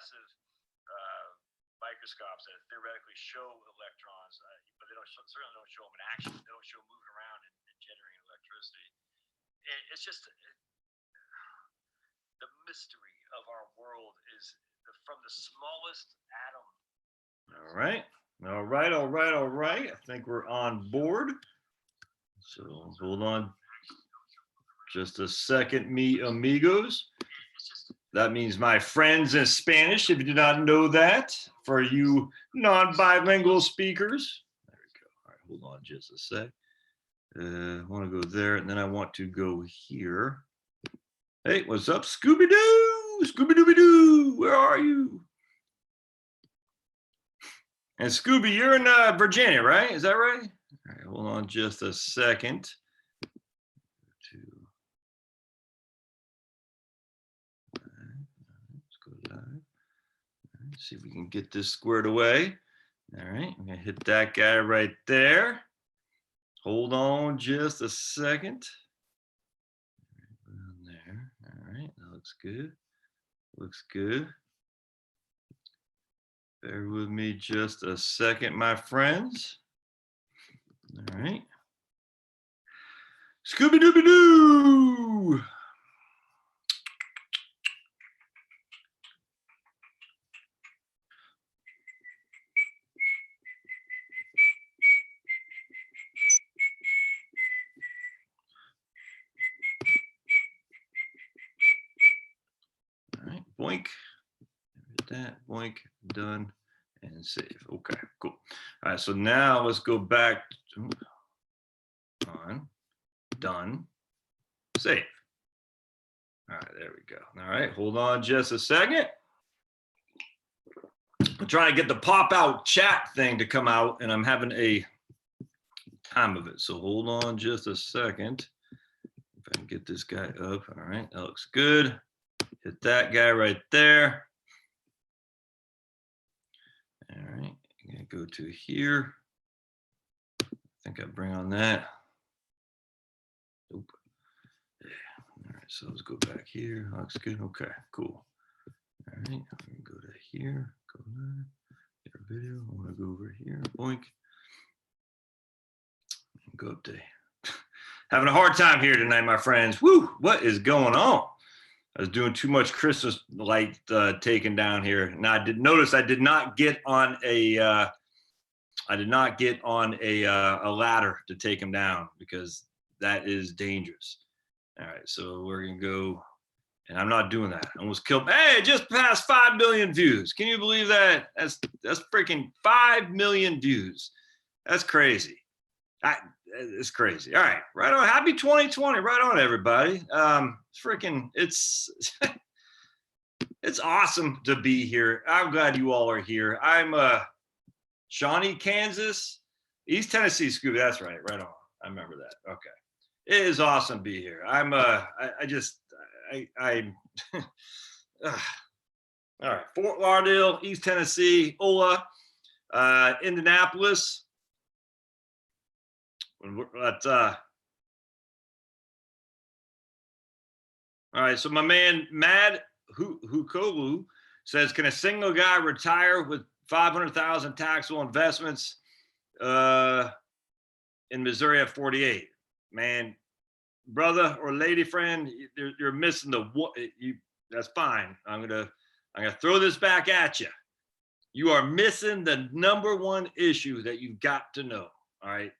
massive microscopes that theoretically show electrons, but they certainly don't show them in action. They don't show moving around and generating electricity. It's just the mystery of our world is from the smallest atom. All right. All right. All right. All right. I think we're on board. So hold on just a second, mi amigos. That means my friends in Spanish, if you did not know that, for you non-bilingual speakers. There we go. All right, hold on just a sec. I want to go there, and then I want to go here. Hey, what's up, Scooby-Doo? Scooby-Dooby-Doo, where are you? And Scooby, you're in Virginia, right? Is that right? All right, hold on just a second. See if we can get this squared away. All right, I'm gonna hit that guy right there. Hold on just a second. There. All right, that looks good. Looks good. Bear with me just a second, my friends. All right. Scooby-Dooby-Doo! All right, boink. That, boink, done, and save. Okay, cool. All right, so now let's go back to on, done, save. All right, there we go. All right, hold on just a second. I'm trying to get the pop out chat thing to come out, and I'm having a time of it. So hold on just a second. If I can get this guy up. All right, that looks good. Hit that guy right there. All right, I'm gonna go to here. I think I bring on that. Nope. Yeah. All right, so let's go back here. Looks good. Okay, cool. All right, I'm gonna go to here. Go there. Get our video. I want to go over here. Boink. Go up to. Having a hard time here tonight, my friends. Woo! What is going on? I was doing too much Christmas light taking down here. Now I did notice I did not get on a ladder to take him down because that is dangerous. All right, so we're gonna go, and I'm not doing that. I almost killed. Hey, it just passed 5 million views. Can you believe that? That's freaking 5 million views. That's crazy. It's crazy. All right, right on. Happy 2020. Right on, everybody. It's it's awesome to be here. I'm glad you all are here. I'm Shawnee, Kansas, East Tennessee, Scooby. That's right. Right on. I remember that. Okay. It is awesome to be here. I'm all right. Fort Lauderdale, East Tennessee, Ola, Indianapolis. All right, so my man Mad Hukolu says, can a single guy retire with 500,000 taxable investments in Missouri at 48? Man, brother or lady friend, you're missing the what. That's fine. I'm gonna throw this back at you. You are missing the #1 issue that you've got to know. All right,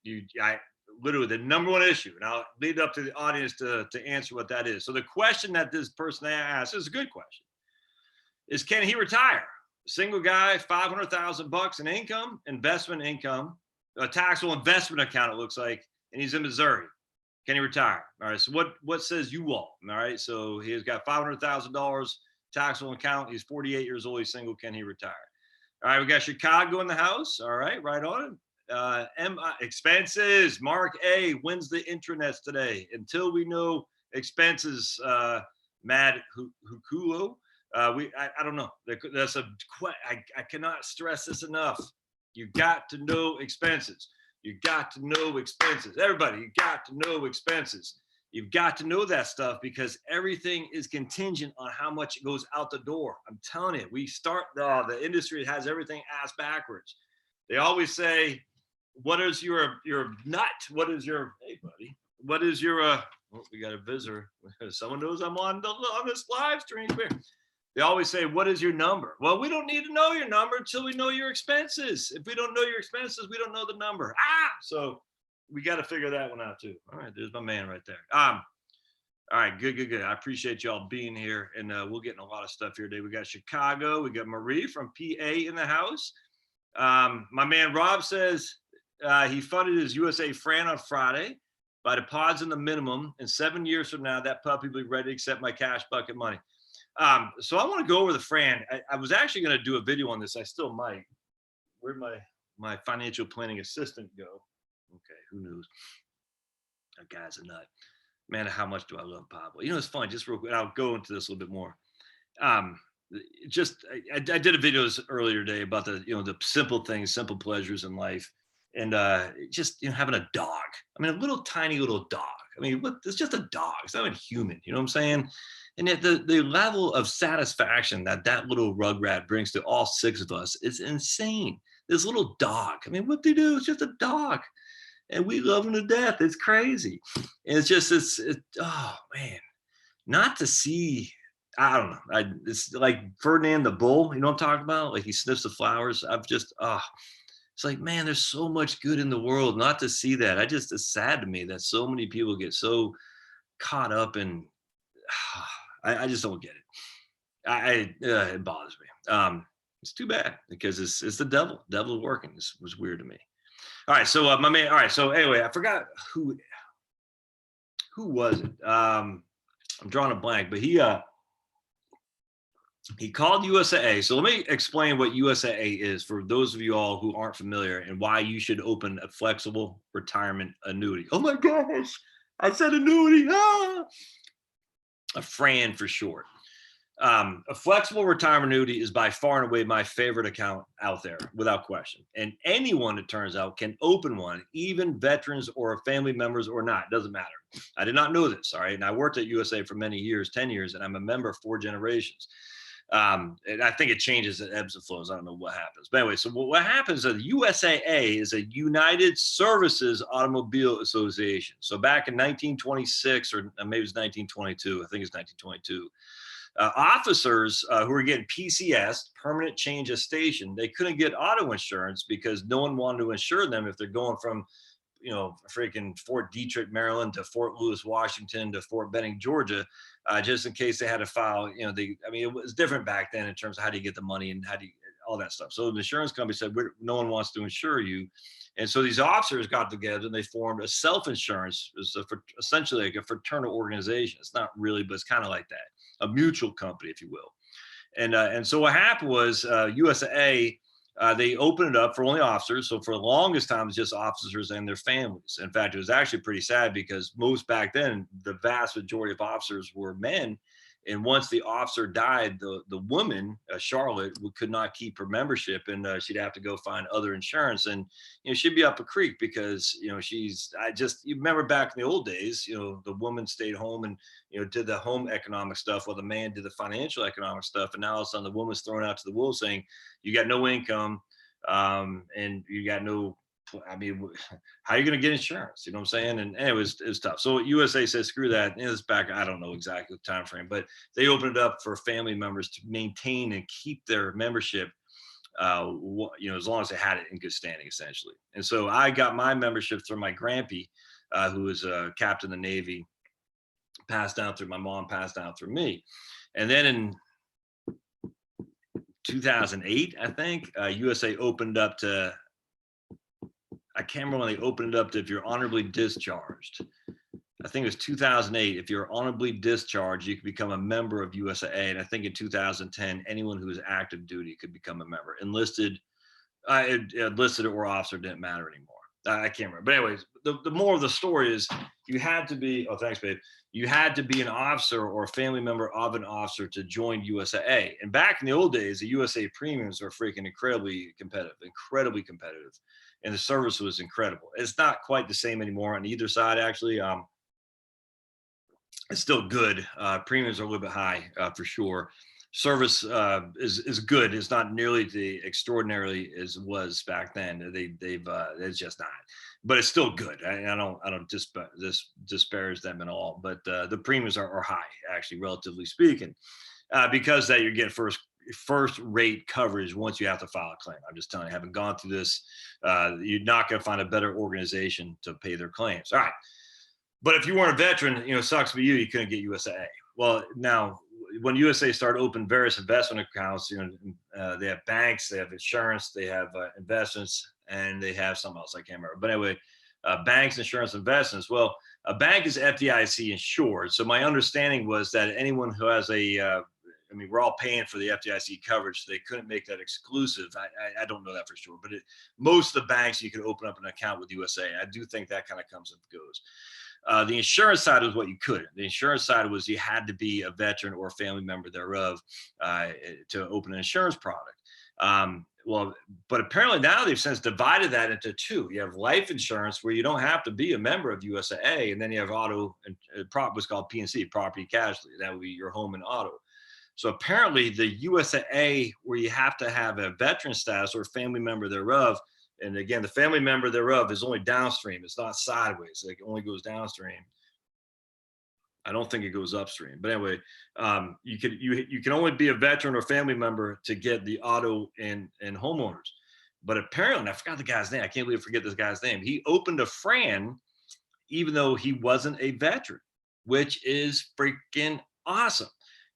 literally the #1 issue, and I'll leave it up to the audience to answer what that is. So the question that this person asked is a good question: is can he retire? Single guy, 500,000 bucks in income, investment income, a taxable investment account, it looks like, and he's in Missouri. Can he retire? All right. So what says you all? All right. So he's got $500,000 taxable account. He's 48 years old. He's single. Can he retire? All right. We got Chicago in the house. All right. Right on. Expenses. Mark A wins the intranets today. Until we know expenses, Mad Hukulo. I don't know. That's I cannot stress this enough. You got to know expenses. You got to know expenses. Everybody, you got to know expenses. You've got to know that stuff because everything is contingent on how much goes out the door. I'm telling you, we start the industry has everything ass backwards. They always say, "What is your nut? What is your hey buddy? What is your oh, we got a visitor. Someone knows I'm on this live stream here. They always say, "What is your number?" Well, we don't need to know your number until we know your expenses. If we don't know your expenses, we don't know the number. So we got to figure that one out too. All right, there's my man right there. All right, good. I appreciate y'all being here, and we'll get in a lot of stuff here today. We got Chicago, we got Marie from PA in the house. My man Rob says he funded his USA Fran on Friday by depositing the minimum. And 7 years from now, that puppy will be ready to accept my cash bucket money. So I want to go over the Fran. I was actually going to do a video on this. I still might. Where'd my financial planning assistant go? Okay, who knows? That guy's a nut. Man, how much do I love Pablo? You know, it's fun. Just real quick, I'll go into this a little bit more. I did a video earlier today about the simple things, simple pleasures in life, and just having a dog. I mean, a little tiny little dog. I mean, it's just a dog. It's not even human. You know what I'm saying? And yet the level of satisfaction that little rugrat brings to all six of us is insane. This little dog. I mean, what they do? It's just a dog, and we love him to death. It's crazy. And it's oh man, not to see. I don't know. It's like Ferdinand the bull. You know what I'm talking about? Like he sniffs the flowers. It's like, man, there's so much good in the world. Not to see that. It's sad to me that so many people get so caught up in. I just don't get it. It bothers me. It's too bad because it's the devil. Devil working. This was weird to me. All right, so my man. All right, so anyway, I forgot who was it. I'm drawing a blank, but he called USAA. So let me explain what USAA is for those of you all who aren't familiar and why you should open a flexible retirement annuity. Oh my gosh, I said annuity. A FRAN for short. A flexible retirement annuity is by far and away my favorite account out there, without question. And anyone, it turns out, can open one, even veterans or family members or not. It doesn't matter. I did not know this, all right? And I worked at USA for many years, 10 years, and I'm a member 4 generations. And I think it changes, it ebbs and flows. I don't know what happens. But anyway, so what happens is USAA is a United Services Automobile Association. So back in 1926, or maybe it was 1922, I think it's 1922, officers who were getting PCS, permanent change of station, they couldn't get auto insurance because no one wanted to insure them if they're going from freaking Fort Detrick, Maryland to Fort Lewis, Washington to Fort Benning, Georgia, just in case they had to file, it was different back then in terms of how do you get the money and how do you, all that stuff. So the insurance company said, no one wants to insure you. And so these officers got together and they formed a self-insurance, essentially like a fraternal organization. It's not really, but it's kind of like that, a mutual company, if you will. And so what happened was USAA, they opened it up for only officers. So for the longest time, it's just officers and their families. In fact, it was actually pretty sad because most back then, the vast majority of officers were men. And once the officer died, the woman, Charlotte, could not keep her membership, and she'd have to go find other insurance. And she'd be up a creek because you remember back in the old days, the woman stayed home and did the home economic stuff while the man did the financial economic stuff. And now all of a sudden the woman's thrown out to the wolves saying, you got no income, and you got no. I mean, how are you going to get insurance? You know what I'm saying? And it was tough. So USA says, screw that. And it's back. I don't know exactly the time frame, but they opened it up for family members to maintain and keep their membership, as long as they had it in good standing, essentially. And so I got my membership through my grandpa, who was a captain of the Navy, passed down through my mom, passed down through me. And then in 2008, I think, USA opened up to, I can't remember when they opened it up to if you're honorably discharged. I think it was 2008. If you're honorably discharged, you could become a member of USAA. And I think in 2010, anyone who was active duty could become a member. Enlisted or officer didn't matter anymore. I can't remember. But anyways, the more of the story is you had to be, oh, thanks, babe. You had to be an officer or a family member of an officer to join USAA. And back in the old days, the USA premiums were freaking incredibly competitive. And the service was incredible. It's not quite the same anymore on either side, actually. it's still good. Premiums are a little bit high for sure. Service is good. It's not nearly the extraordinarily as it was back then. It's just not, but it's still good. I don't disparage them at all. But the premiums are high, actually, relatively speaking, because that you're getting first rate coverage once you have to file a claim. I'm just telling you, having gone through this, you're not going to find a better organization to pay their claims. All right. But if you weren't a veteran, sucks for you. You couldn't get USAA. Well, now when USA started opening various investment accounts, they have banks, they have insurance, they have investments, and they have something else I can't remember. But anyway, banks, insurance, investments. Well, a bank is FDIC insured. So my understanding was that anyone who has we're all paying for the FDIC coverage, so they couldn't make that exclusive. I don't know that for sure, but most of the banks you can open up an account with USA. I do think that kind of comes and goes. The insurance side was what you couldn't. The insurance side was you had to be a veteran or a family member thereof to open an insurance product. But apparently now they've since divided that into two. You have life insurance where you don't have to be a member of USAA, and then you have auto and what's called P&C, property casualty. That would be your home and auto. So apparently the USAA, where you have to have a veteran status or a family member thereof, and again, the family member thereof is only downstream. It's not sideways. It only goes downstream. I don't think it goes upstream. But anyway, you can only be a veteran or family member to get the auto and homeowners. But apparently, I forgot the guy's name. I can't believe I forget this guy's name. He opened a Fran, even though he wasn't a veteran, which is freaking awesome.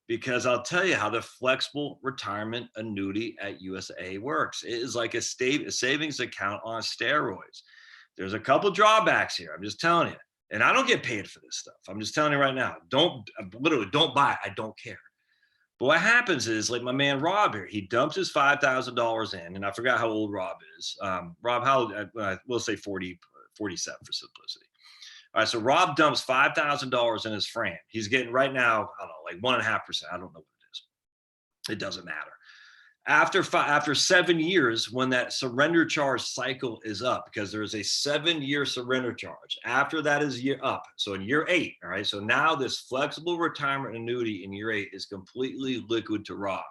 Because I'll tell you how the flexible retirement annuity at USAA works. It is like a savings account on steroids. There's a couple drawbacks here. I'm just telling you. And I don't get paid for this stuff. I'm just telling you right now. Don't buy it. I don't care. But what happens is, like my man Rob here, he dumps his $5,000 in, and I forgot how old Rob is. Rob, how old? We'll say 47 for simplicity. All right, so Rob dumps $5,000 in his Fran. He's getting right now, I don't know, like 1.5%. I don't know what it is. It doesn't matter. After 7 years, when that surrender charge cycle is up, because there is a 7-year surrender charge. After that is up. So in year 8, all right. So now this flexible retirement annuity in year 8 is completely liquid to Rob.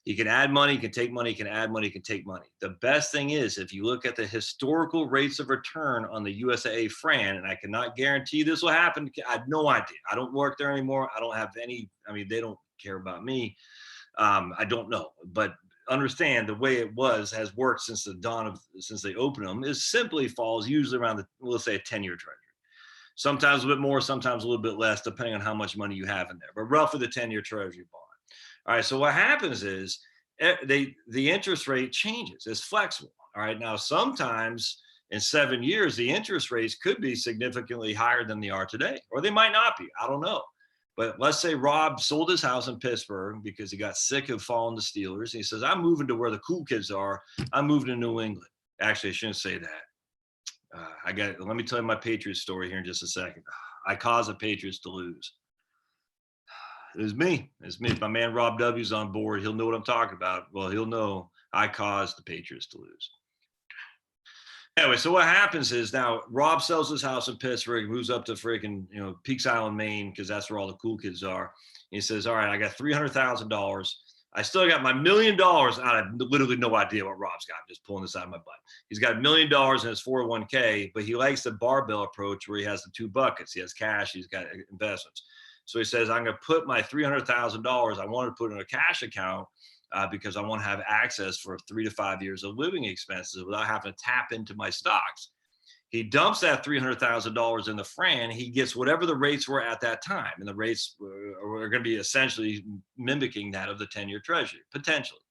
He can add money, he can take money, he can add money, he can take money. The best thing is, if you look at the historical rates of return on the USAA Fran, and I cannot guarantee this will happen. I have no idea. I don't work there anymore. I don't have any, they don't care about me. I don't know, but understand the way it has worked since since they opened them is simply falls usually around let's say a 10-year treasury. Sometimes a bit more, sometimes a little bit less, depending on how much money you have in there, but roughly the 10-year treasury bond. All right. So what happens is the interest rate changes. It's flexible. All right. Now, sometimes in 7 years, the interest rates could be significantly higher than they are today, or they might not be. I don't know. But let's say Rob sold his house in Pittsburgh because he got sick of following the Steelers. And he says, I'm moving to where the cool kids are. I'm moving to New England. Actually, I shouldn't say that. Let me tell you my Patriots story here in just a second. I caused the Patriots to lose. It's me. If my man Rob W's on board, he'll know what I'm talking about. Well, he'll know I caused the Patriots to lose. Anyway, so what happens is now Rob sells his house in Pittsburgh, moves up to freaking, Peaks Island, Maine, because that's where all the cool kids are. He says, all right, I got $300,000. I still got my $1 million. I have literally no idea what Rob's got. I'm just pulling this out of my butt. He's got $1 million in his 401k, but he likes the barbell approach where he has the two buckets. He has cash, he's got investments. So he says, I'm going to put my $300,000, I want to put in a cash account because I want to have access for 3 to 5 years of living expenses without having to tap into my stocks. He dumps that $300,000 in the Fran. He gets whatever the rates were at that time. And the rates are going to be essentially mimicking that of the 10-year treasury, potentially.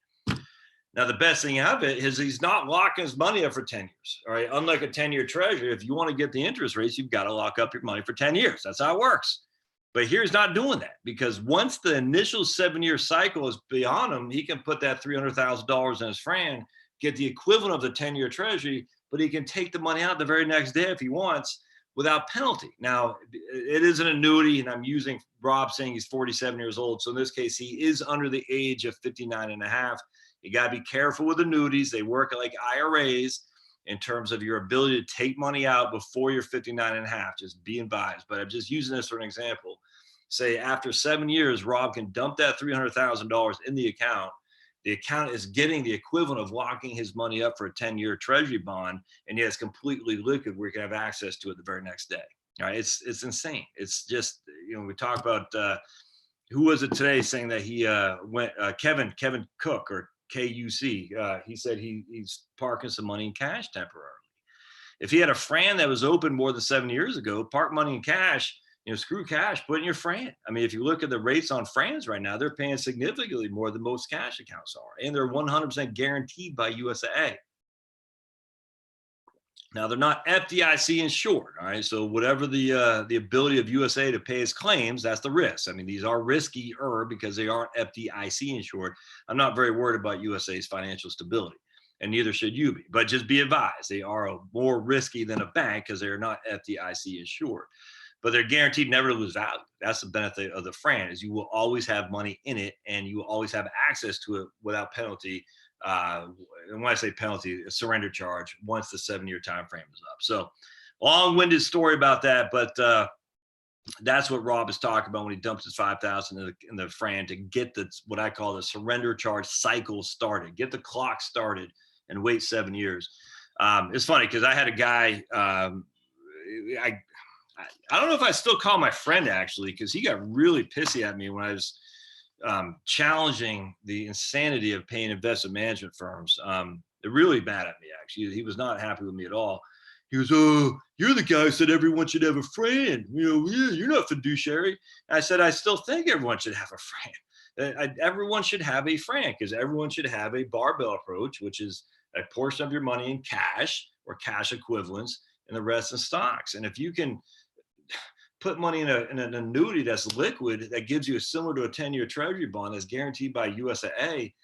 Now, the best thing of it is he's not locking his money up for 10 years. All right. Unlike a 10-year treasury, if you want to get the interest rates, you've got to lock up your money for 10 years. That's how it works. But here he's not doing that, because once the initial 7-year cycle is beyond him, he can put that $300,000 in his Fran, get the equivalent of the 10-year treasury, but he can take the money out the very next day if he wants without penalty. Now, it is an annuity, and I'm using Rob saying he's 47 years old. So in this case, he is under the age of 59 and a half. You got to be careful with annuities. They work like IRAs in terms of your ability to take money out before you're 59 and a half. Just be advised. But I'm just using this for an example. say after 7 years, Rob can dump that $300,000 in the account. The account is getting the equivalent of locking his money up for a 10-year treasury bond, and yet it's completely liquid where you can have access to it the very next day. All right, it's insane. It's just, we talk about who was it today saying that he went Kevin Cook or KUC. He said he's parking some money in cash temporarily. If he had a Fran that was open more than 7 years ago, park money in cash. Screw cash, put in your Fran. I mean, if you look at the rates on Frans right now, they're paying significantly more than most cash accounts are, and they're 100% guaranteed by USAA. Now, they're not FDIC insured, all right? So whatever the ability of USA to pay his claims, that's the risk. I mean, these are riskier because they aren't FDIC insured. I'm not very worried about USA's financial stability, and neither should you be. But just be advised, they are more risky than a bank because they are not FDIC insured. But they're guaranteed never to lose value. That's the benefit of the Fran, is you will always have money in it, and you will always have access to it without penalty. And when I say penalty, a surrender charge once the 7-year time frame is up. So long-winded story about that, but that's what Rob is talking about when he dumps his $5,000 in the Fran to get what I call the surrender charge cycle started, get the clock started, and wait 7 years. It's funny because I had a guy. I don't know if I still call my friend, actually, because he got really pissy at me when I was challenging the insanity of paying investment management firms. They're really mad at me, actually. He was not happy with me at all. He goes, "Oh, you're the guy who said everyone should have a Fran. You're not fiduciary." And I said, I still think everyone should have a Fran. Everyone should have a Fran because everyone should have a barbell approach, which is a portion of your money in cash or cash equivalents and the rest in stocks. And if you can put money in an annuity that's liquid, that gives you similar to a 10-year treasury bond that's guaranteed by USAA,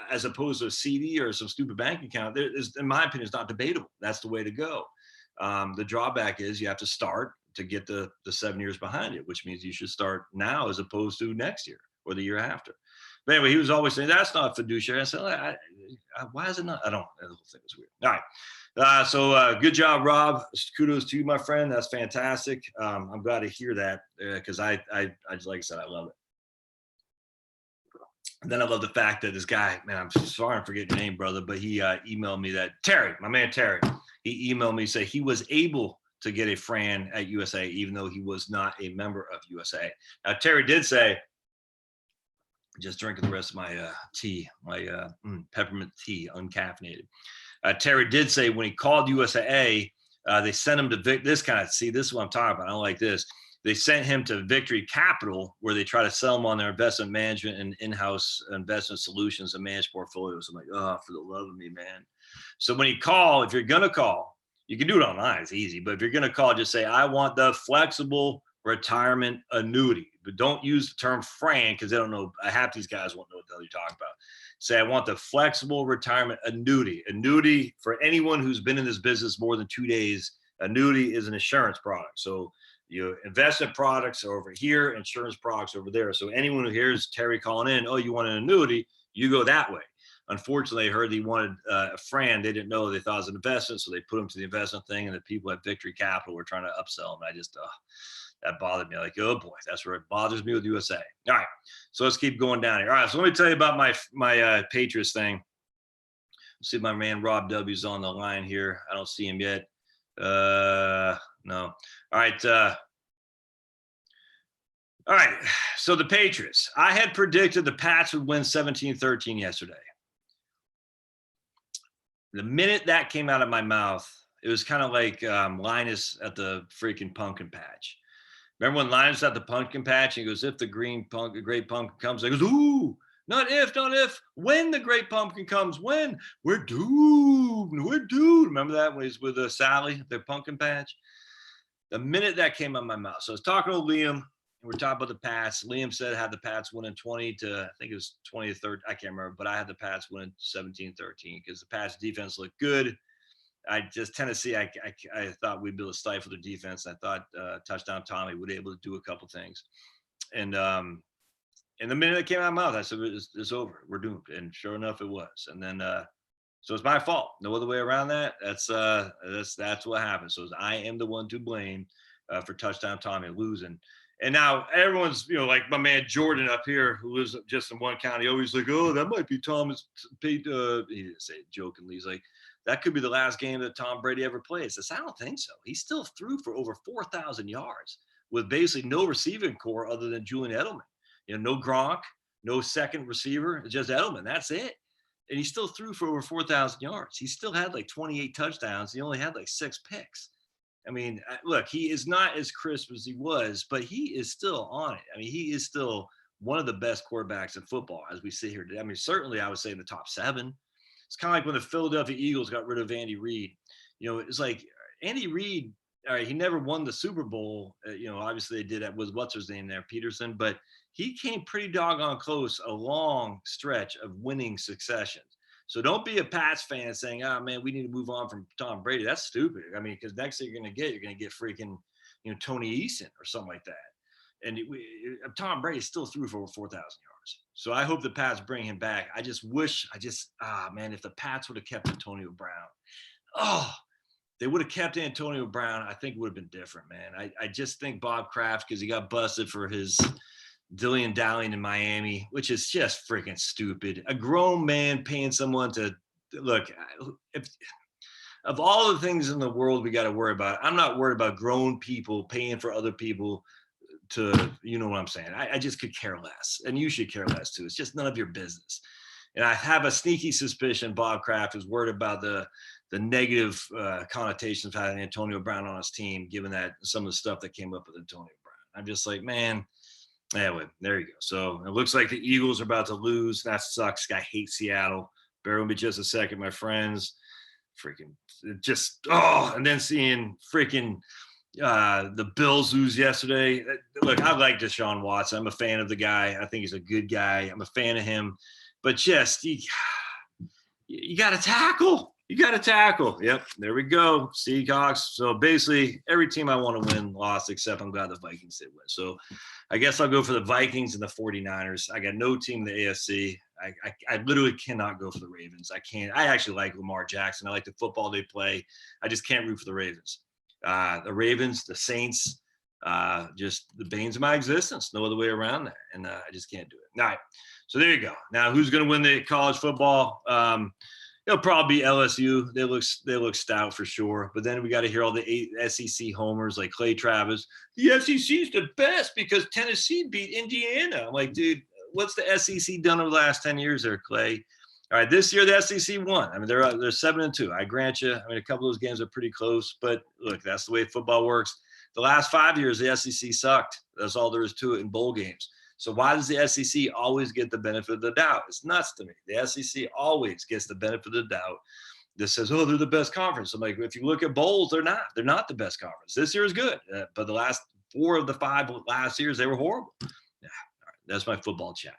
as opposed to a CD or some stupid bank account, in my opinion, is not debatable. That's the way to go. The drawback is you have to start to get the 7 years behind it, which means you should start now as opposed to next year or the year after. But anyway, he was always saying, that's not fiduciary. I said, why is it not? I don't know. The whole thing was weird. All right. So good job, Rob. Kudos to you, my friend. That's fantastic. I'm glad to hear that because I like I said, I love it. And then I love the fact that this guy, man, I'm sorry I forget your name, brother, but he emailed me that Terry, my man Terry, he emailed me, say he was able to get a Fran at USA, even though he was not a member of USA. Now, Terry did say, just drinking the rest of my tea, my peppermint tea, uncaffeinated. Terry did say when he called USAA, they sent him to this is what I'm talking about. I don't like this. They sent him to Victory Capital, where they try to sell him on their investment management and in-house investment solutions and managed portfolios. I'm like, oh, for the love of me, man. So when you call, if you're going to call, you can do it online. It's easy. But if you're going to call, just say, I want the flexible retirement annuity. But don't use the term Fran because they don't know. Half these guys won't know what the hell you're talking about. Say, I want the flexible retirement annuity. Annuity, for anyone who's been in this business more than 2 days, annuity is an insurance product. So your investment products are over here, insurance products over there. So anyone who hears Terry calling in, oh, you want an annuity, you go that way. Unfortunately, I heard he wanted a Fran. They didn't know. They thought it was an investment, so they put him to the investment thing, and the people at Victory Capital were trying to upsell him. I just, that bothered me. Like, oh boy, that's where it bothers me with USA. All right, so let's keep going down here. All right, so let me tell you about my Patriots thing. Let's see if my man Rob W's on the line here. I don't see him yet. No. All right. All right. So the Patriots. I had predicted the Pats would win 17-13 yesterday. The minute that came out of my mouth, it was kind of like Linus at the freaking pumpkin patch. Remember when Linus at the pumpkin patch? He goes, if the great pumpkin comes, he goes, ooh, not if, when the great pumpkin comes, when we're doomed. Remember that when he's with Sally at the pumpkin patch? The minute that came out of my mouth. So I was talking to Liam, and we're talking about the Pats. Liam said had the Pats winning 20 to, I think it was 20 to 30. I can't remember, but I had the Pats winning 17-13 because the Pats defense looked good. Tennessee, I thought we'd be able to stifle their defense. I thought touchdown Tommy would be able to do a couple things. And the minute it came out of my mouth, I said, it's over. We're doomed. And sure enough, it was. And then, so it's my fault. No other way around that. That's what happened. So I am the one to blame for touchdown Tommy losing. And now everyone's, like my man Jordan up here, who lives just in one county, always like, oh, that might be Thomas. He didn't say it jokingly. He's like, that could be the last game that Tom Brady ever plays. I don't think so. He still threw for over 4,000 yards with basically no receiving core other than Julian Edelman. No Gronk, no second receiver, just Edelman. That's it. And he still threw for over 4,000 yards. He still had like 28 touchdowns. He only had like 6 picks. I mean, look, he is not as crisp as he was, but he is still on it. I mean, he is still one of the best quarterbacks in football as we sit here today. I mean, certainly I would say in the top 7. It's kind of like when the Philadelphia Eagles got rid of Andy Reid. It's like Andy Reid, all right, he never won the Super Bowl. Obviously they did that with what's his name there, Peterson, but he came pretty doggone close a long stretch of winning successions. So don't be a Pats fan saying, oh, man, we need to move on from Tom Brady. That's stupid. I mean, because next thing you're going to get freaking, Tony Eason or something like that. And Tom Brady still threw for over 4,000 yards. So I hope the Pats bring him back. I just wish, man, if the Pats would have kept Antonio Brown, they would have kept Antonio Brown. I think it would have been different, man. I just think Bob Kraft, because he got busted for his dilly dallying in Miami, which is just freaking stupid. A grown man paying someone to look. If of all the things in the world we got to worry about, I'm not worried about grown people paying for other people to, you know what I'm saying? I just could care less, and you should care less too. It's just none of your business. And I have a sneaky suspicion Bob Kraft is worried about the negative connotations of having Antonio Brown on his team, given that some of the stuff that came up with Antonio Brown. I'm just like, man. Anyway, there you go. So it looks like the Eagles are about to lose. That sucks. I hate Seattle. Bear with me just a second, my friends. Freaking just, and then seeing freaking the Bills lose yesterday. Look, I like Deshaun Watson. I'm a fan of the guy. I think he's a good guy. I'm a fan of him. But just, you got to tackle. You got to tackle. Yep, there we go. Seahawks. So basically, every team I want to win lost, except I'm glad the Vikings did win. So I guess I'll go for the Vikings and the 49ers. I got no team in the AFC. I literally cannot go for the Ravens. I can't. I actually like Lamar Jackson. I like the football they play. I just can't root for the Ravens. The Ravens, the Saints, just the banes of my existence. No other way around that. And I just can't do it. All right. So there you go. Now, who's going to win the college football? It'll probably be LSU. They look stout for sure. But then we got to hear all the 8 SEC homers like Clay Travis. The SEC is the best because Tennessee beat Indiana. I'm like, dude, what's the SEC done over the last 10 years there, Clay? All right, this year the SEC won. I mean, they're 7-2. I grant you. I mean, a couple of those games are pretty close, but look, that's the way football works. The last 5 years, the SEC sucked. That's all there is to it in bowl games. So why does the SEC always get the benefit of the doubt? It's nuts to me. The SEC always gets the benefit of the doubt. This says, oh, they're the best conference. I'm like, if you look at bowls, they're not. They're not the best conference. This year is good, but the last 4 of the 5 last years, they were horrible. Yeah, all right, that's my football chat.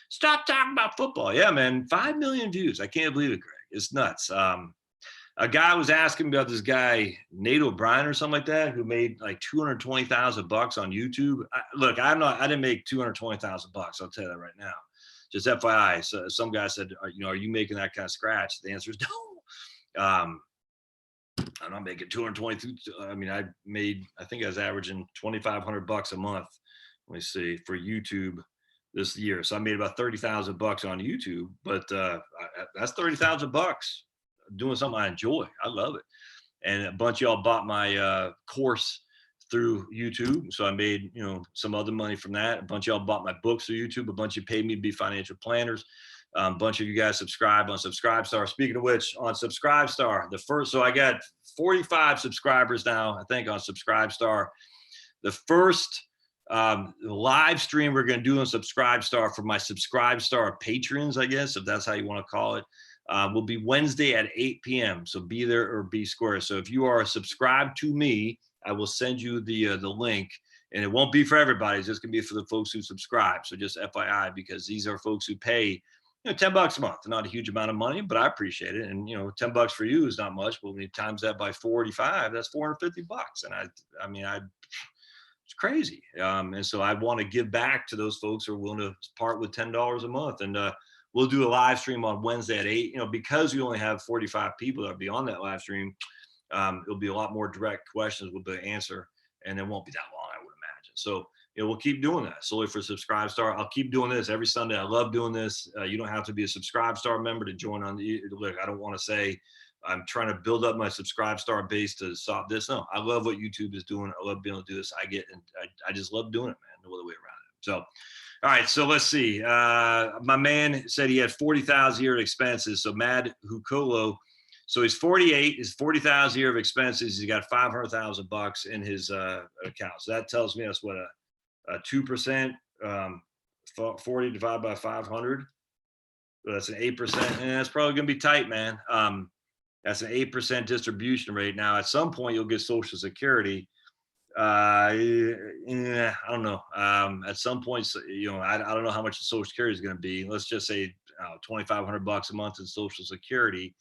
Stop talking about football. Yeah, man, 5 million views. I can't believe it, Greg. It's nuts. A guy was asking about this guy, Nate O'Brien or something like that, who made like $220,000 on YouTube. Look, I didn't make $220,000. I'll tell you that right now. Just FYI. So some guy said, are you making that kind of scratch? The answer is no. I'm not making 220. I mean, I think I was averaging $2,500 a month. Let me see, for YouTube this year. So I made about $30,000 on YouTube, but that's $30,000 doing something I enjoy. I love it. And a bunch of y'all bought my course through YouTube. So I made, some other money from that. A bunch of y'all bought my books through YouTube. A bunch of you paid me to be financial planners. A bunch of you guys subscribe on Subscribestar. Speaking of which, on Subscribestar, so I got 45 subscribers now, I think, on Subscribestar. The first live stream we're going to do on Subscribestar for my Subscribestar patrons, I guess, if that's how you want to call it, will be Wednesday at 8 p.m. So be there or be square. So if you are subscribed to me, I will send you the link, and it won't be for everybody. It's just going to be for the folks who subscribe. So just FYI, because these are folks who pay, $10 a month. Not a huge amount of money, but I appreciate it. And, $10 for you is not much, but when you times that by 45, that's $450. And I mean, it's crazy. And so I want to give back to those folks who are willing to part with $10 a month. And we'll do a live stream on Wednesday at 8. Because we only have 45 people that'll be on that live stream, it'll be a lot more direct questions we'll be able to answer, and it won't be that long, I would imagine. So we'll keep doing that solely for Subscribe Star. I'll keep doing this every Sunday. I love doing this. You don't have to be a Subscribe Star member to join on the look. I don't want to say I'm trying to build up my Subscribe Star base to stop this. No, I love what YouTube is doing. I love being able to do this. I just love doing it, man. No other way around it. So, all right. So let's see. My man said he had 40,000 a year of expenses. So Mad Hukolo. So he's 48. His 40,000 a year of expenses. He's got 500,000 bucks in his account. So that tells me that's what a 2%, 40 divided by 500. So that's an 8%, and that's probably going to be tight, man. That's an 8% distribution rate. Now, at some point, you'll get Social Security. I don't know. At some point, I don't know how much the Social Security is going to be. Let's just say $2,500 a month in Social Security.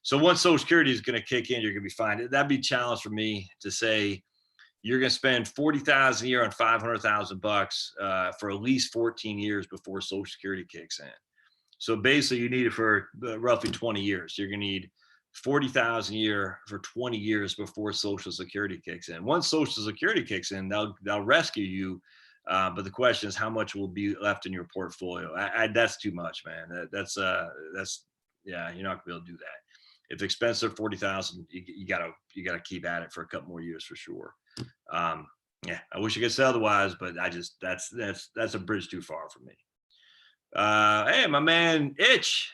So once Social Security is going to kick in, you're going to be fine. That'd be a challenge for me to say you're going to spend 40,000 a year on 500,000 bucks for at least 14 years before Social Security kicks in. So basically, you need it for roughly 20 years. You're going to need 40,000 a year for 20 years before Social Security kicks in. Once Social Security kicks in, they'll rescue you. But the question is, how much will be left in your portfolio? That's too much, man. That's yeah, you're not gonna be able to do that. If expensive 40,000, you gotta keep at it for a couple more years for sure. Yeah, I wish I could say otherwise, but that's a bridge too far for me. Hey, my man Itch.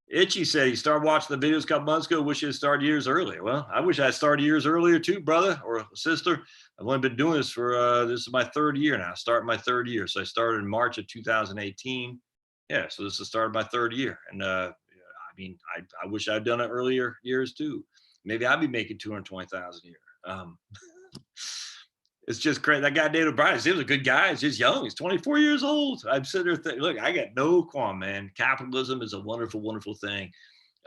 Itchy said he started watching the videos a couple months ago. Wish he had started years earlier. Well, I wish I had started years earlier too, brother or sister. I've only been doing this for this is my third year now. Starting my third year. So I started in March of 2018. Yeah, so this is the start of my third year. And I mean, I wish I'd done it earlier years too. Maybe I'd be making 220,000 a year. It's just crazy. That guy David O'Brien, he was a good guy. He's just young. He's 24 years old. I'm sitting there thinking, look, I got no qualm, man. Capitalism is a wonderful, wonderful thing.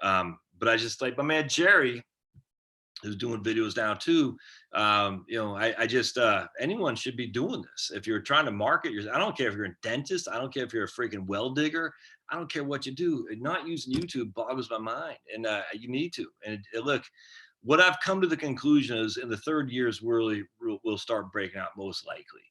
But I just like my man Jerry, who's doing videos now too. I just anyone should be doing this. If you're trying to market yourself, I don't care if you're a dentist. I don't care if you're a freaking well digger. I don't care what you do. Not using YouTube boggles my mind, and you need to. And look. What I've come to the conclusion is in the third years, we'll start breaking out most likely.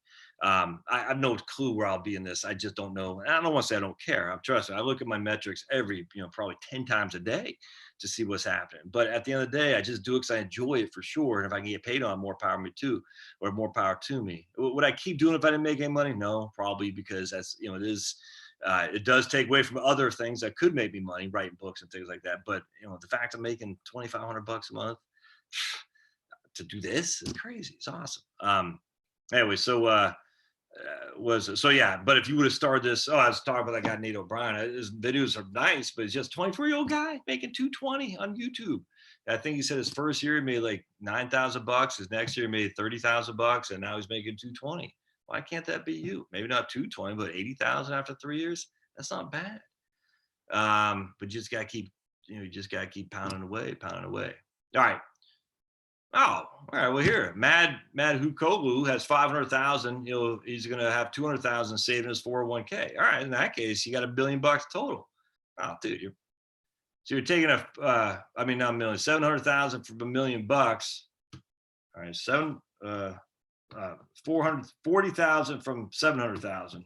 I have no clue where I'll be in this. I just don't know. And I don't want to say I don't care. I'm trusting. I look at my metrics every, probably 10 times a day to see what's happening. But at the end of the day, I just do it because I enjoy it for sure. And if I can get paid on, more power to me too, or more power to me. Would I keep doing it if I didn't make any money? No, probably, because that's, it is. It does take away from other things that could make me money, writing books and things like that. But the fact of making $2,500 a month to do this is crazy. It's awesome. Anyway, so yeah. But if you would have started this, I was talking about that guy Nate O'Brien. His videos are nice, but he's just a 24-year-old guy making $220 on YouTube. I think he said his first year he made like $9,000. His next year he made $30,000, and now he's making $220. Why can't that be you? Maybe not 220, but 80,000 after 3 years. That's not bad. But you just gotta keep, pounding away. All right. Oh, all right. Well, here, Mad Hukolu has 500,000. He's gonna have 200,000 saved in his 401k. All right. In that case, you got $1 billion total. Oh, dude, you're taking not a million, 700,000 for $1 million. All right, 440,000 from 700,000.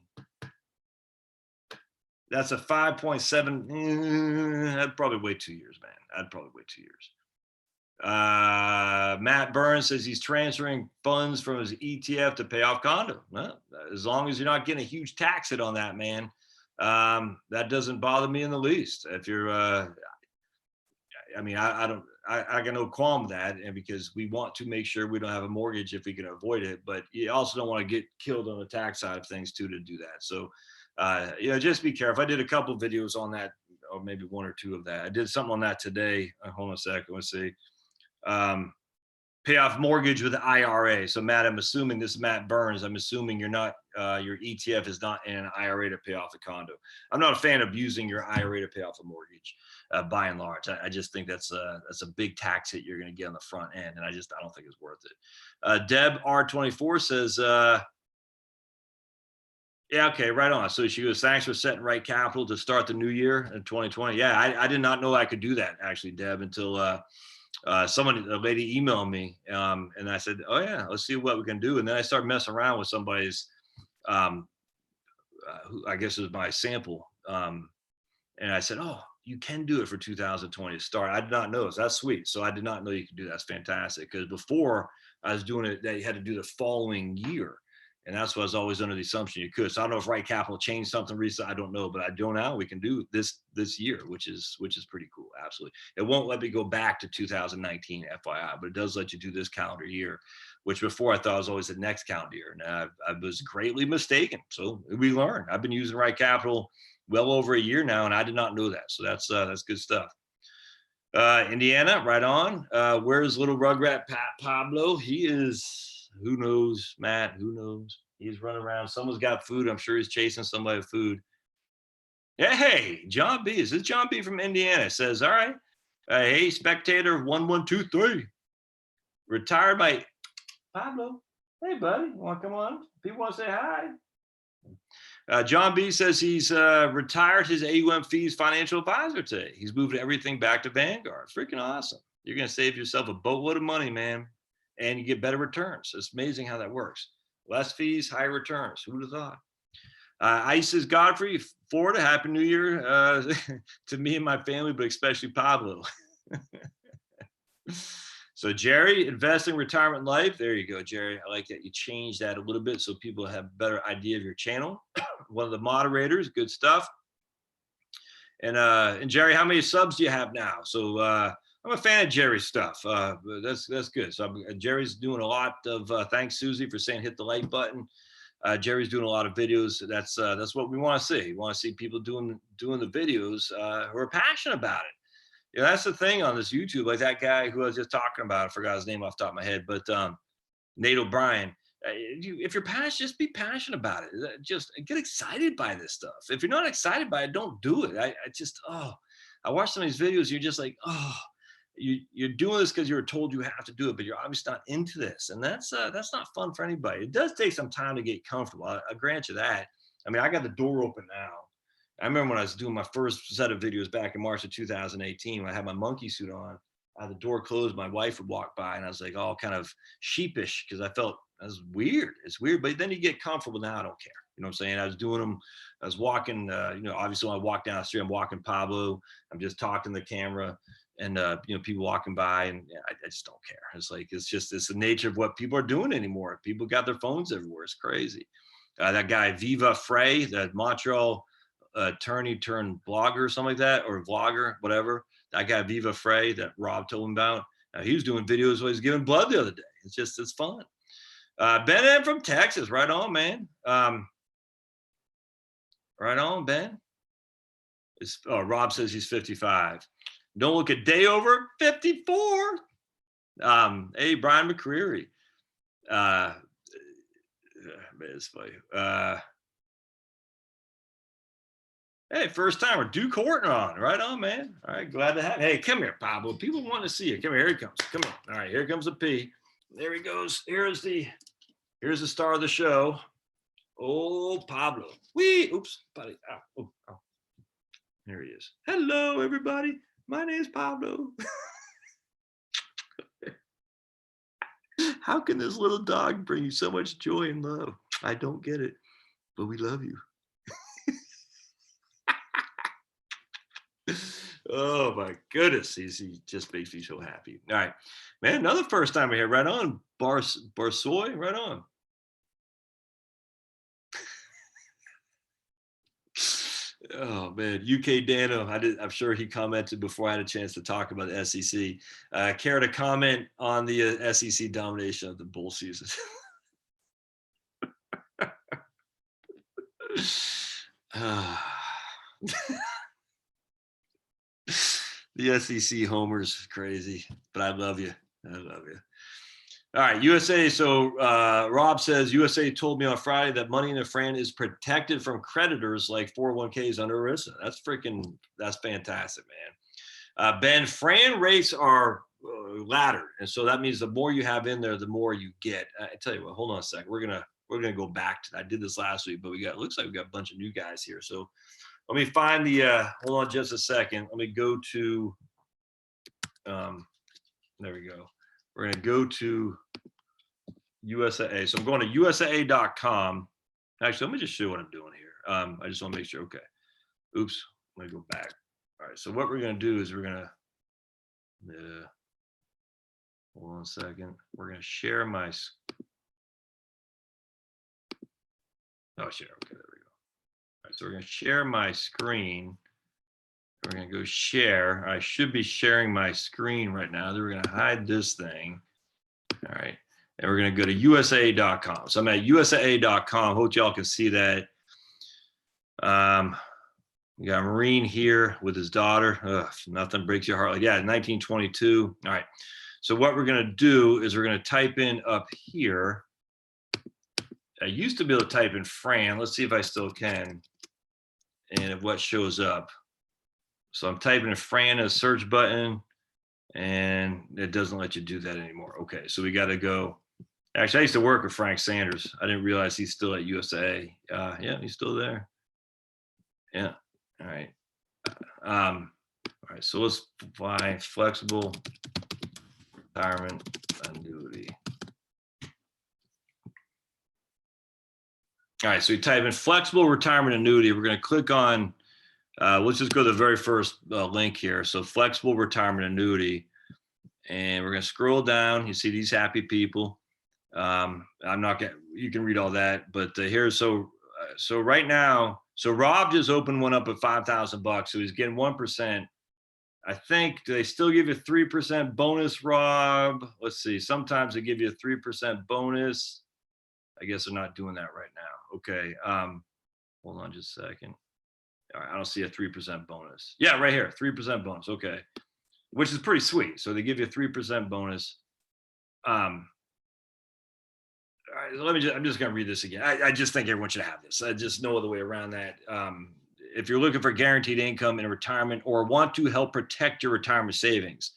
That's a 5.7. I'd probably wait 2 years, man. I'd probably wait 2 years. Matt Burns says he's transferring funds from his ETF to pay off condo. Well, as long as you're not getting a huge tax hit on that, man, that doesn't bother me in the least. If you're, I got no qualm with that, and because we want to make sure we don't have a mortgage if we can avoid it, but you also don't want to get killed on the tax side of things too to do that. So, just be careful. I did a couple of videos on that, or maybe one or two of that. I did something on that today. Hold on a second. Let's see. Pay off mortgage with the IRA. So Matt, I'm assuming this is Matt Burns. I'm assuming you're not, your ETF is not in an IRA to pay off a condo. I'm not a fan of using your IRA to pay off a mortgage, by and large. I just think that's a big tax hit you're going to get on the front end, and I don't think it's worth it. Deb R24 says, yeah, okay, right on. So she goes, thanks for setting right capital to start the new year in 2020. Yeah, I did not know I could do that, actually, Deb, until a lady emailed me, and I said, "Oh yeah, let's see what we can do." And then I started messing around with somebody's, who I guess was my sample, and I said, "Oh, you can do it for 2020 to start." I did not know. So that's sweet. So I did not know you could do that. That's fantastic. Because before I was doing it, they had to do the following year. And that's what I was always under the assumption you could. So I don't know if Right Capital changed something recently. I don't know, but I do now. We can do this year, which is pretty cool. Absolutely. It won't let me go back to 2019, FYI, but it does let you do this calendar year, which before I thought was always the next calendar year. And I was greatly mistaken. So we learned. I've been using Right Capital well over a year now, and I did not know that. So that's good stuff. Indiana, right on. Where's little Rugrat Pablo? He is, who knows, Matt? Who knows? He's running around. Someone's got food. I'm sure he's chasing somebody with food. Yeah, hey, John B. Is this John B from Indiana? Says, all right. Hey, spectator 1123. Retired by Pablo. Hey, buddy. You want to come on? People want to say hi. John B says he's retired his AUM fees financial advisor today. He's moved everything back to Vanguard. Freaking awesome. You're going to save yourself a boatload of money, man. And you get better returns. It's amazing how that works. Less fees, higher returns. Who would have thought? Isis Godfrey, Florida. Happy New Year to me and my family, but especially Pablo. So Jerry, investing, retirement, life. There you go, Jerry. I like that you changed that a little bit so people have a better idea of your channel. One of the moderators, good stuff. And Jerry, how many subs do you have now? So I'm a fan of Jerry's stuff. That's good. So Jerry's doing a lot of thanks, Susie, for saying hit the like button. Jerry's doing a lot of videos. That's what we want to see. We want to see people doing the videos who are passionate about it. Yeah, that's the thing on this YouTube. Like that guy who I was just talking about, I forgot his name off the top of my head, but Nate O'Brien. If you're passionate, just be passionate about it. Just get excited by this stuff. If you're not excited by it, don't do it. I watch some of these videos. You're just like, you're doing this because you're told you have to do it, but you're obviously not into this, and that's not fun for anybody. It does take some time to get comfortable. I grant you that. I mean, I got the door open now. I remember when I was doing my first set of videos back in March of 2018, when I had my monkey suit on, I had the door closed, my wife would walk by, and I was like all kind of sheepish because I felt that's weird. It's weird, but then you get comfortable. Now I don't care. You know what I'm saying? I was doing them. I was walking, obviously when I walk down the street, I'm walking Pablo. I'm just talking to the camera and, people walking by, and I just don't care. It's like, it's the nature of what people are doing anymore. People got their phones everywhere. It's crazy. That guy, Viva Frey, that Montreal attorney turned blogger or something like that, or vlogger, whatever. That guy Viva Frey that Rob told him about. He was doing videos where he was giving blood the other day. It's fun. Ben M from Texas, right on, man. Right on, Ben. Rob says he's 55. Don't look a day over 54. Hey, Brian McCreary. It's funny. Hey, first timer, Duke Horton on. Right on, man. All right, glad to have. Hey, come here, Pablo. People want to see you. Come here. Here he comes. Come on. All right, here comes the P. There he goes. Here's the star of the show. Oh, Pablo. Oops, buddy. Oh. There he is. Hello, everybody. My name is Pablo. How can this little dog bring you so much joy and love? I don't get it, but we love you. Oh my goodness, he just makes me so happy. All right, man, another first timer here. Right on, Barsoy, right on. Oh man, UK Dano. I'm sure he commented before I had a chance to talk about the SEC. Care to comment on the SEC domination of the bowl season? The SEC homers crazy, but I love you. I love you. All right, USA. So Rob says USA told me on Friday that Money in the Fran is protected from creditors like 401ks under ERISA. That's fantastic, man. Ben, Fran rates are laddered, and so that means the more you have in there, the more you get. I tell you what, hold on a second. We're gonna go back to that. I did this last week, but looks like we got a bunch of new guys here. So let me find hold on just a second. Let me go to There we go. We're going to go to USAA. So I'm going to USAA.com. Actually, let me just show you what I'm doing here. I just want to make sure. Okay. Oops. Let me go back. All right. So what we're going to do is we're going to, hold on a second. We're going to share my, oh, share. Okay. There we go. All right. So we're going to share my screen. We're going to go share. I should be sharing my screen right now. Then we're going to hide this thing. All right. And we're going to go to USA.com. So I'm at USA.com. Hope y'all can see that. We got Marine here with his daughter. Ugh, nothing breaks your heart like, yeah, 1922. All right. So what we're going to do is we're going to type in up here. I used to be able to type in Fran. Let's see if I still can. And what shows up. So I'm typing in Fran as search button, and it doesn't let you do that anymore. Okay, so we got to go. Actually, I used to work with Frank Sanders. I didn't realize he's still at USA. Yeah, he's still there. Yeah. All right. All right. So let's find flexible retirement annuity. All right. So we type in flexible retirement annuity. We're going to click on. Let's just go to the very first link here. So flexible retirement annuity, and we're going to scroll down. You see these happy people. I'm not going to, you can read all that, but here's, so right now, so Rob just opened one up at $5,000. So he's getting 1%. I think, do they still give you 3% bonus, Rob? Let's see. Sometimes they give you a 3% bonus. I guess they're not doing that right now. Okay. Hold on just a second. All right, I don't see a 3% bonus. Yeah, right here, 3% bonus. Okay, which is pretty sweet. So they give you a 3% bonus. All right, I'm just gonna read this again. I just think everyone should have this. I just no other way around that. If you're looking for guaranteed income in retirement or want to help protect your retirement savings,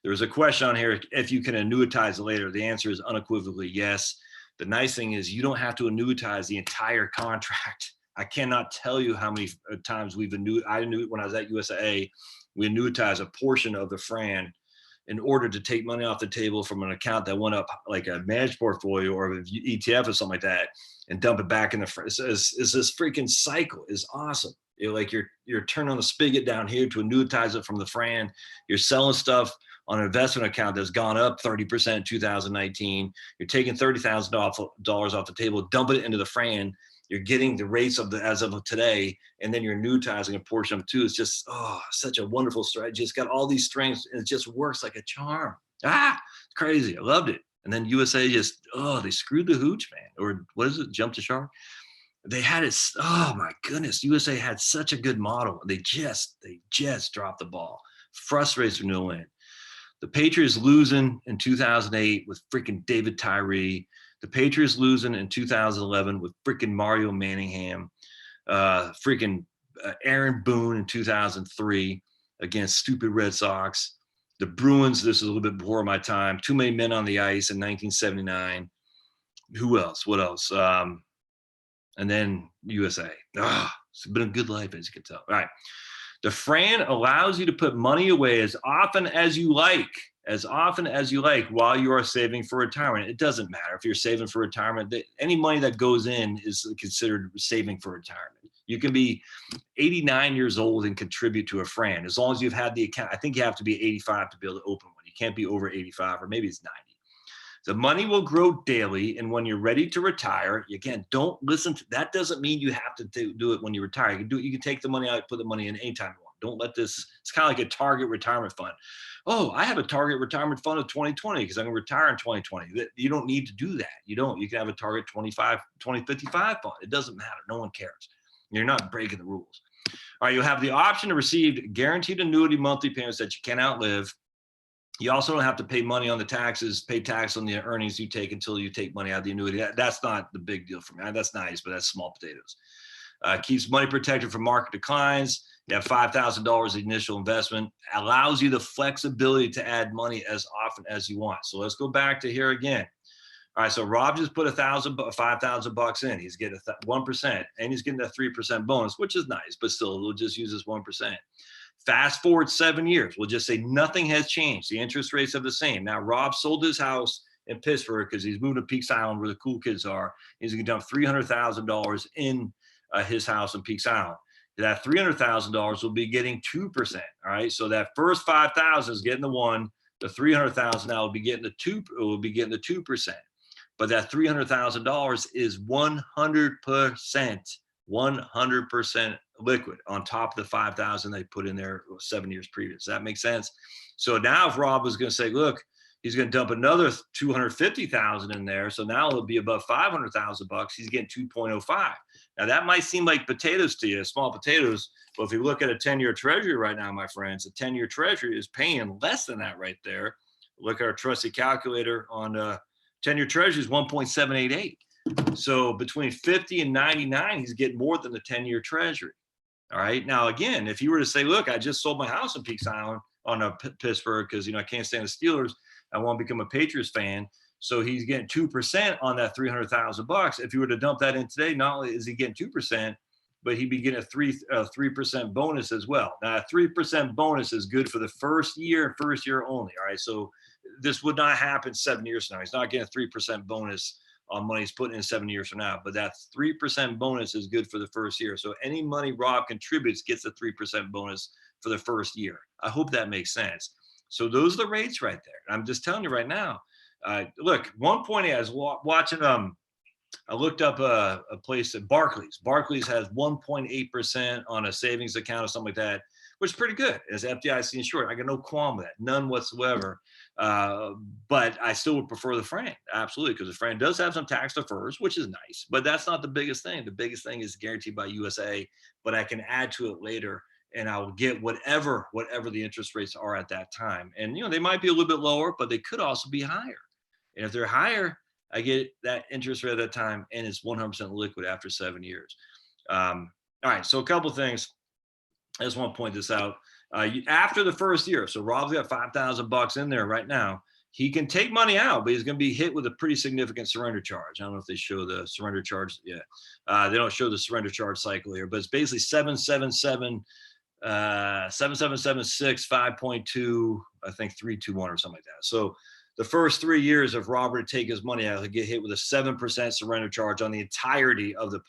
there's a question on here if you can annuitize it later. The answer is unequivocally yes. The nice thing is you don't have to annuitize the entire contract. I cannot tell you how many times we've I knew when I was at USAA, we annuitized a portion of the Fran in order to take money off the table from an account that went up like a managed portfolio or an ETF or something like that and dump it back in the Fran. It's this freaking cycle is awesome. Like you're turning on the spigot down here to annuitize it from the Fran. You're selling stuff on an investment account that's gone up 30% in 2019. You're taking $30,000 off the table, dumping it into the Fran. You're getting the rates of as of today, and then you're annuitizing a portion of it too. It's just, such a wonderful strategy. It's got all these strengths, and it just works like a charm. It's crazy. I loved it. And then USA just, they screwed the hooch, man. Or what is it? Jump the shark. They had it. Oh my goodness. USA had such a good model. They just dropped the ball. Frustrates from no end. The Patriots losing in 2008 with freaking David Tyree. The Patriots losing in 2011 with freaking Mario Manningham, freaking Aaron Boone in 2003 against stupid Red Sox. The Bruins, this is a little bit before my time. Too many men on the ice in 1979. Who else? What else? And then USA. It's been a good life, as you can tell. All right. The Fran allows you to put money away as often as you like while you are saving for retirement. It doesn't matter if you're saving for retirement. Any money that goes in is considered saving for retirement. You can be 89 years old and contribute to a Fran as long as you've had the account. I think you have to be 85 to be able to open one. You can't be over 85, or maybe it's 90. The money will grow daily, and when you're ready to retire, again, don't listen to that. Doesn't mean you have to do it when you retire. You can do it. You can take the money out, put the money in anytime you want. Don't let this. It's kind of like a target retirement fund. Oh, I have a target retirement fund of 2020 because I'm going to retire in 2020. You don't need to do that. You don't. You can have a target 2055 fund. It doesn't matter. No one cares. You're not breaking the rules. All right. You'll have the option to receive guaranteed annuity monthly payments that you can outlive. You also don't have to pay money on the taxes, pay tax on the earnings you take until you take money out of the annuity. That's not the big deal for me. That's nice, but that's small potatoes. Keeps money protected from market declines. You have $5,000 initial investment. Allows you the flexibility to add money as often as you want. So let's go back to here again. All right, so Rob just put $5,000 in. He's getting 1%, and he's getting a 3% bonus, which is nice, but still, we'll just use this 1%. Fast forward 7 years. We'll just say nothing has changed. The interest rates are the same. Now, Rob sold his house in Pittsburgh because he's moving to Peaks Island where the cool kids are. He's going to dump $300,000 in his house in Peaks Island. That $300,000 will be getting 2%. All right. So that first 5,000 is getting the 1. The 300,000 now will be getting the 2. Will be getting the 2%. But that $300,000 is 100% liquid on top of the 5,000 they put in there 7 years previous. Does that make sense? So now if Rob was going to say, look, he's going to dump another 250,000 in there, so now it'll be above 500,000 bucks. He's getting 2.05. Now that might seem like potatoes to you, small potatoes, but if you look at a 10-year treasury right now, my friends, a 10-year treasury is paying less than that right there. Look at our trusty calculator on 10-year treasury is 1.788. So between 50 and 99, he's getting more than the 10-year treasury. All right. Now, again, if you were to say, look, I just sold my house in Peaks Island on Pittsburgh because, I can't stand the Steelers. I want to become a Patriots fan. So he's getting 2% on that 300,000 bucks. If you were to dump that in today, not only is he getting 2%, but he'd be getting a 3% bonus as well. Now, a 3% bonus is good for the first year and first year only. All right. So this would not happen 7 years from now. He's not getting a 3% bonus on money he's putting in 7 years from now, but that 3% bonus is good for the first year. So any money Rob contributes gets a 3% bonus for the first year. I hope that makes sense. So those are the rates right there. I'm just telling you right now. Look, 1.8. I was watching. I looked up a place at Barclays. Barclays has 1.8% on a savings account or something like that, which is pretty good. As FDIC insured, I got no qualm with that, none whatsoever. But I still would prefer the Fran, absolutely, because the Fran does have some tax defers, which is nice. But that's not the biggest thing. The biggest thing is guaranteed by USA. But I can add to it later, and I will get whatever the interest rates are at that time. And they might be a little bit lower, but they could also be higher. And if they're higher, I get that interest rate at that time, and it's 100% liquid after 7 years. All right, so a couple of things. I just want to point this out. After the first year, so Rob's got 5,000 bucks in there right now. He can take money out, but he's going to be hit with a pretty significant surrender charge. I don't know if they show the surrender charge yet. They don't show the surrender charge cycle here, but it's basically 7776, 5.2, I think 321 or something like that. So the first 3 years of Robert to take his money out, he'll get hit with a 7% surrender charge on the entirety of the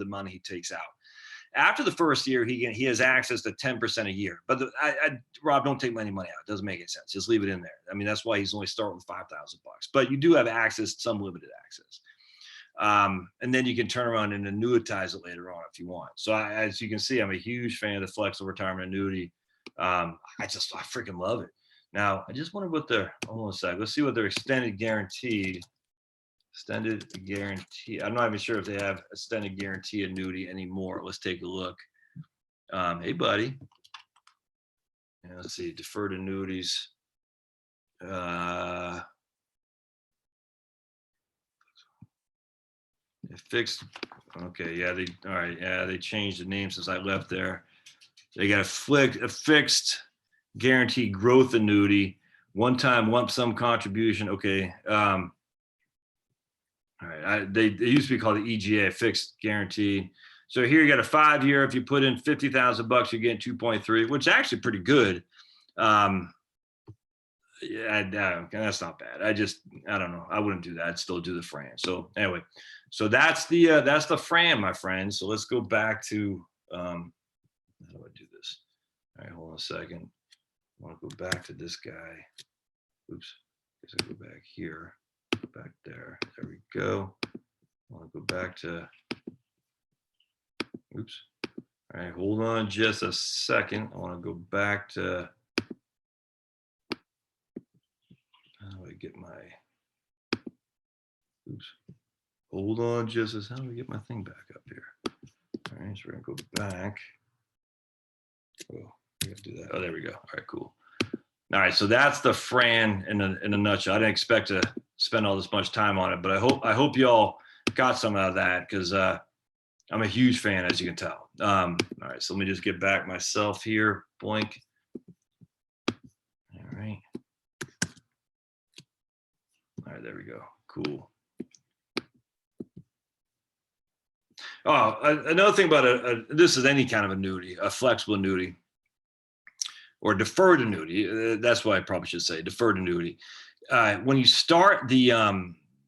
money he takes out. After the first year, he has access to 10% a year. But Rob, don't take any money out. It doesn't make any sense. Just leave it in there. I mean, that's why he's only starting with 5,000 bucks. But you do have access, some limited access. And then you can turn around and annuitize it later on if you want. So as you can see, I'm a huge fan of the flexible retirement annuity. I freaking love it. Now, I just wonder what their, hold on a sec. Let's see what their extended guarantee. I'm not even sure if they have extended guarantee annuity anymore. Let's take a look. Hey, buddy. And let's see, deferred annuities. Fixed. Okay, yeah, they changed the name since I left there. They got a fixed guaranteed growth annuity, one-time lump sum contribution. Okay. All right. They used to be called the EGA, fixed guarantee. So here you got a 5-year. If you put in 50,000 bucks, you're getting 2.3, which is actually pretty good. Yeah, that's not bad. I don't know. I wouldn't do that. I'd still do the Fran. So anyway, so that's the Fran, my friends. So let's go back to, how do I do this? All right, hold on a second. I want to go back to this guy. Oops. Guess I go back here, back there. There we go. I want to go back to, oops. All right, hold on just a second. I want to go back to, how do I get my, oops. Hold on just a second. How do I get my thing back up here? All right, so we're going to go back. Oh, I got to do that. Oh, there we go. All right, cool. All right, so that's the Fran in a nutshell. I didn't expect to spend all this much time on it, but I hope y'all got some of that because I'm a huge fan, as you can tell. All right, so let me just get back myself here. Blink. All right. All right, there we go. Cool. Oh, another thing about this is any kind of annuity, a flexible annuity. or deferred annuity. That's what I probably should say, deferred annuity. When you start the,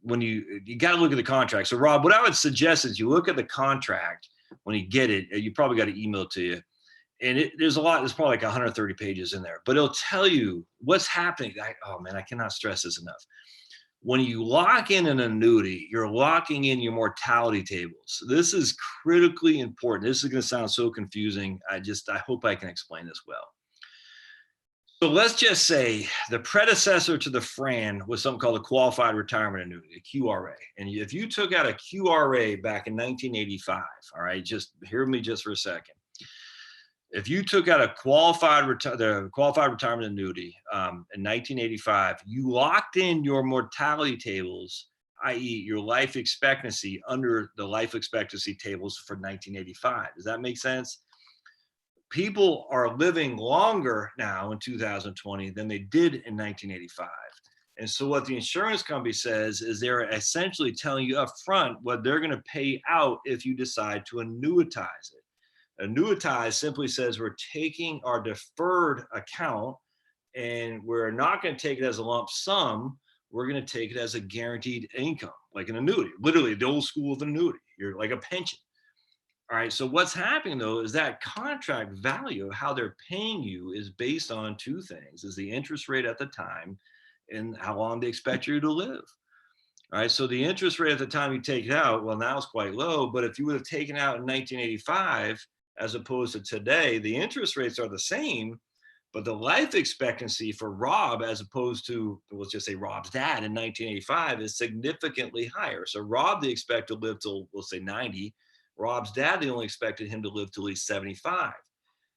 when you got to look at the contract. So Rob, what I would suggest is you look at the contract when you get it. You probably got to email it to you. And there's a lot, there's probably like 130 pages in there, but it'll tell you what's happening. Oh man, I cannot stress this enough. When you lock in an annuity, you're locking in your mortality tables. This is critically important. This is going to sound so confusing. I hope I can explain this well. So let's just say the predecessor to the FRAN was something called a qualified retirement annuity, a QRA. And if you took out a QRA back in 1985, all right, just hear me just for a second. If you took out the qualified retirement annuity in 1985, you locked in your mortality tables, i.e. your life expectancy under the life expectancy tables for 1985. Does that make sense? People are living longer now in 2020 than they did in 1985. And so what the insurance company says is they're essentially telling you up front what they're going to pay out if you decide to annuitize it. Annuitize simply says we're taking our deferred account and we're not going to take it as a lump sum. We're going to take it as a guaranteed income, like an annuity, literally the old school of annuity. You're like a pension. All right. So what's happening though is that contract value of how they're paying you is based on two things: is the interest rate at the time and how long they expect you to live. All right. So the interest rate at the time you take it out, well, now it's quite low. But if you would have taken out in 1985, as opposed to today, the interest rates are the same, but the life expectancy for Rob, as opposed to, let's just say Rob's dad in 1985, is significantly higher. So Rob, they expect to live till, we'll say 90. Rob's dad, they only expected him to live till he's 75.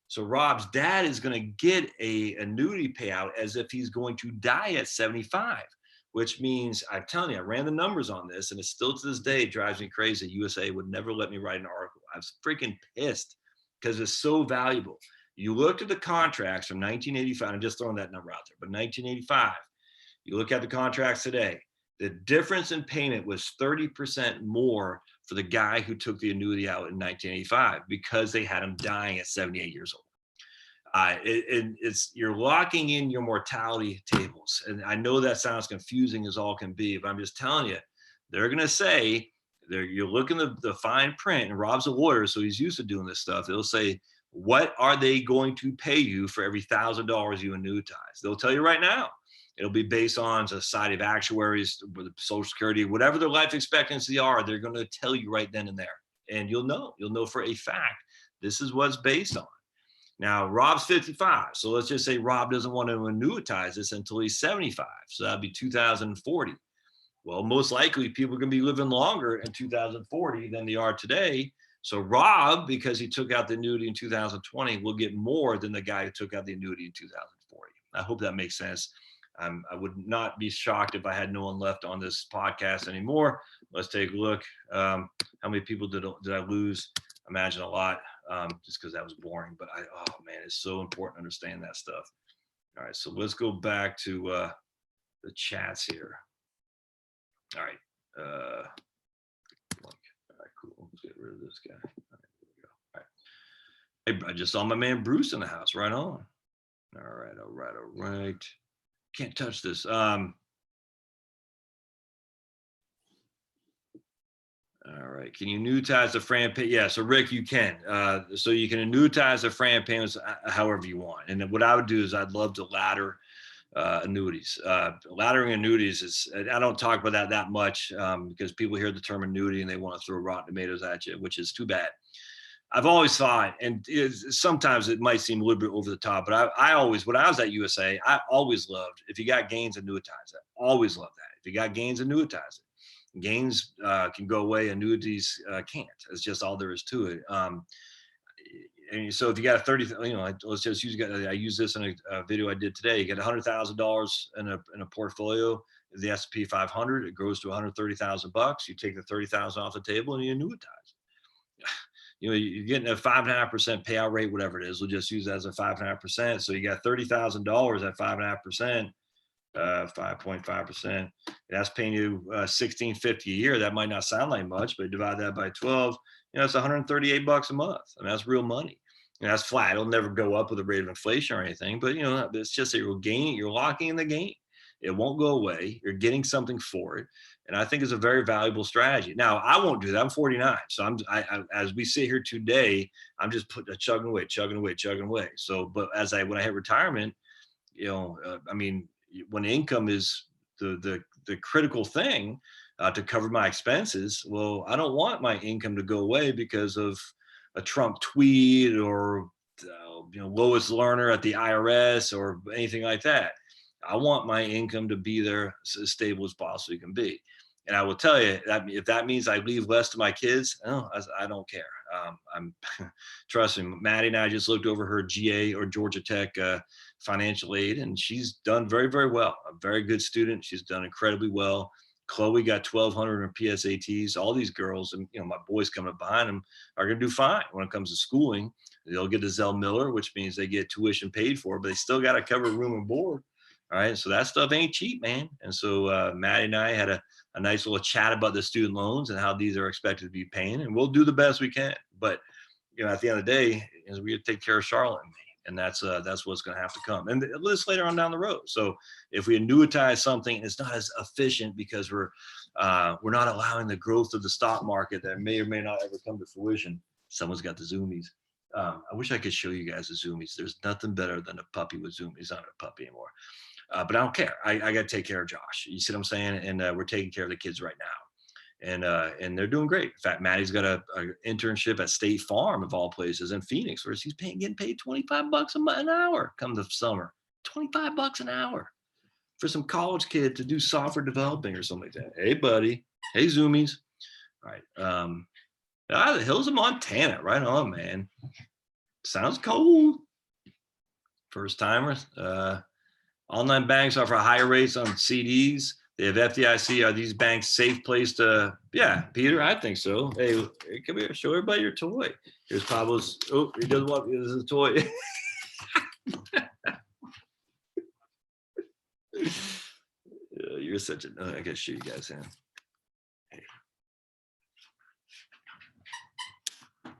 So Rob's dad is going to get a annuity payout as if he's going to die at 75, which means, I'm telling you, I ran the numbers on this, and it still to this day drives me crazy. USA would never let me write an article. I was freaking pissed because it's so valuable. You look at the contracts from 1985, I'm just throwing that number out there, but 1985, you look at the contracts today, the difference in payment was 30% more for the guy who took the annuity out in 1985 because they had him dying at 78 years old. You're locking in your mortality tables. And I know that sounds confusing as all can be, but I'm just telling you, they're going to say, you're looking at the fine print, and Rob's a lawyer, so he's used to doing this stuff. They'll say, what are they going to pay you for every $1,000 you annuitize? They'll tell you right now. It'll be based on Society of Actuaries, Social Security, whatever their life expectancy are, they're going to tell you right then and there. And you'll know for a fact, this is what's based on. Now, Rob's 55. So let's just say Rob doesn't want to annuitize this until he's 75. So that'd be 2040. Well, most likely people are going to be living longer in 2040 than they are today. So Rob, because he took out the annuity in 2020, will get more than the guy who took out the annuity in 2040. I hope that makes sense. I would not be shocked if I had no one left on this podcast anymore. Let's take a look. How many people did I lose? Imagine a lot, just because that was boring. But oh man, it's so important to understand that stuff. All right, so let's go back to the chats here. All right. All right, cool. Let's get rid of this guy. All right, there we go. All right. Hey, I just saw my man Bruce in the house. Right on. All right. Can't touch this. All right. Can you annuitize the FRAN pay? Yeah. So Rick, you can. So you can annuitize the FRAN payments however you want. And then what I would do is I'd love to ladder annuities. Laddering annuities is, I don't talk about that much because people hear the term annuity and they want to throw rotten tomatoes at you, which is too bad. I've always thought, and sometimes it might seem a little bit over the top, but I always, when I was at USA, I always loved, if you got gains, annuitize it. Always loved that. If you got gains, annuitize it. Gains can go away, annuities can't. It's just all there is to it. And so if you got a 30, let's just use, I use this in a video I did today. You get $100,000 in a portfolio, the S&P 500, it grows to $130,000. You take the 30,000 off the table and you annuitize. You're getting a 5.5% payout rate, whatever it is. We'll just use that as a 5.5%. So you got $30,000 at 5.5%, 5.5%. That's paying you $1,650 a year. That might not sound like much, but divide that by 12. It's $138 a month. I mean, that's real money. that's flat. It'll never go up with the rate of inflation or anything, but it's just that you're locking in the gain. It won't go away. You're getting something for it. And I think it's a very valuable strategy. Now, I won't do that. I'm 49. So as we sit here today, I'm just chugging away, chugging away, chugging away. So, but when I hit retirement, I mean, when income is the critical thing to cover my expenses, well, I don't want my income to go away because of a Trump tweet or Lois Lerner at the IRS or anything like that. I want my income to be there as stable as possibly can be. And I will tell you that if that means I leave less to my kids, I don't care. I'm trust me, Maddie and I just looked over her GA or Georgia Tech financial aid, and she's done very, very well. A very good student. She's done incredibly well. Chloe got 1,200 in PSATs. All these girls, and my boys coming up behind them, are going to do fine when it comes to schooling. They'll get a Zell Miller, which means they get tuition paid for, but they still got to cover room and board. All right, so that stuff ain't cheap, man. And so Maddie and I had a nice little chat about the student loans and how these are expected to be paying, and we'll do the best we can. But at the end of the day, we have to take care of Charlotte and me, and that's what's going to have to come. And this later on down the road. So if we annuitize something, and it's not as efficient because we're not allowing the growth of the stock market that may or may not ever come to fruition. Someone's got the zoomies. I wish I could show you guys the zoomies. There's nothing better than a puppy with zoomies. He's not a puppy anymore. But I don't care. I got to take care of Josh. You see what I'm saying? And we're taking care of the kids right now. And they're doing great. In fact, Maddie's got a internship at State Farm of all places in Phoenix, where she's getting paid $25 an hour come the summer. $25 an hour for some college kid to do software developing or something like that. Hey, buddy. Hey, zoomies. All right. The hills of Montana. Right on, man. Sounds cold. First timers. Online banks offer higher rates on CDs. They have FDIC. Are these banks safe place to? Yeah, Peter, I think so. Hey, come here, show everybody your toy. Here's Pablo's. Oh, he doesn't want. This is a toy. You're such a. I gotta show you guys in. Hey.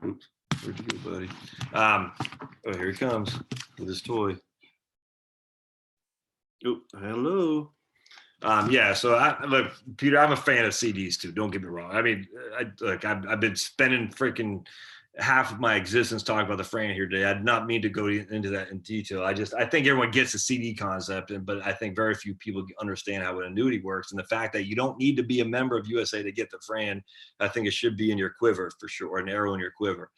Oops, where'd you go, buddy? Oh, here he comes with his toy. Oh, hello. Yeah, so look, Peter, I'm a fan of CDs too. Don't get me wrong. I mean, I've been spending freaking half of my existence talking about the Fran here today. I did not mean to go into that in detail. I think everyone gets the CD concept, but I think very few people understand how an annuity works. And the fact that you don't need to be a member of USA to get the Fran, I think it should be in your quiver for sure, an arrow in your quiver.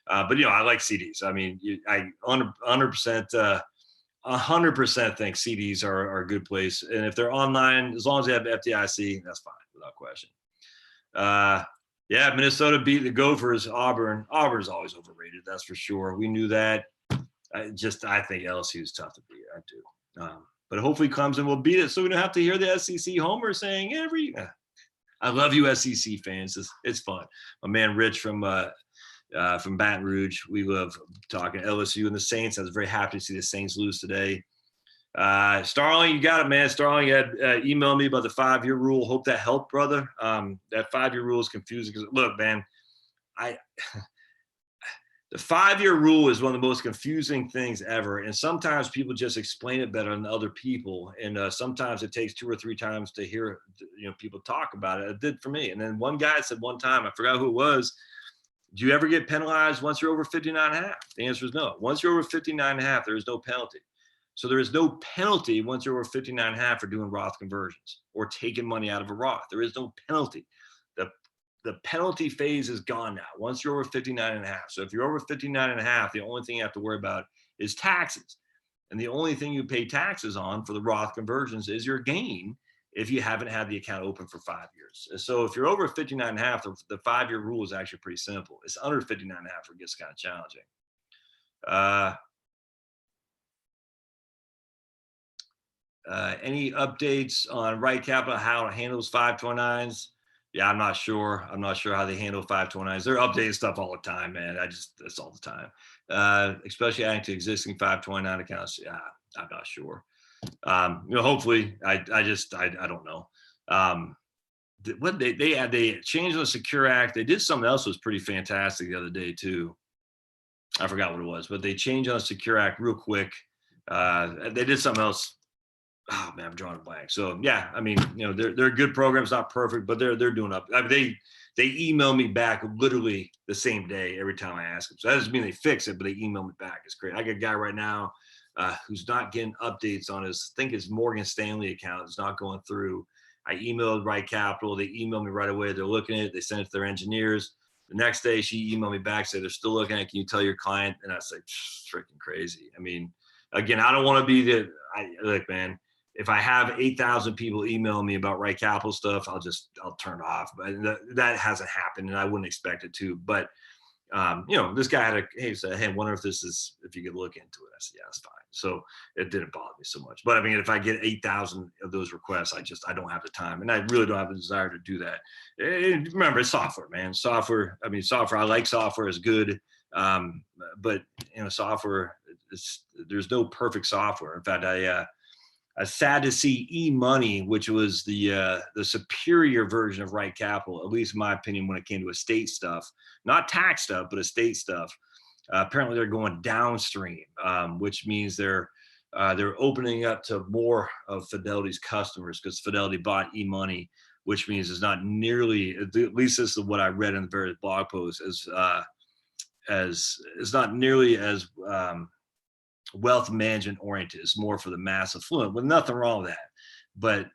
But I like CDs. I mean, I 100%. 100% think CDs are a good place. And if they're online, as long as they have FDIC, that's fine, without question. Yeah, Minnesota beat the Gophers, Auburn. Auburn's always overrated, that's for sure. We knew that. I think LSU is tough to beat. I do. But hopefully Clemson will beat it so we don't have to hear the SEC homer saying I love you SEC fans. It's fun. My man Rich from Baton Rouge. We love talking LSU and the Saints. I was very happy to see the Saints lose today. Starling, you got it, man. Starling had emailed me about the 5-year rule. Hope that helped, brother. That 5-year rule is confusing because look, man, the 5-year rule is one of the most confusing things ever. And sometimes people just explain it better than other people. And sometimes it takes 2 or 3 times to hear people talk about it. It did for me. And then one guy said one time, I forgot who it was, do you ever get penalized once you're over 59.5? The answer is no. Once you're over 59.5, there is no penalty. So there is no penalty once you're over 59.5 for doing Roth conversions or taking money out of a Roth. There is no penalty. The penalty phase is gone now once you're over 59.5. So if you're over 59.5, the only thing you have to worry about is taxes. And the only thing you pay taxes on for the Roth conversions is your gain if you haven't had the account open for 5 years. So if you're over 59.5, the 5-year rule is actually pretty simple. It's under 59.5 where it gets kind of challenging. Any updates on Right Capital, how it handles 529s? Yeah, I'm not sure. I'm not sure how they handle 529s. They're updating stuff all the time, man. That's all the time. Especially adding to existing 529 accounts. Yeah, I'm not sure. Hopefully, I don't know. What they changed the Secure Act. They did something else that was pretty fantastic the other day too. I forgot what it was, but they changed on the Secure Act real quick. They did something else. Oh man, I'm drawing a blank. So yeah, I mean, they're good programs, not perfect, but they're doing up. I mean, they email me back literally the same day every time I ask them. So that doesn't mean they fix it, but they email me back. It's great. I got a guy right now who's not getting updates on his, I think his Morgan Stanley account is not going through. I emailed Right Capital. They emailed me right away. They're looking at it. They sent it to their engineers. The next day, she emailed me back, said they're still looking at it. Can you tell your client? And I was like, freaking crazy. I mean, again, I don't want to be look, man, if I have 8,000 people email me about Right Capital stuff, I'll turn it off. But that hasn't happened, and I wouldn't expect it to. But this guy had said, I wonder if you could look into it. I said, yeah, that's fine. So it didn't bother me so much. But I mean, if I get 8,000 of those requests, I don't have the time, and I really don't have the desire to do that. And remember, it's software, man. Software. I like software is good. But software, there's no perfect software. In fact, I was sad to see eMoney, which was the superior version of Right Capital, at least in my opinion, when it came to estate stuff, not tax stuff, but estate stuff. Apparently, they're going downstream, which means they're opening up to more of Fidelity's customers because Fidelity bought eMoney, which means it's not nearly, at least this is what I read in the various blog posts, as it's not nearly as wealth management oriented. It's more for the mass affluent, with nothing wrong with that. But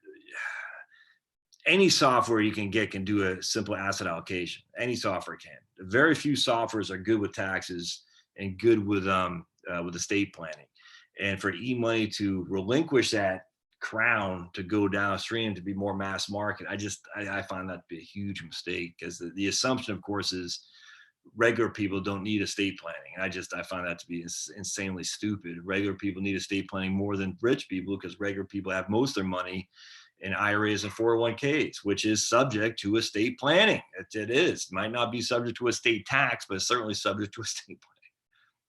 any software you can get can do a simple asset allocation. Any software can. Very few softwares are good with taxes and good with estate planning. And for eMoney to relinquish that crown to go downstream to be more mass market, I find that to be a huge mistake, because the assumption, of course, is regular people don't need estate planning. And I find that to be insanely stupid. Regular people need estate planning more than rich people, because regular people have most of their money in IRAs and 401ks, which is subject to estate planning. It is. It might not be subject to estate tax, but it's certainly subject to estate planning.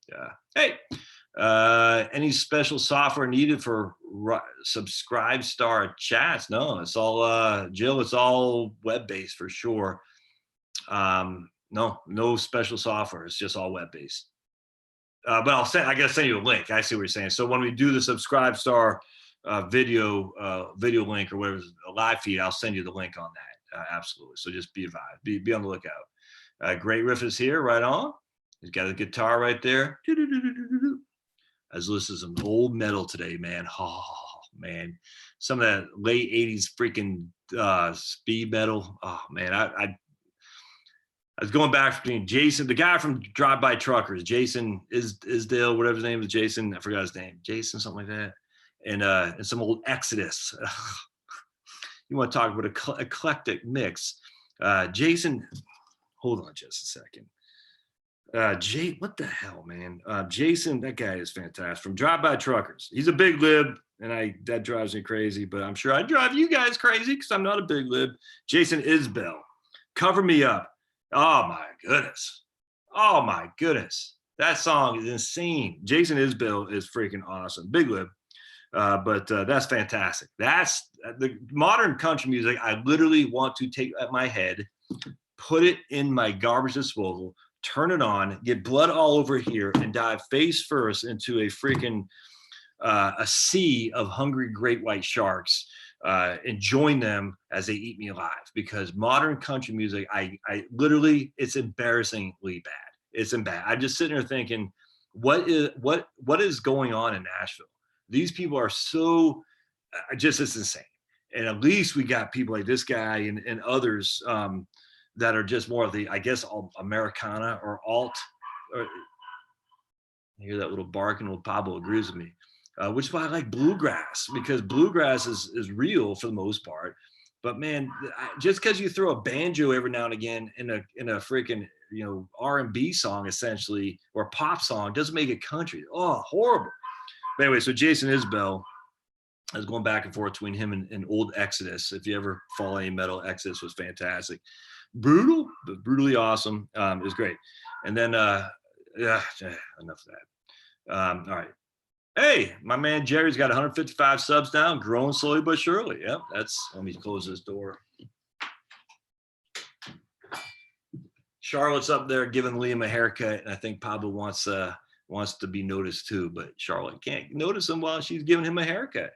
Yeah. Any special software needed for Subscribestar chats? No, it's all Jill. It's all web-based for sure. No special software. It's just all web-based. But I gotta send you a link. I see what you're saying. So when we do the Subscribestar video link or whatever, a live feed, I'll send you the link on that. Absolutely. So just be advised. Be on the lookout. Great Riff is here. Right on. He's got a guitar right there. I was listening to some old metal today, man. Oh man, some of that late '80s freaking speed metal. Oh man, I was going back between Jason, the guy from Drive By Truckers, Jason Isdale, whatever his name is, Jason. I forgot his name, Jason, something like that, and some old Exodus. You want to talk about an eclectic mix? Jason, hold on just a second. What the hell, man? Jason, that guy is fantastic, from Drive By Truckers. He's a big lib, and that drives me crazy, but I'm sure I drive you guys crazy because I'm not a big lib. Jason Isbell, Cover Me Up. Oh my goodness. That song is insane. Jason Isbell is freaking awesome. Big lib. But that's fantastic. That's the modern country music. I literally want to take at my head, put it in my garbage disposal, turn it on, get blood all over here, and dive face first into a freaking a sea of hungry great white sharks, and join them as they eat me alive. Because modern country music, I literally, it's embarrassingly bad. It's bad. I'm just sitting there thinking, what is going on in Nashville? These people are so it's insane. And at least we got people like this guy and others that are just more of the, I guess, Americana or alt. Or, I hear that little bark, and old Pablo agrees with me. Which is why I like bluegrass, because bluegrass is real for the most part. But man, just because you throw a banjo every now and again in a freaking R&B song essentially, or a pop song, doesn't make it country. Oh, horrible. But anyway, so Jason Isbell, I was going back and forth between him and old Exodus. If you ever follow any metal, Exodus was fantastic. Brutal, but brutally awesome. It was great. And then enough of that. All right. Hey, my man Jerry's got 155 subs now, growing slowly but surely. Yep, let me close this door. Charlotte's up there giving Liam a haircut, and I think Pablo wants to be noticed too, but Charlotte can't notice him while she's giving him a haircut.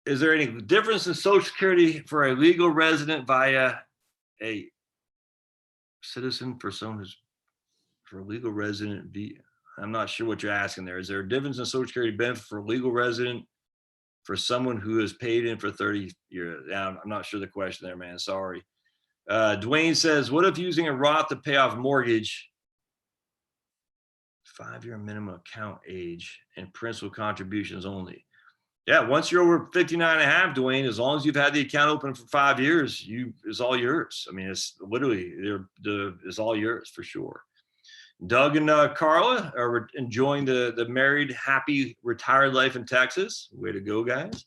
Is there any difference in Social Security for a legal resident via a citizen for someone who's for a legal resident? I'm not sure what you're asking there. Is there a difference in Social Security benefit for a legal resident for someone who has paid in for 30 years? Yeah, I'm not sure the question there, man. Sorry. Dwayne says, what if using a Roth to pay off mortgage, 5-year minimum account age and principal contributions only? Yeah, once you're over 59 and a half, Dwayne, as long as you've had the account open for 5 years, it's all yours. I mean, it's literally, it's all yours for sure. Doug and Carla are enjoying the married, happy, retired life in Texas. Way to go, guys.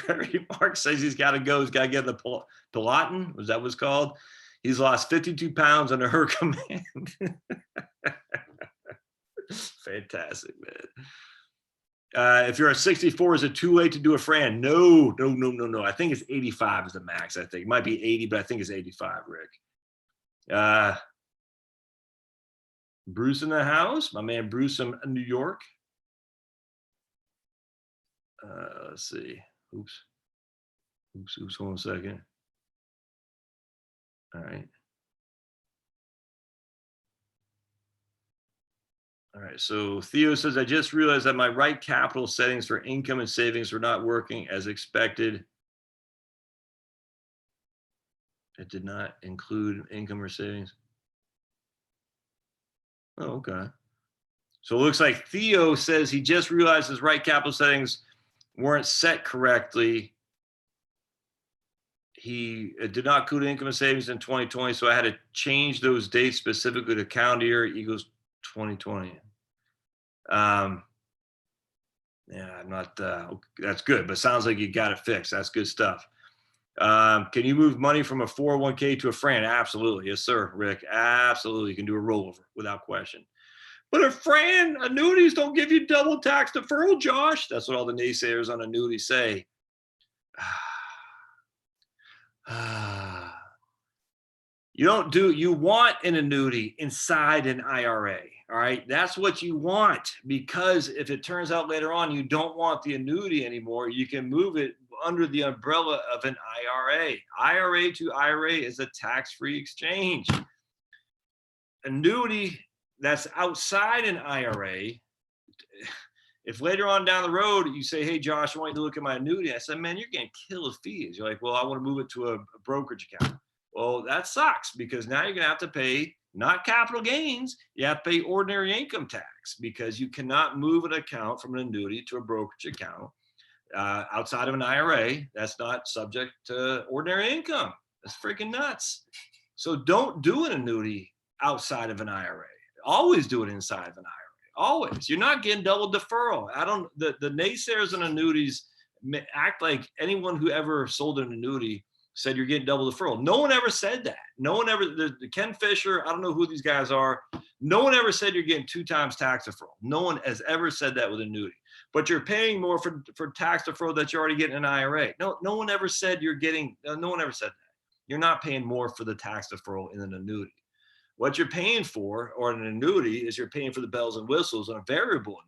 Barry Mark says he's got to go. He's got to get in the Pilaten. Was that what it's called? He's lost 52 pounds under her command. Fantastic, man. If you're at 64, is it too late to do a Fran? No. I think it's 85 is the max. I think it might be 80, but I think it's 85, Rick. Bruce in the house, my man Bruce in New York. Let's see. Oops. Hold on a second. All right. All right, so Theo says, I just realized that my right capital settings for income and savings were not working as expected. It did not include income or savings. Oh, okay. So it looks like Theo says he just realized his right capital settings weren't set correctly. It did not include income and savings in 2020, so I had to change those dates specifically to calendar year equals 2020. Yeah, I'm not, that's good, but sounds like you got it fixed. That's good stuff. Can you move money from a 401k to a Fran? Absolutely. Yes, sir, Rick. Absolutely. You can do a rollover without question. But a Fran, annuities don't give you double tax deferral, Josh. That's what all the naysayers on annuities say. You want an annuity inside an IRA. All right. That's what you want, because if it turns out later on you don't want the annuity anymore, you can move it under the umbrella of an IRA. IRA to IRA is a tax-free exchange. Annuity that's outside an IRA, if later on down the road you say, hey, Josh, I want you to look at my annuity, I said, man, you're getting killer fees. You're like, well, I want to move it to a brokerage account. Well, that sucks, because now you're going to have to pay not capital gains, you have to pay ordinary income tax, because you cannot move an account from an annuity to a brokerage account outside of an IRA. That's not subject to ordinary income. That's freaking nuts. So don't do an annuity outside of an IRA. Always do it inside of an IRA. Always. You're not getting double deferral. The naysayers on annuities act like anyone who ever sold an annuity said you're getting double deferral. No one ever said that. No one ever, Ken Fisher, I don't know who these guys are. No one ever said you're getting 2 times tax deferral. No one has ever said that with annuity. But you're paying more for tax deferral that you're already getting an IRA. No one ever said you're getting, no one ever said that. You're not paying more for the tax deferral in an annuity. What you're paying for, or an annuity, is you're paying for the bells and whistles on a variable annuity.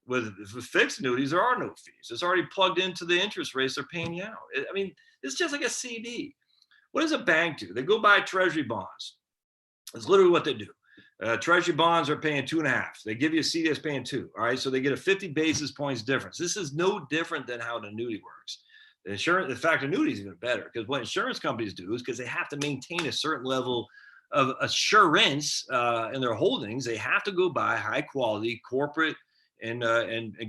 With fixed annuities, there are no fees. It's already plugged into the interest rates they're paying you out. I mean, it's just like a CD. What does a bank do? They go buy treasury bonds. That's literally what they do. Treasury bonds are paying 2.5. They give you a CD that's paying 2. All right, so they get a 50 basis points difference. This is no different than how an annuity works. The insurance, in fact, annuity is even better, because what insurance companies do is, because they have to maintain a certain level of assurance in their holdings, they have to go buy high quality corporate and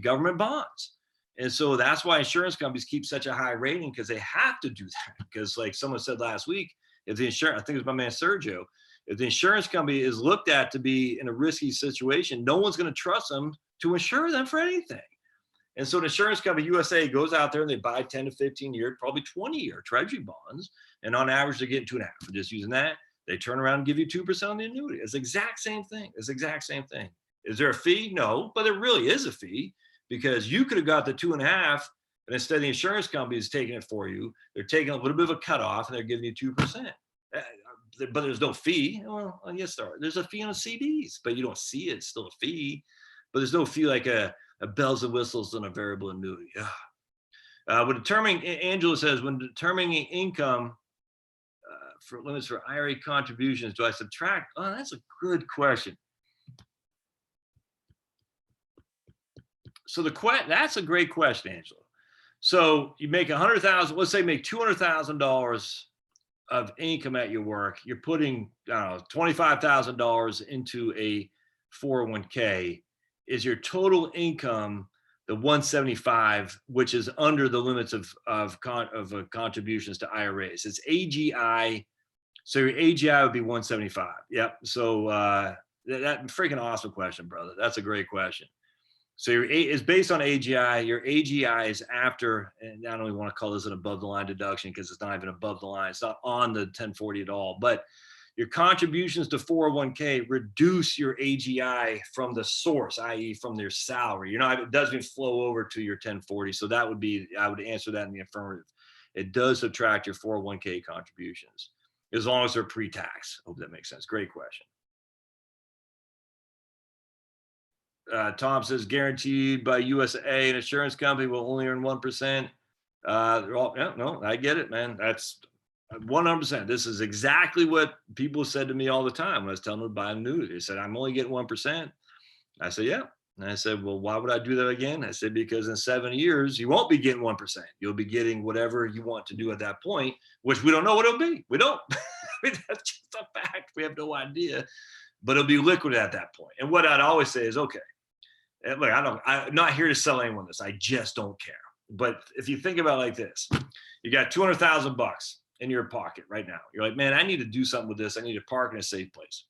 government bonds. And so that's why insurance companies keep such a high rating, because they have to do that. Because like someone said last week, if the insurance, I think it was my man Sergio, if the insurance company is looked at to be in a risky situation, no one's going to trust them to insure them for anything. And so the insurance company USA goes out there and they buy 10 to 15 year, probably 20-year treasury bonds. And on average, they're getting 2.5. For just using that, they turn around and give you 2% on the annuity. It's the exact same thing. It's the exact same thing. Is there a fee? No, but there really is a fee, because you could have got the 2.5, And instead, the insurance company is taking it for you. They're taking a little bit of a cutoff, and they're giving you 2%. But there's no fee. Well, yes, there's a fee on CDs, but you don't see it. It's still a fee. But there's no fee like a bells and whistles on a variable annuity. When determining, Angela says, when determining income for limits for IRA contributions, do I subtract? Oh, that's a good question. So that's a great question, Angela. So you make 100,000, let's say make $200,000 of income at your work. You're putting, I don't know, $25,000 into a 401k. Is your total income the 175, which is under the limits of contributions to IRAs? It's AGI. So your AGI would be 175. Yep. So that freaking awesome question, brother. That's a great question. So your is based on AGI. Your AGI is after, and I don't even want to call this an above the line deduction because it's not even above the line. It's not on the 1040 at all. But your contributions to 401k reduce your AGI from the source, i.e., from their salary. It doesn't flow over to your 1040. So that would be, I would answer that in the affirmative. It does subtract your 401k contributions as long as they're pre-tax. Hope that makes sense. Great question. Tom says guaranteed by USA, an insurance company will only earn 1%. No, I get it, man. That's 100%. This is exactly what people said to me all the time when I was telling them to buy an annuity. They said, I'm only getting 1%. I said, yeah. And I said, well, why would I do that again? I said, because in 7 years, you won't be getting 1%. You'll be getting whatever you want to do at that point, which we don't know what it'll be. We don't. That's just a fact. We have no idea, but it'll be liquid at that point. And what I'd always say is, okay, look, I'm not here to sell anyone this. I just don't care. But if you think about it like this, you got $200,000 in your pocket right now. You're like, man, I need to do something with this. I need to park in a safe place.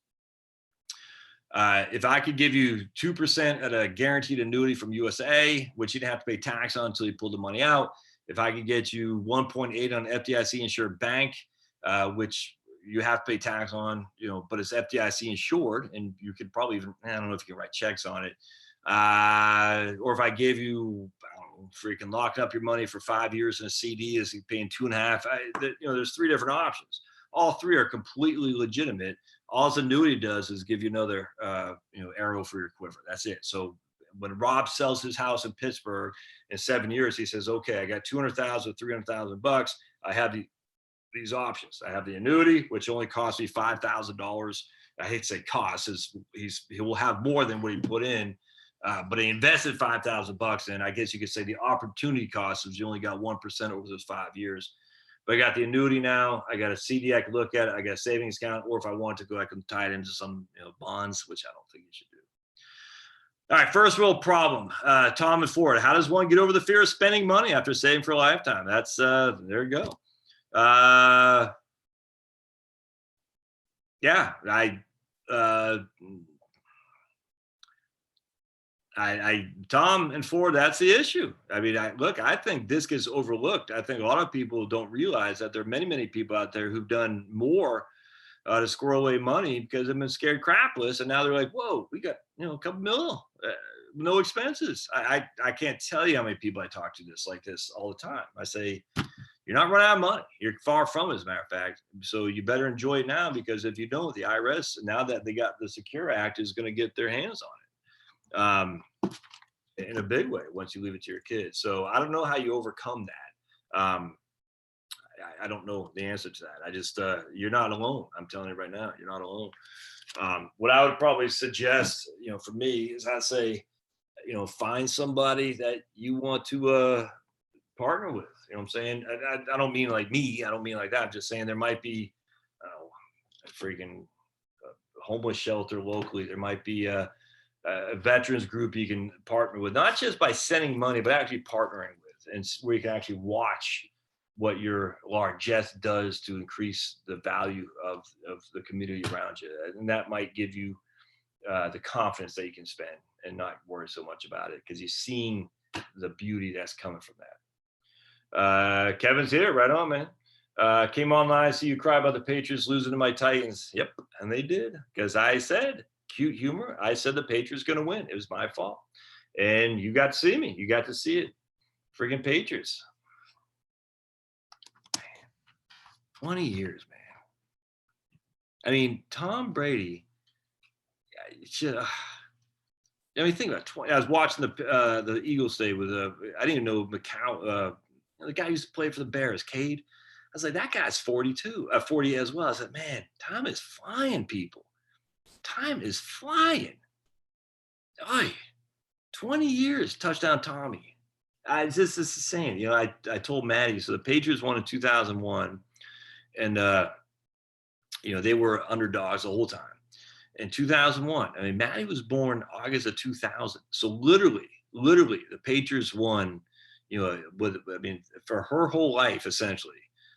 If I could give you 2% at a guaranteed annuity from USA, which you didn't have to pay tax on until you pull the money out. If I could get you 1.8 on FDIC insured bank, which you have to pay tax on, but it's FDIC insured, and you could probably even, I don't know if you can write checks on it. Or if I gave you, freaking locking up your money for 5 years in a CD is paying 2.5. There's 3 different options. All 3 are completely legitimate. All this annuity does is give you another, arrow for your quiver. That's it. So when Rob sells his house in Pittsburgh in 7 years, he says, okay, I got 200,000, 300,000 bucks. I have these options. I have the annuity, which only costs me $5,000. I hate to say costs, he will have more than what he put in. But he invested $5,000 in. I guess you could say the opportunity cost is you only got 1% over those 5 years. But I got the annuity now. I got a CD I can look at. I got a savings account, or if I want to go, I can tie it into some bonds, which I don't think you should do. All right, first real problem. Tom and Ford. How does one get over the fear of spending money after saving for a lifetime? That's there you go. Yeah, Tom and Ford, that's the issue. I mean, I think this gets overlooked. I think a lot of people don't realize that there are many, many people out there who've done more to squirrel away money because they've been scared crapless. And now they're like, whoa, we got, a couple mil, no expenses. I can't tell you how many people I talk to like this all the time. I say, you're not running out of money. You're far from it, as a matter of fact. So you better enjoy it now, because if you don't, the IRS, now that they got the Secure Act, is going to get their hands on it. In a big way once you leave it to your kids. So I don't know how you overcome that. I don't know the answer to that. I just, you're not alone. I'm telling you right now, you're not alone. What I would probably suggest, for me is I'd say, find somebody that you want to partner with. You know what I'm saying? I don't mean like me. I don't mean like that. I'm just saying there might be a freaking homeless shelter locally. There might be a veterans group you can partner with, not just by sending money, but actually partnering with, and where you can actually watch what your largesse does to increase the value of the community around you. And that might give you the confidence that you can spend and not worry so much about it, because you've seen the beauty that's coming from that. Kevin's here. Right on, man. Came online, I see you cry about the Patriots losing to my Titans. Yep, and they did, because I said, cute humor, I said the Patriots going to win. It was my fault. And you got to see me. You got to see it. Friggin' Patriots. 20 years, man. I mean, Tom Brady. I mean, think about 20. I was watching the Eagles stay with I didn't even know McCown, the guy who used to play for the Bears, Cade. I was like, that guy's 42, 40 as well. I said, man, time is flying, people. Time is flying. Oy, 20 years, touchdown Tommy. It's just insane. You know, I told Maddie, so the Patriots won in 2001, and you know, they were underdogs the whole time. In 2001, I mean, Maddie was born August of 2000. So literally, the Patriots won, you know, for her whole life, essentially,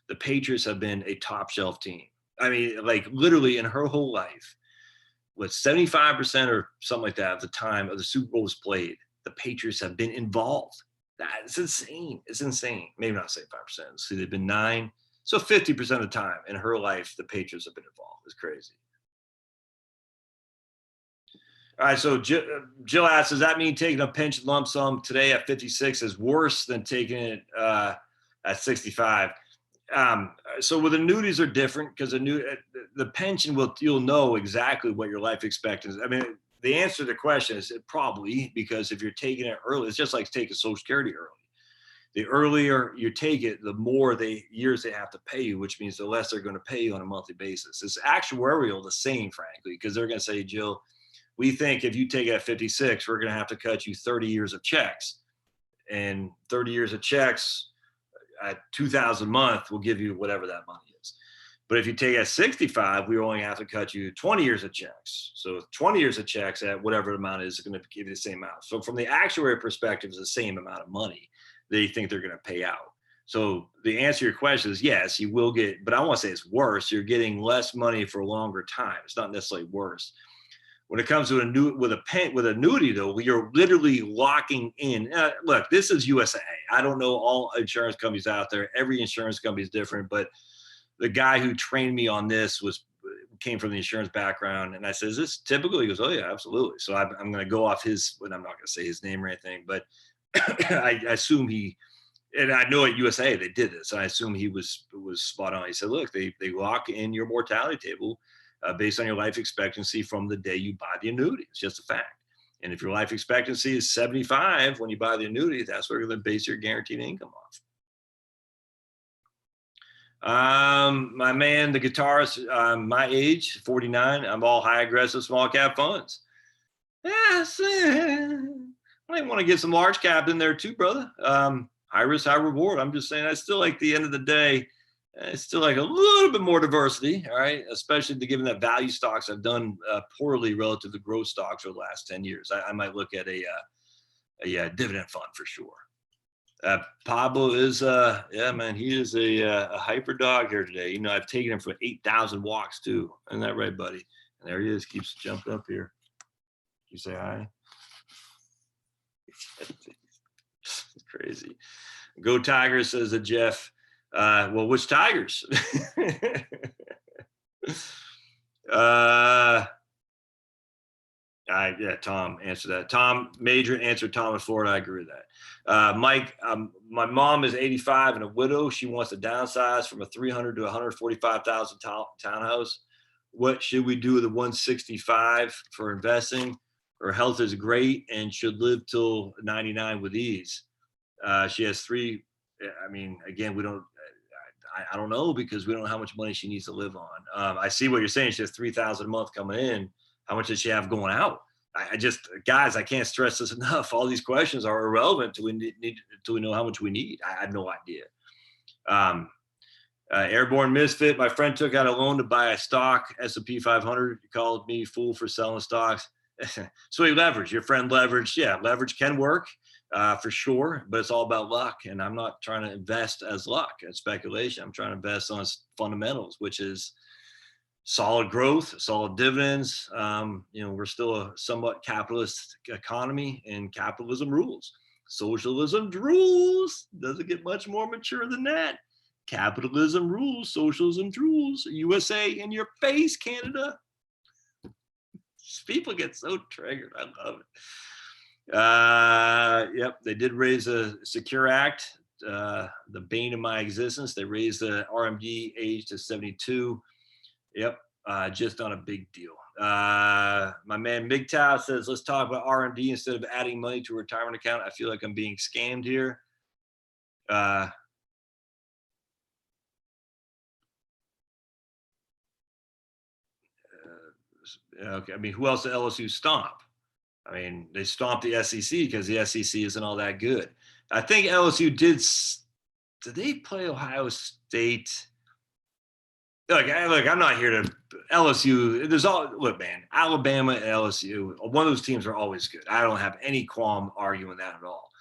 the Patriots have been a top shelf team. I mean, like literally in her whole life, with 75% or something like that at the time of the Super Bowl was played, the Patriots have been involved. That's insane. It's insane. Maybe not 75%. See, they've been 9. So 50% of the time in her life, the Patriots have been involved. It's crazy. All right, so Jill asks, does that mean taking a pension lump sum today at 56 is worse than taking it at 65? So with annuities are different because the pension you'll know exactly what your life expectancy. I mean, the answer to the question is probably, because if you're taking it early, it's just like taking Social Security early. The earlier you take it, the more years they have to pay you, which means the less they're going to pay you on a monthly basis. It's actuarial the same, frankly, because they're going to say, Jill, we think if you take it at 56, we're going to have to cut you 30 years of checks. And 30 years of checks at $2,000 a month will give you whatever that money is. But if you take it at 65, we only have to cut you 20 years of checks. So 20 years of checks at whatever the amount is going to give you the same amount. So from the actuary perspective, it's the same amount of money they think they're going to pay out. So the answer to your question is yes, you will get, but I don't want to say it's worse. You're getting less money for a longer time. It's not necessarily worse. When it comes to with annuity, though, you're literally locking in. Look, this is USA. I don't know all insurance companies out there. Every insurance company is different. But the guy who trained me on this came from the insurance background, and I said, "Is this typical?" He goes, "Oh yeah, absolutely." So I'm going to go off his, but I'm not going to say his name or anything. But I assume and I know at USA they did this. I assume he was spot on. He said, "Look, they lock in your mortality table." Based on your life expectancy from the day you buy the annuity. It's just a fact. And if your life expectancy is 75 when you buy the annuity, that's where you're going to base your guaranteed income off. My man, the guitarist, my age, 49, I'm all high aggressive small cap funds. Yes, I might want to get some large cap in there too, brother. High risk, high reward. I'm just saying, I still like the end of the day. It's still like a little bit more diversity, all right, especially given that value stocks have done poorly relative to growth stocks over the last 10 years. I might look at a dividend fund for sure. Pablo is, yeah, man, he is a hyper dog here today. You know, I've taken him for 8,000 walks too. Isn't that right, buddy? And there he is, keeps jumping up here. You say hi? It's crazy. Go Tigers, says a Jeff. Well, which Tigers? Yeah, Tom answered that. Tom Major answered Thomas Ford. I agree with that. Mike, my mom is 85 and a widow. She wants to downsize from a 300 to 145,000 townhouse. What should we do with the 165 for investing? Her health is great and should live till 99 with ease. She has 3. I mean, again, we don't. I don't know because we don't know how much money she needs to live on. I see what you're saying. She has 3,000 a month coming in. How much does she have going out? Guys, I can't stress this enough. All these questions are irrelevant till we know how much we need. I have no idea. Airborne Misfit. My friend took out a loan to buy a stock, S&P 500. He called me fool for selling stocks. So he leveraged. Your friend leveraged. Yeah, leverage can work. For sure, but it's all about luck, and I'm not trying to invest as luck and speculation. I'm trying to invest on fundamentals, which is solid growth, solid dividends. We're still a somewhat capitalist economy, and capitalism rules. Socialism rules. Doesn't get much more mature than that. Capitalism rules, socialism rules. USA in your face, Canada. People get so triggered. I love it. Yep, they did raise a Secure Act, the bane of my existence. They raised the RMD age to 72. Yep, just on a big deal. My man MGTOW says, let's talk about R&D instead of adding money to a retirement account. I feel like I'm being scammed here. Okay, I mean, who else did LSU stomp? I mean, they stomped the SEC because the SEC isn't all that good. I think LSU did. Did they play Ohio State? Look, I'm not here to LSU. Look, man, Alabama and LSU. One of those teams are always good. I don't have any qualm arguing that at all.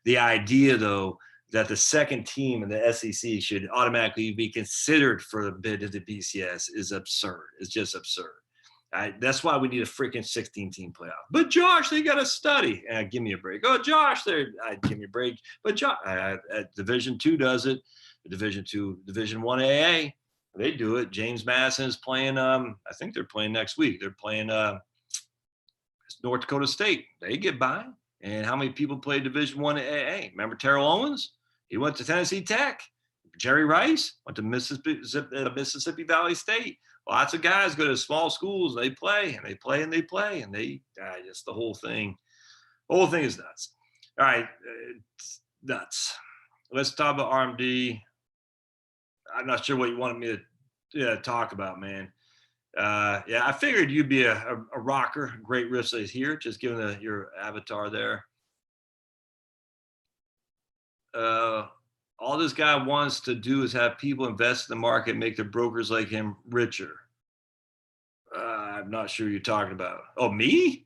The idea, though, that the second team in the SEC should automatically be considered for the bid to the BCS is absurd. It's just absurd. That's why we need a freaking 16-team playoff. But Josh, they got to study. Give me a break. Oh, Josh, give me a break. But Josh, Division II does it. Division I AA, they do it. James Madison is playing. I think they're playing next week. They're playing North Dakota State. They get by. And how many people play Division I AA? Remember Terrell Owens? He went to Tennessee Tech. Jerry Rice went to Mississippi Valley State. Lots of guys go to small schools. They play and they play and they play and they just the whole thing is nuts. All right, it's nuts. Let's talk about RMD. I'm not sure what you wanted me to talk about, man. Yeah, I figured you'd be a rocker. Great riffs is here, just given your avatar there. All this guy wants to do is have people invest in the market, make the brokers like him richer. I'm not sure you're talking about. Oh, me?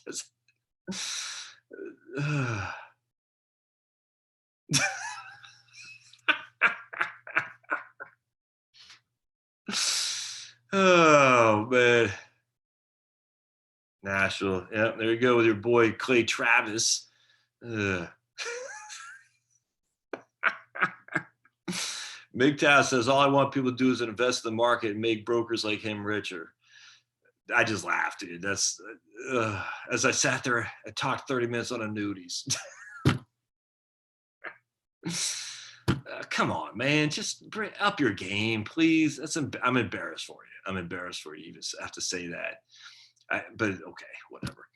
Just, oh, man. Nashville. Yeah, there you go with your boy Clay Travis. MGTOW says, all I want people to do is invest in the market and make brokers like him richer. I just laughed, dude. That's as I sat there, I talked 30 minutes on annuities. Come on, man. Just bring up your game, please. I'm embarrassed for you. I'm embarrassed for you. You just have to say that. But okay, whatever.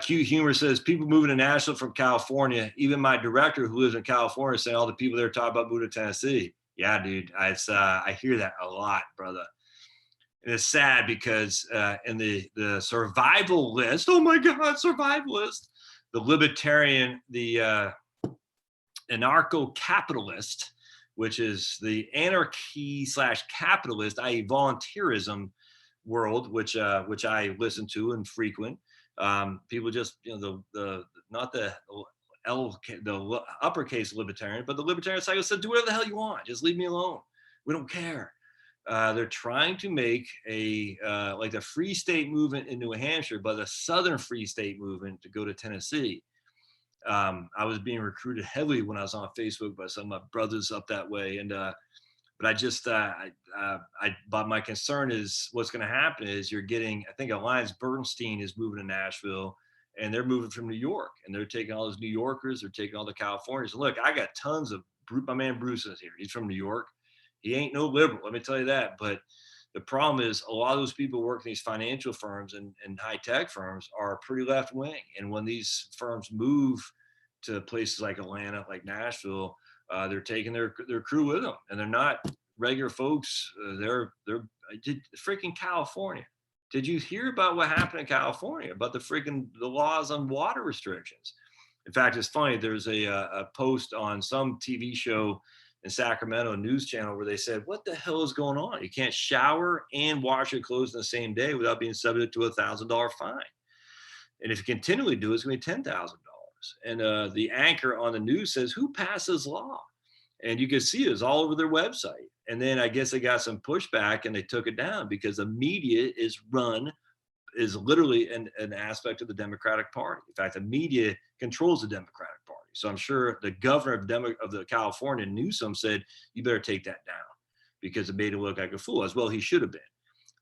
Cute Humor says, people moving to Nashville from California. Even my director who lives in California saying all the people there talk about moving to Tennessee. Yeah, dude. I hear that a lot, brother. And it's sad because in the survival list, oh my God, survival list, the libertarian, the anarcho-capitalist, which is the anarchy / capitalist, i.e. volunteerism world, which I listen to and frequent. People just, not the uppercase libertarian, but the libertarian side said, do whatever the hell you want. Just leave me alone. We don't care. They're trying to make like the Free State movement in New Hampshire, but the Southern Free State movement to go to Tennessee. I was being recruited heavily when I was on Facebook by some of my brothers up that way. And, but I just, but my concern is what's going to happen is you're getting, I think Alliance Bernstein is moving to Nashville and they're moving from New York and they're taking all those New Yorkers, they're taking all the Californians. Look, I got tons of, my man Bruce is here. He's from New York. He ain't no liberal, let me tell you that. But the problem is a lot of those people working these financial firms and high-tech firms are pretty left-wing. And when these firms move to places like Atlanta, like Nashville, they're taking their crew with them. And they're not regular folks. They're freaking California. Did you hear about what happened in California, about the laws on water restrictions? In fact, it's funny. There's a post on some TV show in Sacramento news channel where they said, what the hell is going on? You can't shower and wash your clothes in the same day without being subject to a $1,000 fine. And if you continually do, it's going to be $10,000. And the anchor on the news says, who passed this law? And you can see it's all over their website. And then I guess they got some pushback and they took it down because the media is literally an aspect of the Democratic Party. In fact, the media controls the Democratic Party. So I'm sure the governor of the California, Newsom, said, you better take that down because it made him look like a fool, as well he should have been.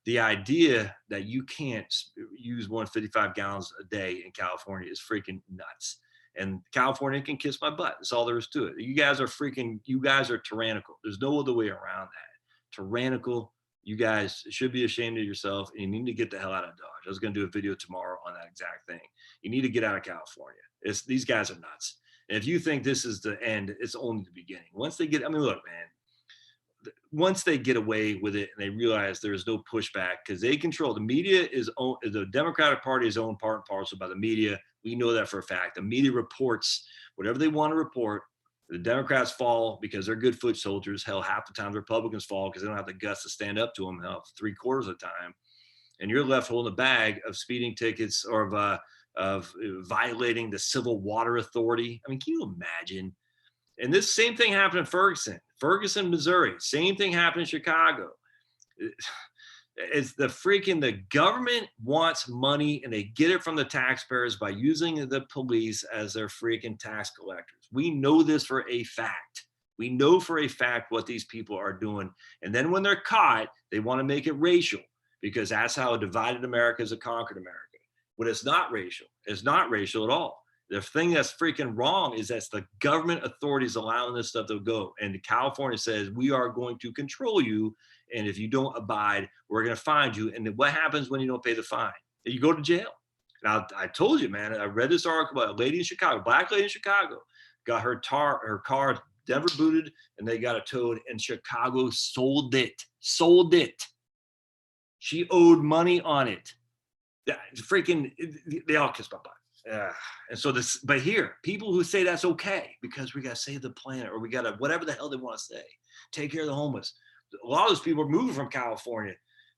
The idea that you can't, use 155 gallons a day in California is freaking nuts. And California can kiss my butt. That's all there is to it. You guys are tyrannical. There's no other way around that. Tyrannical. You guys should be ashamed of yourself, and you need to get the hell out of Dodge. I was going to do a video tomorrow on that exact thing. You need to get out of California. These guys are nuts. And if you think this is the end, it's only the beginning. Once they get, I mean, look, man, once they get away with it and they realize there's no pushback, because they control the media the Democratic Party is owned part and parcel by the media. We know that for a fact. The media reports whatever they want to report. The Democrats fall because they're good foot soldiers. Hell, half the time the Republicans fall because they don't have the guts to stand up to them. Hell, 3/4 of the time, and you're left holding a bag of speeding tickets or of violating the Civil Water Authority. I mean, can you imagine? And this same thing happened in Ferguson, Missouri. Same thing happened in Chicago. It's the government wants money, and they get it from the taxpayers by using the police as their freaking tax collectors. We know this for a fact. We know for a fact what these people are doing. And then when they're caught, they want to make it racial, because that's how a divided America is a conquered America. When it's not racial. It's not racial at all. The thing that's freaking wrong is that's the government authorities allowing this stuff to go. And California says, we are going to control you. And if you don't abide, we're going to find you. And what happens when you don't pay the fine? You go to jail. Now, I told you, man, I read this article about a lady in Chicago, black lady in Chicago, got her car Denver booted, and they got it towed, and Chicago sold it. She owed money on it. They all kiss my butt. And so but here, people who say that's okay because we got to save the planet, or we got to whatever the hell they want to say, take care of the homeless. A lot of those people are moving from California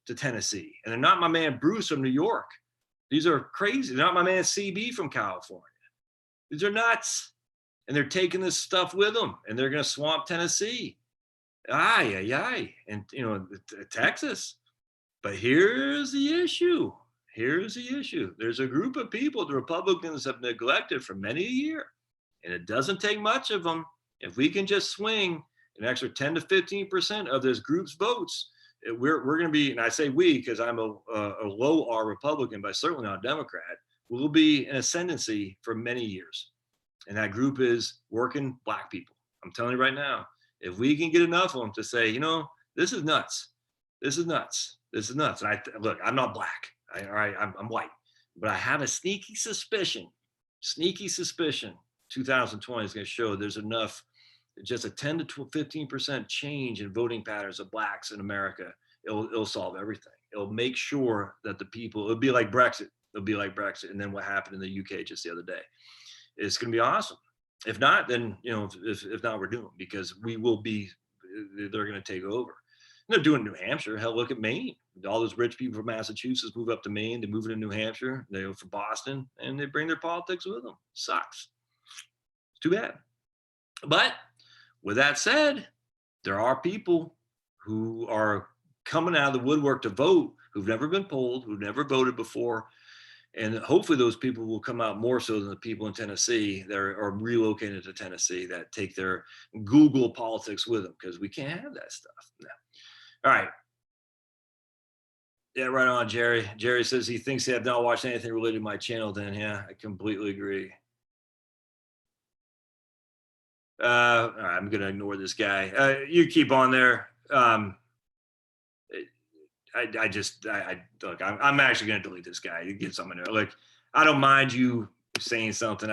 to Tennessee, and they're not my man Bruce from New York. These are crazy. They're not my man CB from California. These are nuts, and they're taking this stuff with them, and they're going to swamp Tennessee. And Texas. But here's the issue. There's a group of people the Republicans have neglected for many a year, and it doesn't take much of them. If we can just swing an extra 10 to 15% of this group's votes, we're going to be, and I say we because I'm a low R Republican, but certainly not a Democrat, we'll be in ascendancy for many years. And that group is working black people. I'm telling you right now, if we can get enough of them to say, this is nuts. And look, I'm not black. I'm white, but I have a sneaky suspicion 2020 is going to show there's enough, just a 10 to 15% change in voting patterns of blacks in America. It'll solve everything. It'll make sure that it'll be like Brexit. And then what happened in the UK just the other day. It's going to be awesome. If not, then, if not, we're doomed, because they're going to take over. And they're doing New Hampshire. Hell, look at Maine. All those rich people from Massachusetts move up to Maine. They move into New Hampshire. They go from Boston, and they bring their politics with them. Sucks. It's too bad. But with that said, there are people who are coming out of the woodwork to vote, who've never been polled, who've never voted before. And hopefully those people will come out more so than the people in Tennessee that are relocated to Tennessee that take their Google politics with them, because we can't have that stuff. No. All right. Yeah, right on, Jerry. Jerry says he thinks they have not watched anything related to my channel. Then, yeah, I completely agree. All right, I'm gonna ignore this guy. You keep on there. Look, I'm actually gonna delete this guy. You get something there. Like, I don't mind you saying something.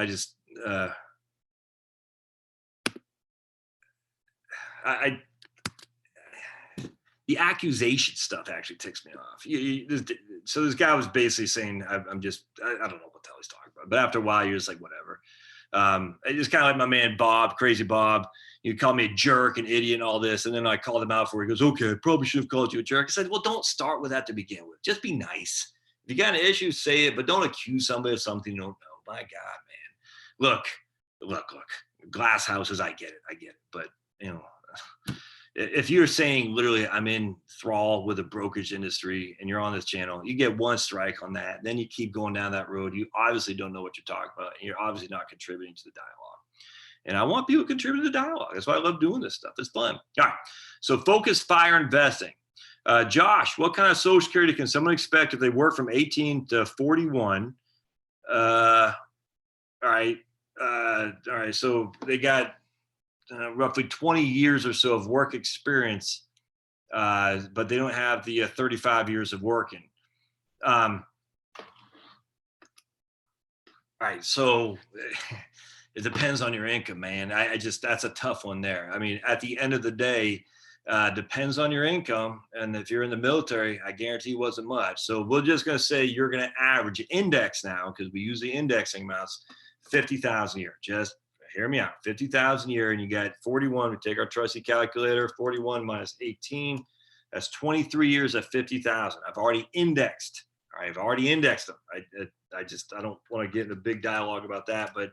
The accusation stuff actually ticks me off. So this guy was basically saying, I don't know what the hell he's talking about. But after a while, you're just like, whatever. It's just kind of like my man Bob, Crazy Bob. You call me a jerk, an idiot, and all this. And then I called him out for it. He goes, okay, I probably should have called you a jerk. I said, well, don't start with that to begin with. Just be nice. If you got an issue, say it, but don't accuse somebody of something you don't know. My God, man. Look. Glass houses, I get it. But, if you're saying literally I'm in thrall with the brokerage industry and you're on this channel, you get one strike on that. Then you keep going down that road. You obviously don't know what you're talking about, and you're obviously not contributing to the dialogue. And I want people to contribute to the dialogue. That's why I love doing this stuff. It's fun. All right. So Focus Fire Investing. Josh, what kind of Social Security can someone expect if they work from 18 to 41? All right. All right. So they got roughly 20 years or so of work experience, but they don't have the 35 years of working. All right. So it depends on your income, man. I just, that's a tough one there. I mean, at the end of the day, depends on your income. And if you're in the military, I guarantee it wasn't much. So we're just going to say you're going to average index now, because we use the indexing amounts, 50,000 a year. Just hear me out. 50,000 a year, and you got 41. We take our trusty calculator, 41 minus 18. That's 23 years at 50,000. I've already indexed. All right, I've already indexed them. I don't want to get in a big dialogue about that, but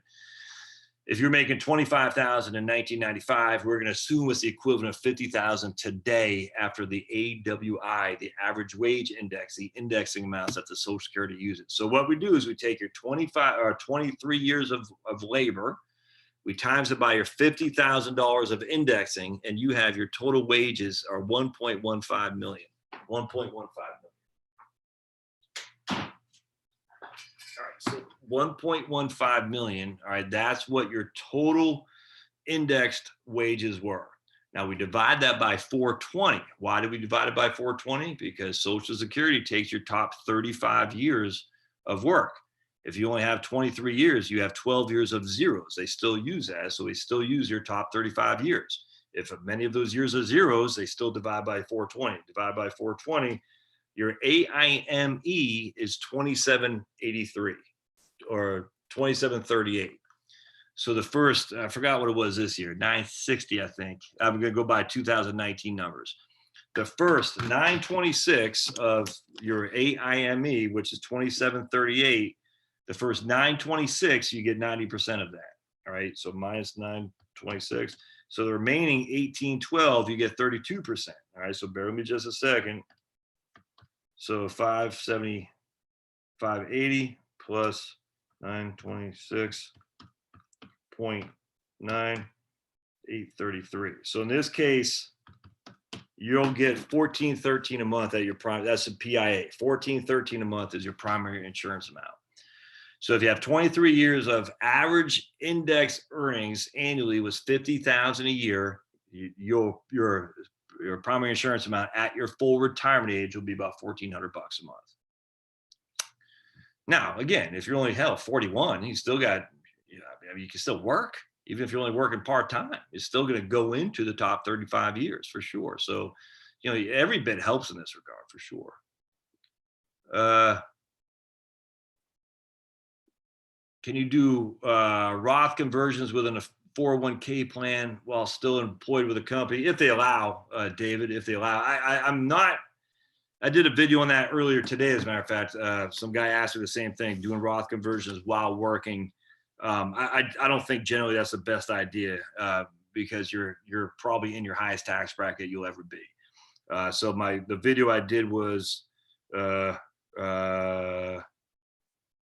if you're making 25,000 in 1995, we're going to assume it's the equivalent of 50,000 today after the AWI, the average wage index, the indexing amounts that the Social Security uses. So what we do is we take your 25 or 23 years of labor, we times it by your $50,000 of indexing, and you have your total wages are 1.15 million. 1.15 million. All right, so 1.15 million. All right, that's what your total indexed wages were. Now we divide that by 420. Why do we divide it by 420? Because Social Security takes your top 35 years of work. If you only have 23 years, you have 12 years of zeros. They still use that, so they still use your top 35 years. If many of those years are zeros, they still divide by 420. Divide by 420. Your AIME is 2783 or 2738. So the first, I forgot what it was this year, 960, I think. I'm going to go by 2019 numbers. The first 926 of your AIME, which is 2738, the first 926, you get 90% of that. All right. So minus 926. So the remaining 1812, you get 32%. All right. So bear with me just a second. So 570, 580 plus 926.9, 833. So in this case, you'll get 1413 a month at your prime. That's a PIA. 1413 a month is your primary insurance amount. So if you have 23 years of average index earnings annually was 50,000 a year, your primary insurance amount at your full retirement age will be about $1,400 a month. Now, again, if you're only 41, you still got, you can still work, even if you're only working part-time. It's still going to go into the top 35 years for sure. So, every bit helps in this regard for sure. Can you do Roth conversions within a 401k plan while still employed with a company? If they allow, David, if they allow. I did a video on that earlier today, as a matter of fact. Some guy asked me the same thing, doing Roth conversions while working. I don't think generally that's the best idea because you're probably in your highest tax bracket you'll ever be. So the video I did was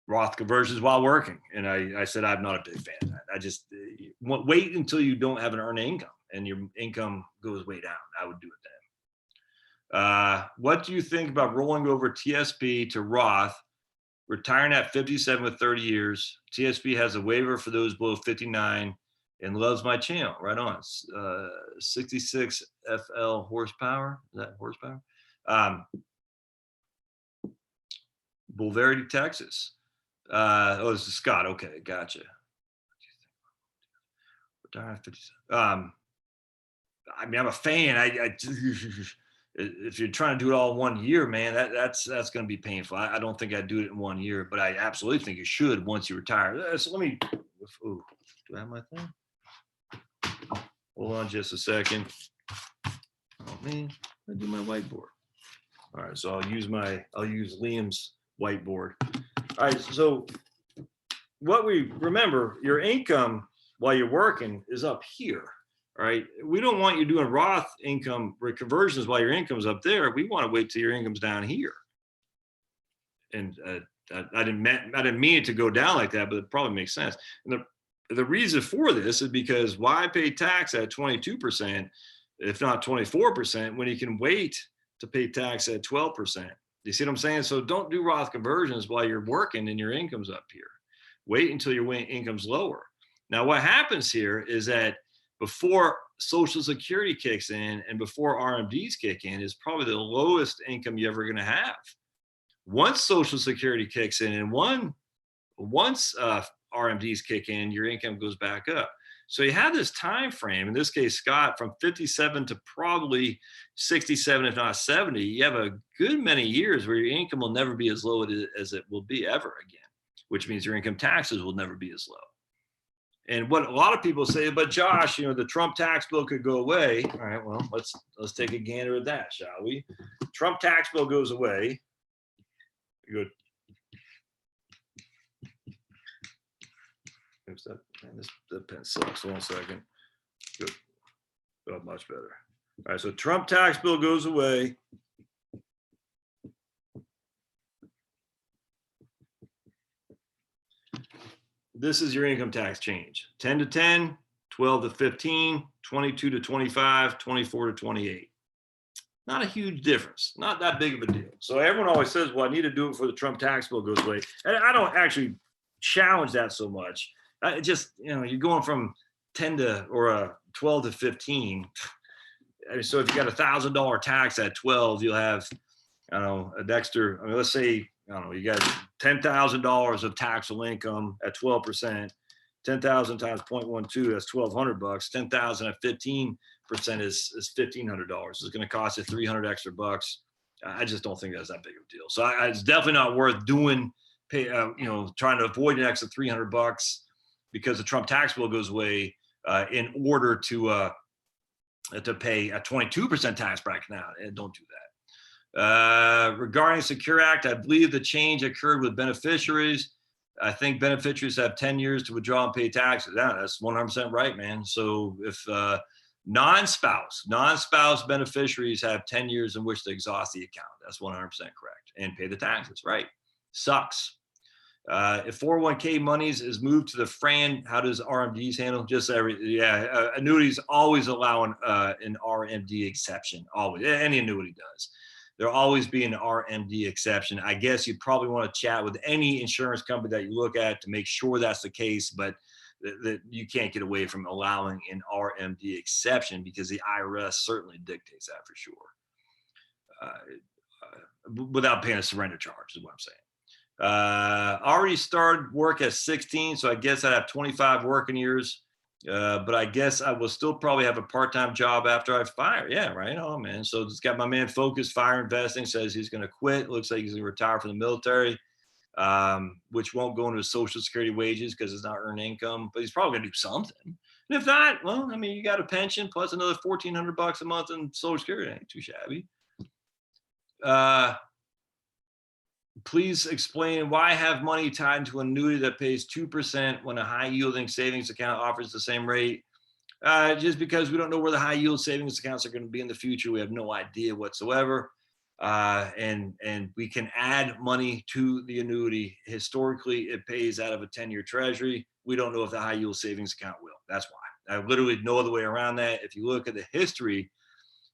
Roth conversions while working. And I said, I'm not a big fan of that. I just wait until you don't have an earned income and your income goes way down. I would do it then. What do you think about rolling over TSP to Roth, retiring at 57 with 30 years? TSP has a waiver for those below 59 and loves my channel. Right on. 66 FL horsepower. Is that horsepower? Bulverde, Texas. This is Scott. Okay, gotcha. Retire at 57. I mean, I'm a fan. If you're trying to do it all in 1 year, man, that's going to be painful. I don't think I'd do it in 1 year, but I absolutely think you should once you retire. So let me, do I have my thing? Hold on just a second. Oh man, I do my whiteboard. All right, so I'll use Liam's whiteboard. All right, so what we remember, your income while you're working is up here. All right, we don't want you doing Roth income conversions while your income's up there. We want to wait till your income's down here. And I didn't mean it to go down like that, but it probably makes sense. And the reason for this is because why pay tax at 22%, if not 24%, when you can wait to pay tax at 12%. You see what I'm saying? So don't do Roth conversions while you're working and your income's up here. Wait until your income's lower. Now, what happens here is that before Social Security kicks in and before RMDs kick in is probably the lowest income you're ever going to have. Once Social Security kicks in and once RMDs kick in, your income goes back up. So you have this time frame, in this case, Scott, from 57 to probably 67, if not 70. You have a good many years where your income will never be as low as it will be ever again, which means your income taxes will never be as low. And what a lot of people say, but Josh, the Trump tax bill could go away. All right, well, let's take a gander at that, shall we? Trump tax bill goes away. Good. Oops, that pen sucks. 1 second. Good. Oh, much better. All right, so Trump tax bill goes away. This is your income tax change. 10 to 10, 12 to 15, 22 to 25, 24 to 28. Not a huge difference, not that big of a deal. So everyone always says, well, I need to do it before the Trump tax bill goes away. And I don't actually challenge that so much. I just, you're going from 10 to, or 12 to 15. So if you got $1,000 tax at 12, you'll have, an extra, let's say, you got $10,000 of taxable income at 12%, 10,000 times 0.12, that's $1,200. 10,000 at 15% is $1,500. It's going to cost you $300 extra bucks. I just don't think that's that big of a deal. So it's definitely not worth trying to avoid an extra $300 because the Trump tax bill goes away in order to pay a 22% tax bracket now. And don't do that. Regarding Secure Act, I believe the change occurred with beneficiaries. I think beneficiaries have 10 years to withdraw and pay taxes. Yeah, that's 100% right, man. So if non-spouse beneficiaries have 10 years in which to exhaust the account, that's 100% correct, and pay the taxes, right? Sucks. If 401k monies is moved to the FRAN, how does RMDs handle? Annuities always allow an RMD exception, always. Any annuity does. There'll always be an RMD exception. I guess you probably want to chat with any insurance company that you look at to make sure that's the case, but that you can't get away from allowing an RMD exception because the IRS certainly dictates that for sure. Without paying a surrender charge is what I'm saying. Already started work at 16, so I guess I'd have 25 working years. But I guess I will still probably have a part-time job after I fire. Yeah, right. Oh man. So it's got my man Focus Fire Investing says he's going to quit. Looks like he's going to retire from the military, which won't go into his Social Security wages because it's not earned income. But he's probably going to do something. And if not, well, you got a pension plus another $1,400 a month in Social Security. Ain't too shabby. Please explain why have money tied into an annuity that pays 2% when a high yielding savings account offers the same rate? Just because we don't know where the high yield savings accounts are going to be in the future. We have no idea whatsoever. And we can add money to the annuity. Historically, it pays out of a 10-year treasury. We don't know if the high yield savings account will. That's why. I literally no other way around that. If you look at the history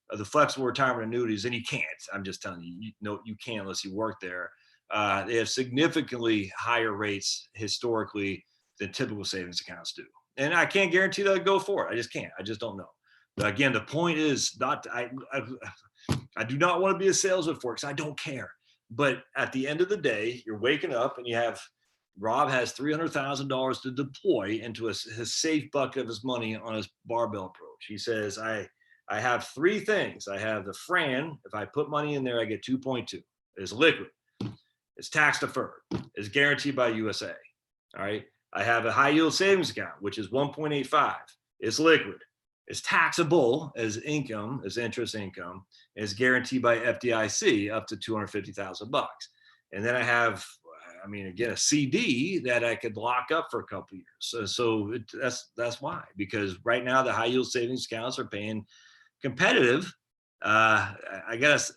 of the flexible retirement annuities, and you can't, I'm just telling you, you can't unless you work there. They have significantly higher rates historically than typical savings accounts do. And I can't guarantee they'll go for it. I just can't. I just don't know. But again, the point is not, I do not want to be a salesman for it because I don't care. But at the end of the day, you're waking up and Rob has $300,000 to deploy into his safe bucket of his money on his barbell approach. He says, I have three things. I have the FRAN. If I put money in there, I get 2.2. It's liquid. It's tax deferred. It's guaranteed by USA. All right. I have a high yield savings account, which is 1.85. It's liquid. It's taxable as income, as interest income. It's guaranteed by FDIC up to $250,000. And then I have, again, a CD that I could lock up for a couple of years. So that's why, because right now the high yield savings accounts are paying competitive. I guess.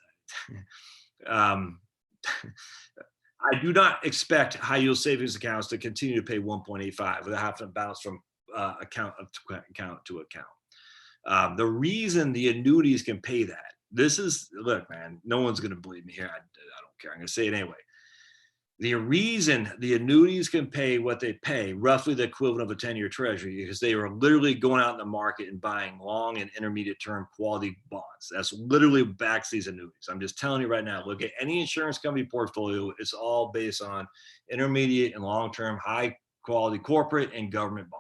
I do not expect high yield savings accounts to continue to pay 1.85 without having to bounce from account to account. The reason the annuities can pay that this is, look, man, no one's going to believe me here. I don't care. I'm going to say it anyway. The reason the annuities can pay what they pay, roughly the equivalent of a 10-year treasury, because they are literally going out in the market and buying long and intermediate term quality bonds. That's literally backs these annuities. I'm just telling you right now, look at any insurance company portfolio. It's all based on intermediate and long-term high quality corporate and government bonds.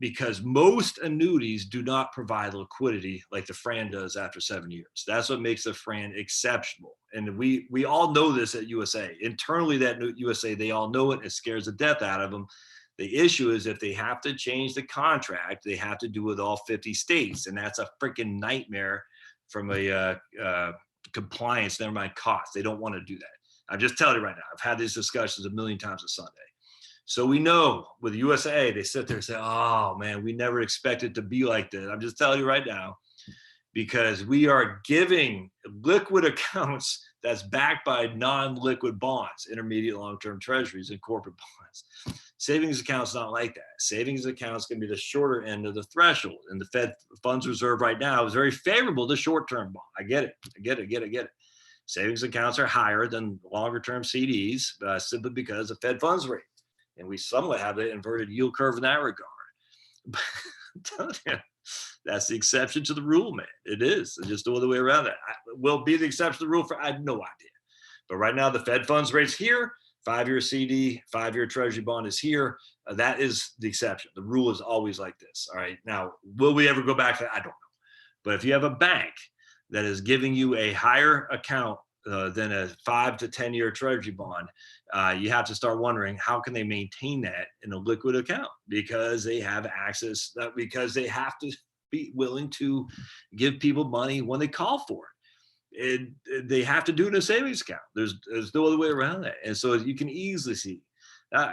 Because most annuities do not provide liquidity like the Fran does after 7 years. That's what makes the Fran exceptional. And we all know this at USA. Internally, that USA, they all know it. It scares the death out of them. The issue is if they have to change the contract, they have to do it with all 50 states. And that's a freaking nightmare from a compliance, never mind cost. They don't want to do that. I'm just telling you right now, I've had these discussions a million times a Sunday. So we know with USA, they sit there and say, oh man, we never expected it to be like this. I'm just telling you right now, because we are giving liquid accounts that's backed by non-liquid bonds, intermediate long-term treasuries and corporate bonds. Savings accounts not like that. Savings accounts can be the shorter end of the threshold. And the Fed funds reserve right now is very favorable to short-term bond. I get it. Savings accounts are higher than longer-term CDs simply because of Fed funds rate. And we somewhat have the inverted yield curve in that regard. But I'm telling you, that's the exception to the rule, man. It is. It's just no other way around that. Will be the exception to the rule for, I have no idea. But right now, the Fed funds rate's here. 5-year CD, 5-year treasury bond is here. That is the exception. The rule is always like this. All right. Now, will we ever go back to that? I don't know. But if you have a bank that is giving you a higher account than a 5 to 10-year treasury bond, you have to start wondering how can they maintain that in a liquid account, because they have access, because they have to be willing to give people money when they call for it. They have to do it in a savings account. There's no other way around that. And so you can easily see.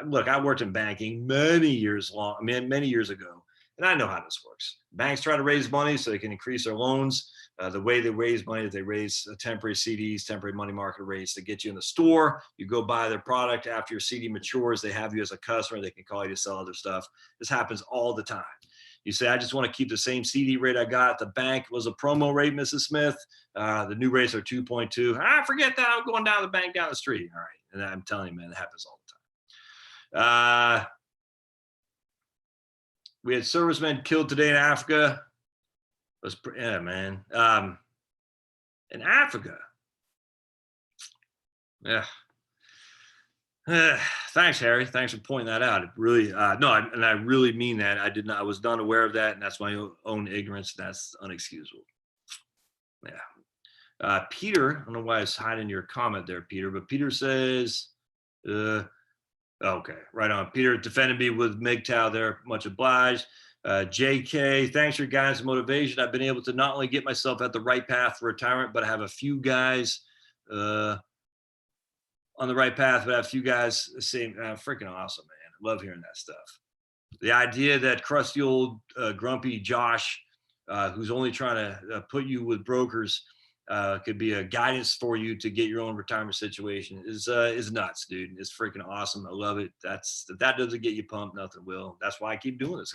Look, I worked in banking many years ago, and I know how this works. Banks try to raise money so they can increase their loans. The way they raise money is they raise temporary CDs, temporary money market rates to get you in the store. You go buy their product. After your CD matures, they have you as a customer. They can call you to sell other stuff. This happens all the time. You say, I just want to keep the same CD rate I got at the bank. Was a promo rate, Mrs. Smith. The new rates are 2.2. Forget that. I'm going down to the bank down the street. All right. And I'm telling you, man, it happens all the time. We had servicemen killed today in Africa. Yeah, man. In Africa. Yeah. Thanks, Harry. Thanks for pointing that out. It really, and I really mean that. I was not aware of that, and that's my own ignorance. That's unexcusable. Yeah. Peter, I don't know why it's hiding your comment there, Peter, but Peter says, okay, right on. Peter defended me with MGTOW there. Much obliged. JK, thanks for your guys' motivation. I've been able to not only get myself at the right path for retirement, but I have a few guys on the right path, but I have a few guys saying, freaking awesome, man. I love hearing that stuff. The idea that crusty old grumpy Josh, who's only trying to put you with brokers, could be a guidance for you to get your own retirement situation is nuts, dude. It's freaking awesome. I love it. If that doesn't get you pumped, nothing will. That's why I keep doing this.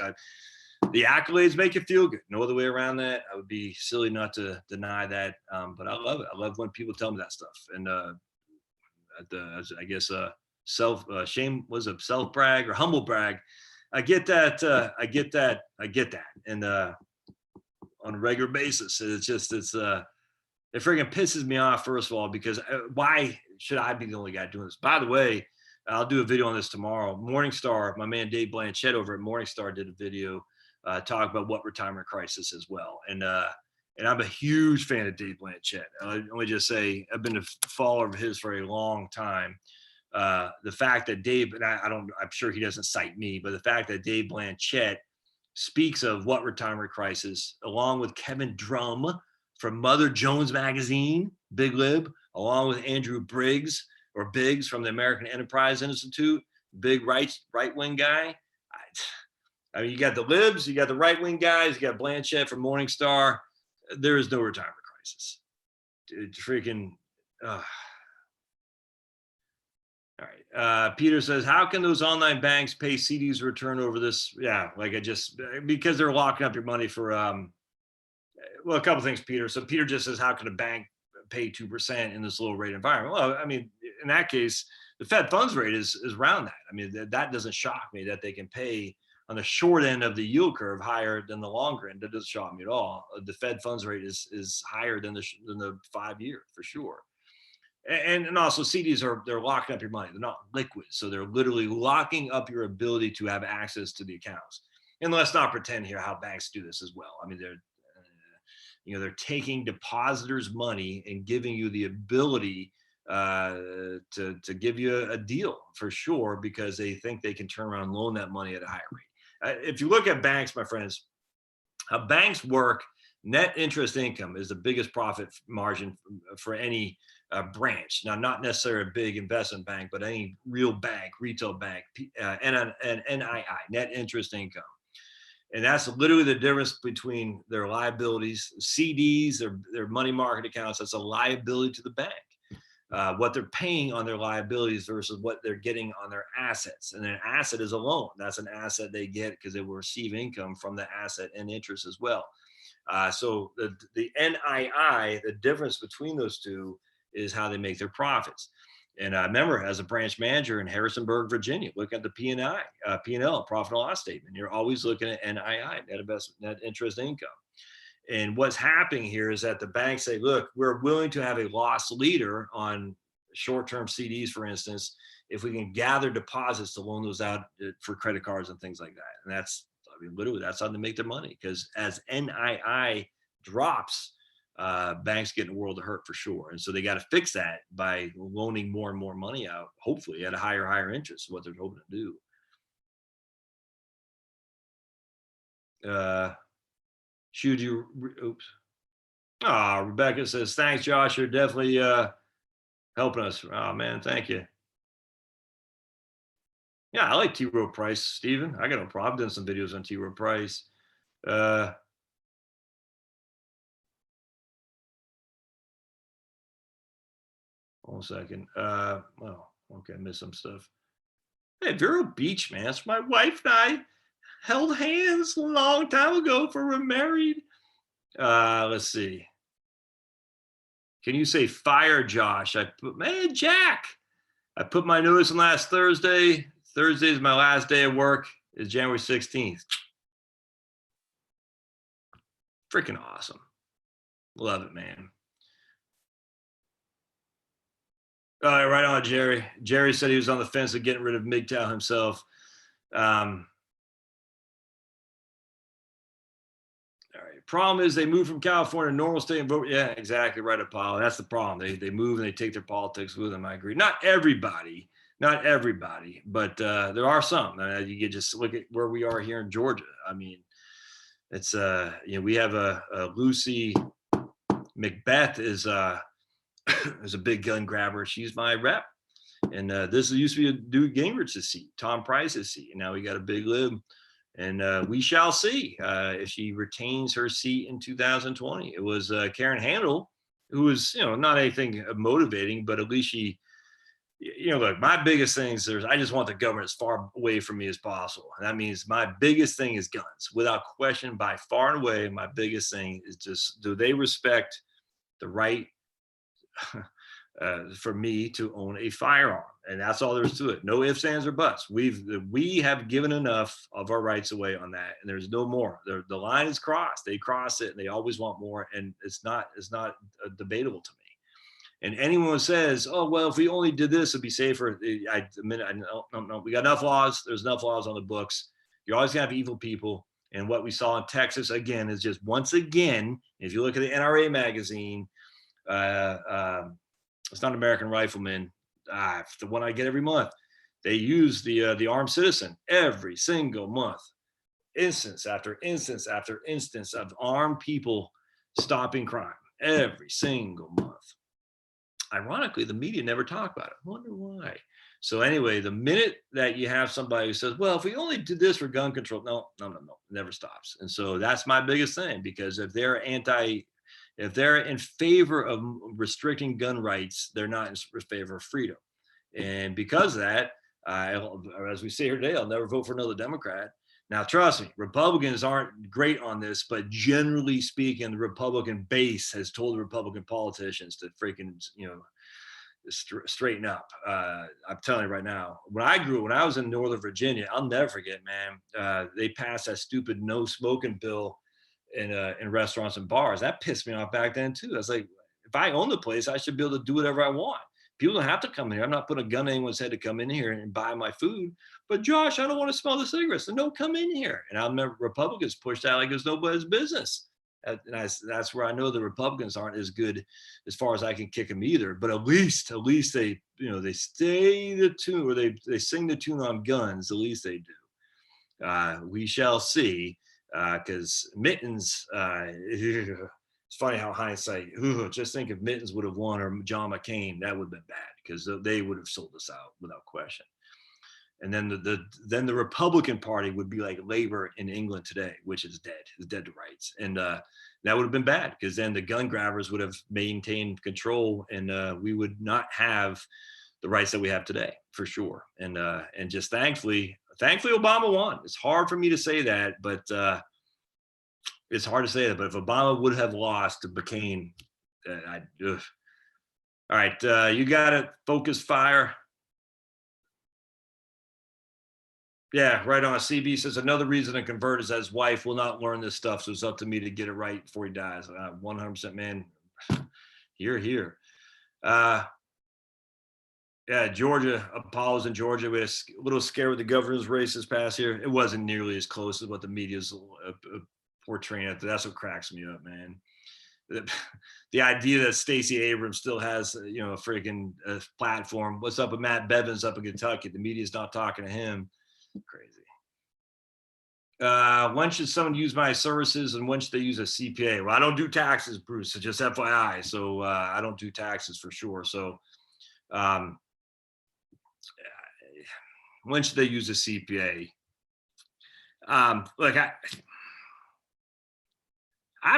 The accolades make you feel good. No other way around that. I would be silly not to deny that. But I love it. I love when people tell me that stuff. And I guess self brag or humble brag. I get that. And on a regular basis, it freaking pisses me off, first of all, because why should I be the only guy doing this? By the way, I'll do a video on this tomorrow. Morningstar, my man Dave Blanchett over at Morningstar did a video talk about what retirement crisis as well. And I'm a huge fan of Dave Blanchett. Let me just say, I've been a follower of his for a long time. The fact that Dave, and I'm sure he doesn't cite me, but the fact that Dave Blanchett speaks of what retirement crisis, along with Kevin Drum from Mother Jones Magazine, Big Lib, along with Andrew Biggs from the American Enterprise Institute, big right-wing guy. I mean, you got the libs, you got the right-wing guys, you got Blanchett from Morningstar. There is no retirement crisis. Freaking. All right. Peter says, how can those online banks pay CDs return over this? Yeah, because they're locking up your money for, well, a couple things, Peter. So Peter just says, how can a bank pay 2% in this low rate environment? Well, I mean, in that case, the Fed funds rate is around that. I mean, that doesn't shock me that they can pay on the short end of the yield curve higher than the longer end. That doesn't shock me at all. The Fed funds rate is higher than the 5-year for sure. And also CDs they're locking up your money. They're not liquid, so they're literally locking up your ability to have access to the accounts. And let's not pretend here how banks do this as well. I mean, they're taking depositors' money and giving you the ability to give you a deal for sure, because they think they can turn around and loan that money at a higher rate. If you look at banks, my friends, how banks work, net interest income is the biggest profit margin for any branch. Now, not necessarily a big investment bank, but any real bank, retail bank, and NII, net interest income. And that's literally the difference between their liabilities, CDs, their money market accounts. That's a liability to the bank. What they're paying on their liabilities versus what they're getting on their assets. And an asset is a loan. That's an asset they get because they will receive income from the asset and interest as well. So the NII, the difference between those two is how they make their profits. And I remember as a branch manager in Harrisonburg, Virginia, look at the P&L, profit and loss statement. You're always looking at NII, net interest income. And what's happening here is that the banks say, look, we're willing to have a loss leader on short-term CDs, for instance, if we can gather deposits to loan those out for credit cards and things like that. And literally, that's how they make their money. Because as NII drops, banks get in a world of hurt for sure. And so they got to fix that by loaning more and more money out, hopefully at a higher interest, what they're hoping to do. Should you, oops. Rebecca says, thanks, Josh. You're definitely helping us. Oh, man, thank you. Yeah, I like T. Rowe Price, Stephen. I got no problem. I've done some videos on T. Rowe Price. 1 second. Okay, I missed some stuff. Hey, Vero Beach, man. That's my wife and I held hands a long time ago before we're married. Let's see. Can you say fire, Josh? Jack. I put my notice in last Thursday. Thursday is my last day of work. It's January 16th. Freaking awesome. Love it, man. Right on, Jerry. Jerry said he was on the fence of getting rid of MGTOW himself. All right. Problem is they move from California to normal state and vote. Yeah, exactly right, Apollo. That's the problem. They move and they take their politics with them. I agree. Not everybody, but there are some. You can just look at where we are here in Georgia. I mean, it's we have a Lucy Macbeth is a big gun grabber. She's my rep. And this used to be a Newt Gingrich's seat, Tom Price's seat. And now we got a big lib. And we shall see if she retains her seat in 2020. It was Karen Handel, who was, not anything motivating, but at least she, look, my biggest thing is I just want the government as far away from me as possible. And that means my biggest thing is guns. Without question, by far and away, my biggest thing is just, do they respect the right for me to own a firearm? And that's all there is to it. No ifs, ands, or buts. We have given enough of our rights away on that, and there's no more. The line is crossed. They cross it, and they always want more, and it's not debatable to me. And anyone who says, "Oh, well, if we only did this, it'd be safer," no. We got enough laws. There's enough laws on the books. You're always gonna have evil people. And what we saw in Texas again is just once again, if you look at the NRA magazine. It's not American Rifleman, the one I get every month. They use the armed citizen every single month, instance after instance after instance of armed people stopping crime every single month. Ironically, the media never talk about it. I wonder why. So anyway, the minute that you have somebody who says, well, if we only did this for gun control, no, never stops. And so that's my biggest thing, because if they're in favor of restricting gun rights, they're not in favor of freedom. And because of that, as we say here today, I'll never vote for another Democrat, Now, trust me, Republicans aren't great on this, but generally speaking, the Republican base has told the Republican politicians to freaking, straighten up. I'm telling you right now, when I was in Northern Virginia, I'll never forget, man. They passed that stupid no smoking bill in restaurants and bars. That pissed me off back then too. I was like, if I own the place, I should be able to do whatever I want. People don't have to come in here. I'm not putting a gun to anyone's head to come in here and buy my food. But Josh, I don't want to smell the cigarettes. So don't come in here. And I remember Republicans pushed out like it was nobody's business. And that's where I know the Republicans aren't as good as far as I can kick them either. But at least they, they stay the tune, or they sing the tune on guns. At least they do. We shall see. Because Mittens, it's funny how hindsight, just think if Mittens would have won or John McCain, that would have been bad because they would have sold us out without question. And then the Republican Party would be like Labor in England today, which is dead. It's dead to rights. And that would have been bad because then the gun grabbers would have maintained control and we would not have the rights that we have today for sure. And just thankfully Obama won. It's hard for me to say that, but it's hard to say that. But if Obama would have lost to McCain, all right, you got it. Focus fire. Yeah, right on. CB says another reason to convert is that his wife will not learn this stuff, so it's up to me to get it right before he dies. 100%, man. Here. Yeah, Georgia, Apollo's in Georgia. We had a little scare with the governor's race this past year. It wasn't nearly as close as what the media's portraying it. That's what cracks me up, man. The idea that Stacey Abrams still has, a freaking platform. What's up with Matt Bevins up in Kentucky? The media's not talking to him. Crazy. When should someone use my services and when should they use a CPA? Well, I don't do taxes, Bruce. So just FYI. So I don't do taxes for sure. So when should they use a CPA? I'm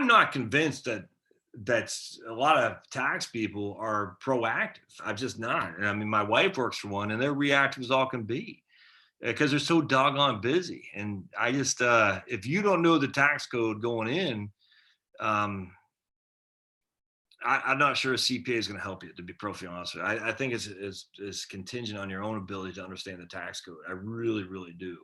not convinced that that's a lot of tax people are proactive. I'm just not. And I mean, my wife works for one and they're reactive as all can be because they're so doggone busy. And I just, if you don't know the tax code going in, I'm not sure a CPA is going to help you, to be perfectly honest with you. I think it's contingent on your own ability to understand the tax code. I really, really do.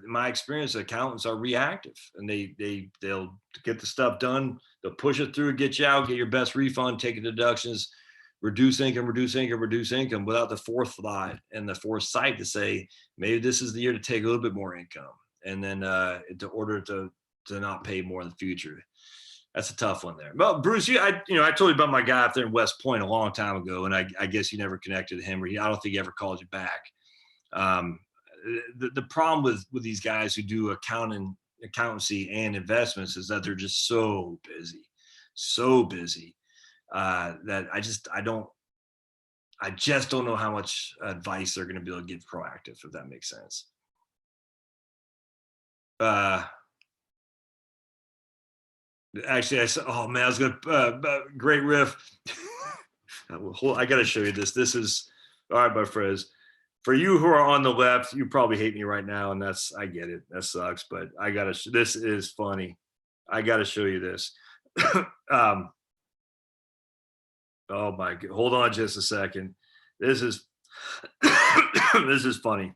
My experience, accountants are reactive and they'll get the stuff done. They'll push it through, get you out, get your best refund, take deductions, reduce income without the forethought and the foresight to say, maybe this is the year to take a little bit more income. And then in order to not pay more in the future. That's a tough one there. Well, Bruce, I told you about my guy up there in West Point a long time ago, and I guess you never connected to him, or I don't think he ever called you back. The problem with these guys who do accountancy and investments is that they're just so busy that I just don't know how much advice they're going to be able to give proactive, if that makes sense. Actually, I said, oh man, I was gonna great riff. I gotta show you this. This is all right, my friends. For you who are on the left, you probably hate me right now, and I get it. That sucks, but this is funny. I gotta show you this. Oh my God, hold on just a second. This is this is funny.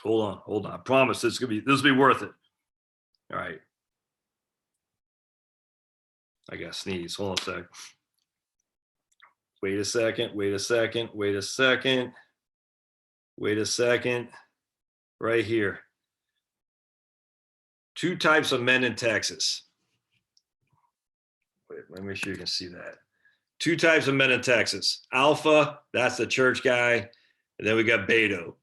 Hold on. I promise this will be worth it. All right. I gotta sneeze. Hold on a sec. Wait a second. Right here. 2 types of men in Texas. Wait, let me make sure you can see that. 2 types of men in Texas. Alpha, that's the church guy. And then we got Beto.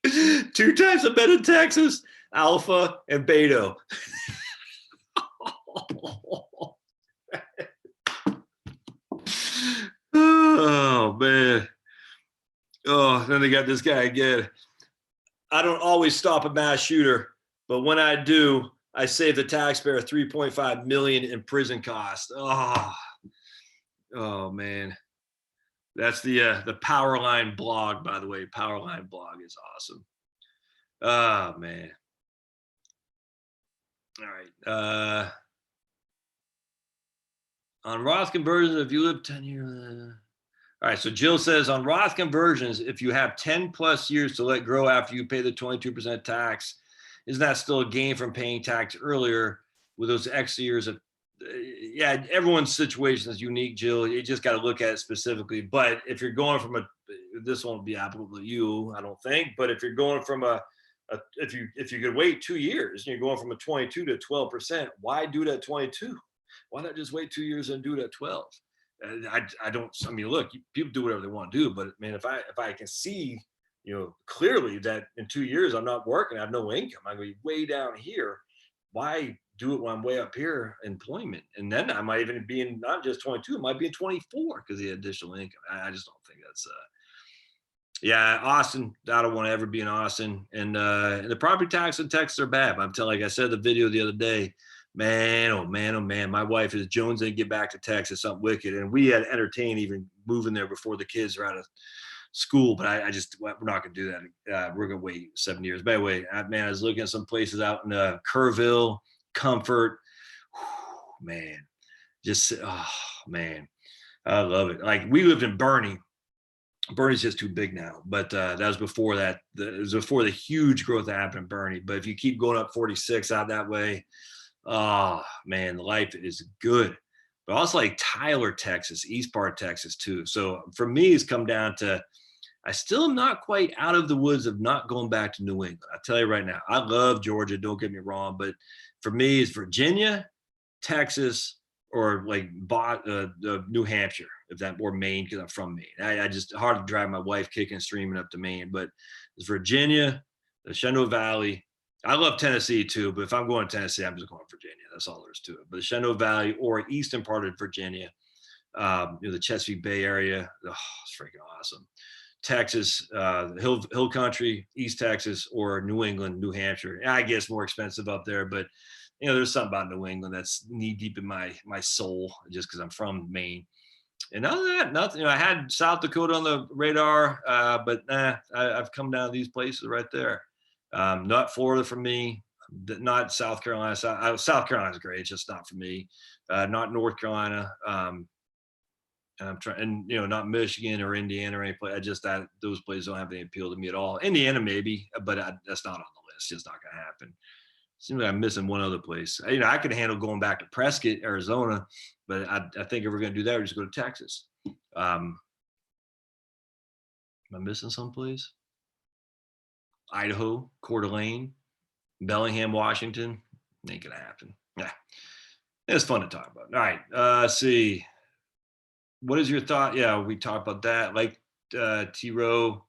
2 types of men in Texas. Alpha and Beto. Oh man. Oh, then they got this guy again. I don't always stop a mass shooter, but when I do, I save the taxpayer $3.5 million in prison costs. Oh man. That's the Powerline blog, by the way. Powerline blog is awesome. Oh man. All right. On Roth conversions, if you live 10 years. All right. So Jill says on Roth conversions, if you have 10 plus years to let grow after you pay the 22% tax, isn't that still a gain from paying tax earlier with those extra years of yeah, everyone's situation is unique, Jill. You just got to look at it specifically. But if you're going from this won't be applicable to you, I don't think. But if you're going from if you could wait 2 years and you're going from a 22 to 12%, why do it at 22? Why not just wait 2 years and do it at 12? I don't. I mean, look, people do whatever they want to do, but man, if I can see, clearly that in 2 years I'm not working, I have no income, I'm going to be way down here. Why do it when I'm way up here, employment? And then I might even be in not just 22, it might be in 24 because of the additional income. I just don't think that's yeah, Austin. I don't want to ever be in Austin. And the property tax in Texas are bad. I'm telling, like I said in the video the other day, man, oh man, oh man. My wife is Jones to get back to Texas, something wicked. And we had entertained even moving there before the kids are out of school, but I just, we're not going to do that. We're going to wait 7 years. By the way, man, I was looking at some places out in Kerrville, Comfort. Whew, man, just, oh man, I love it. Like we lived in Bernie. Bernie's just too big now, but that was before that. It was before the huge growth that happened in Bernie. But if you keep going up 46 out that way, oh man, life is good. But also like Tyler, Texas, East Part, Texas too. So for me, it's come down to I still am not quite out of the woods of not going back to New England. I tell you right now, I love Georgia. Don't get me wrong, but for me, it's Virginia, Texas, or like New Hampshire, if that, or Maine, because I'm from Maine. I just hard to drive my wife kicking and screaming up to Maine, but it's Virginia, the Shenandoah Valley. I love Tennessee too, but if I'm going to Tennessee, I'm just going to Virginia. That's all there is to it. But the Shenandoah Valley or eastern part of Virginia, the Chesapeake Bay area, oh, it's freaking awesome. Texas, Hill Country, East Texas, or New England, New Hampshire. I guess more expensive up there, but there's something about New England that's knee deep in my soul, just because I'm from Maine. And other than that, nothing. I had South Dakota on the radar, but I've come down to these places right there. Not Florida for me, not South Carolina. South Carolina's great, it's just not for me. Not North Carolina. I'm trying, and not Michigan or Indiana or any place. Those places don't have any appeal to me at all. Indiana maybe, but that's not on the list. It's not going to happen. Seems like I'm missing one other place. I could handle going back to Prescott, Arizona, but I think if we're going to do that, we just go to Texas. Am I missing someplace? Idaho, Coeur d'Alene, Bellingham, Washington. Ain't going to happen. Yeah, it's fun to talk about. All right, let's see. What is your thought? Yeah, we talked about that. Like T-Row.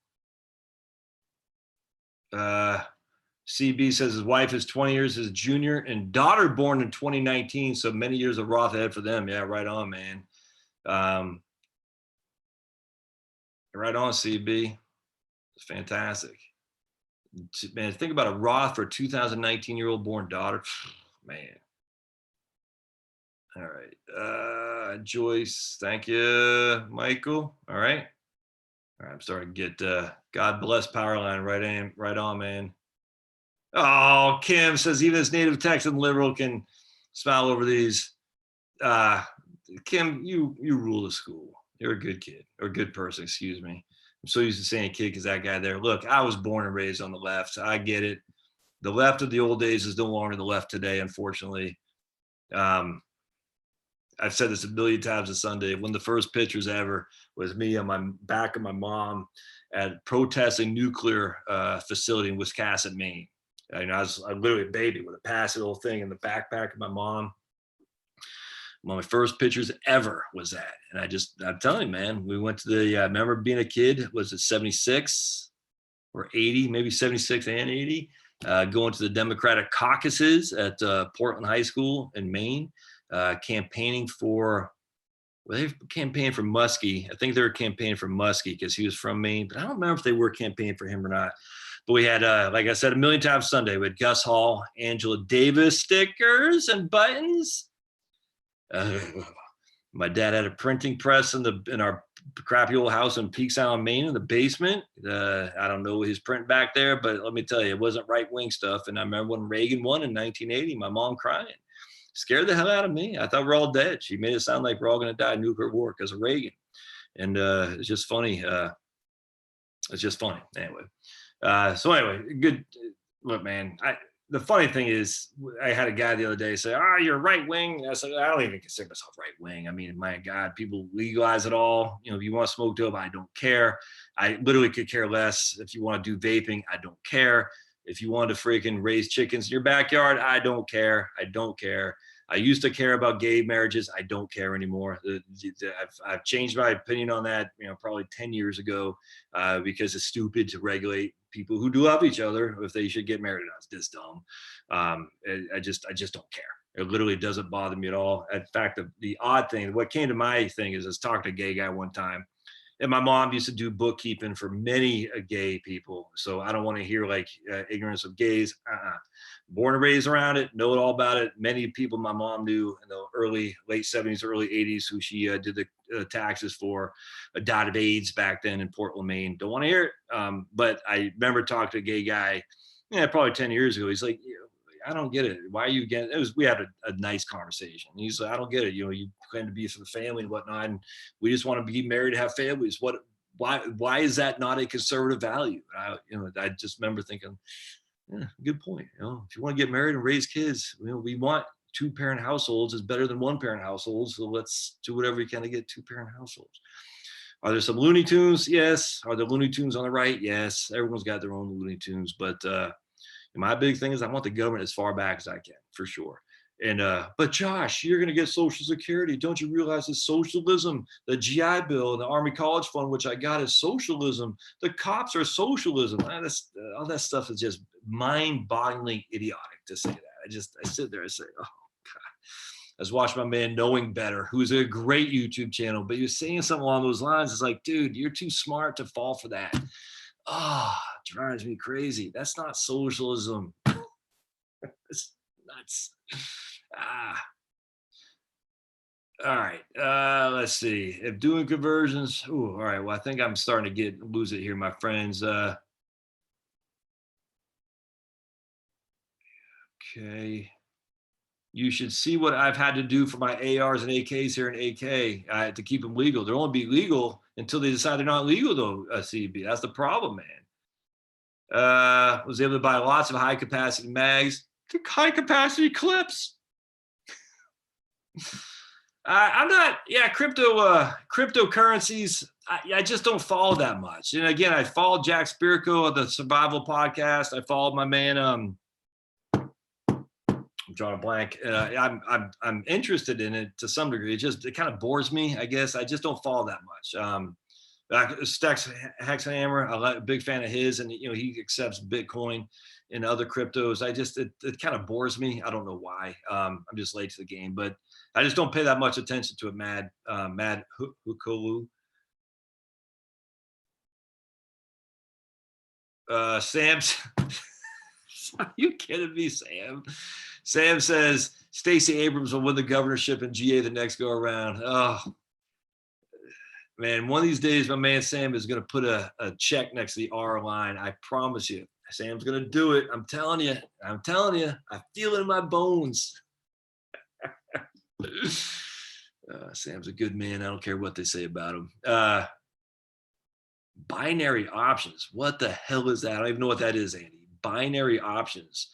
CB says his wife is 20 years his junior and daughter born in 2019. So many years of Roth ahead for them. Yeah, right on, man. Right on, CB. It's fantastic. Man, think about a Roth for a 2019-year-old born daughter. Man. All right. Joyce, thank you. Michael. All right. I'm starting to get God bless Powerline. Right on, man. Oh, Kim says even this native Texan liberal can smile over these. Kim, you rule the school. You're a good kid, or a good person, excuse me. I'm so used to saying kid because that guy there. Look, I was born and raised on the left. So I get it. The left of the old days is no longer the left today, unfortunately. I've said this a million times on Sunday. One of the first pictures ever was me on my back of my mom at protesting nuclear facility in Wiscasset, Maine. I was literally a baby with a passive little thing in the backpack of my mom. One of my first pictures ever was that. And I'm telling you, man, we went to I remember being a kid, was it 76 or 80, maybe 76 and 80, going to the Democratic caucuses at Portland High School in Maine, campaigning for, they campaigned for Muskie. I think they were campaigning for Muskie because he was from Maine, but I don't remember if they were campaigning for him or not. But we had, like I said, a million times Sunday, we had Gus Hall, Angela Davis stickers and buttons. My dad had a printing press in our crappy old house in Peaks Island, Maine, in the basement. I don't know his print back there, but let me tell you, it wasn't right wing stuff. And I remember when Reagan won in 1980, my mom crying, scared the hell out of me. I thought we're all dead. She made it sound like we're all going to die in nuclear war because of Reagan. And it's just funny. It's just funny. Anyway. So anyway, good. Look, man, the funny thing is, I had a guy the other day say, you're right wing. I said, I don't even consider myself right wing. I mean, my God, people legalize it all. You know, if you want to smoke dope, I don't care. I literally could care less. If you want to do vaping, I don't care. If you want to freaking raise chickens in your backyard, I don't care. I don't care. I used to care about gay marriages. I don't care anymore. I've changed my opinion on that, probably 10 years ago, because it's stupid to regulate people who do love each other if they should get married or not. It's this dumb. I just don't care. It literally doesn't bother me at all. In fact, the odd thing, what came to my thing is I was talking to a gay guy one time, and my mom used to do bookkeeping for many gay people. So I don't want to hear like ignorance of gays. Born and raised around it, know it all about it. Many people my mom knew in the late 70s, early 80s, who she did the taxes for, died of AIDS back then in Portland, Maine. Don't want to hear it. But I remember talking to a gay guy, probably 10 years ago. He's like, I don't get it. Why are you getting it? We had a nice conversation. He's like, I don't get it. You claim to be for the family and whatnot, and we just want to be married, have families. Why is that not a conservative value? I just remember thinking, yeah, good point. If you want to get married and raise kids, we want 2-parent households is better than 1-parent households. So let's do whatever we can to get 2-parent households. Are there some Looney Tunes? Yes. Are there Looney Tunes on the right? Yes. Everyone's got their own Looney Tunes, but my big thing is I want the government as far back as I can, for sure. And but Josh, you're going to get Social Security. Don't you realize it's socialism? The GI Bill and the Army College Fund, which I got, is socialism. The cops are socialism. All that stuff is just mind-bogglingly idiotic to say that. I sit there and say, oh God. I was watching my man Knowing Better, who's a great YouTube channel, but he was saying something along those lines. It's like, dude, you're too smart to fall for that. Drives me crazy. That's not socialism. It's nuts. All right. Let's see. If doing conversions. All right. Well, I think I'm starting to lose it here, my friends. Okay. You should see what I've had to do for my ARs and AKs here in AK to keep them legal. They'll only be legal until they decide they're not legal, though, CB. That's the problem, man. Was able to buy lots of high capacity mags, high capacity clips. I'm not, cryptocurrencies. I just don't follow that much. And again, I followed Jack Spirko of the Survival Podcast. I followed my man. I'm drawing a blank. I'm interested in it to some degree. It kind of bores me, I guess. I just don't follow that much. Stacks Hexhammer, I'm a big fan of his, and he accepts Bitcoin and other cryptos. It kind of bores me. I don't know why. I'm just late to the game, but I just don't pay that much attention to it. Mad Hukolu. Sam's. Are you kidding me, Sam? Sam says Stacey Abrams will win the governorship in GA the next go around. Oh. Man, one of these days, my man Sam is going to put a check next to the R line. I promise you. Sam's going to do it. I'm telling you. I feel it in my bones. Sam's a good man. I don't care what they say about him. Binary options. What the hell is that? I don't even know what that is, Andy. Binary options.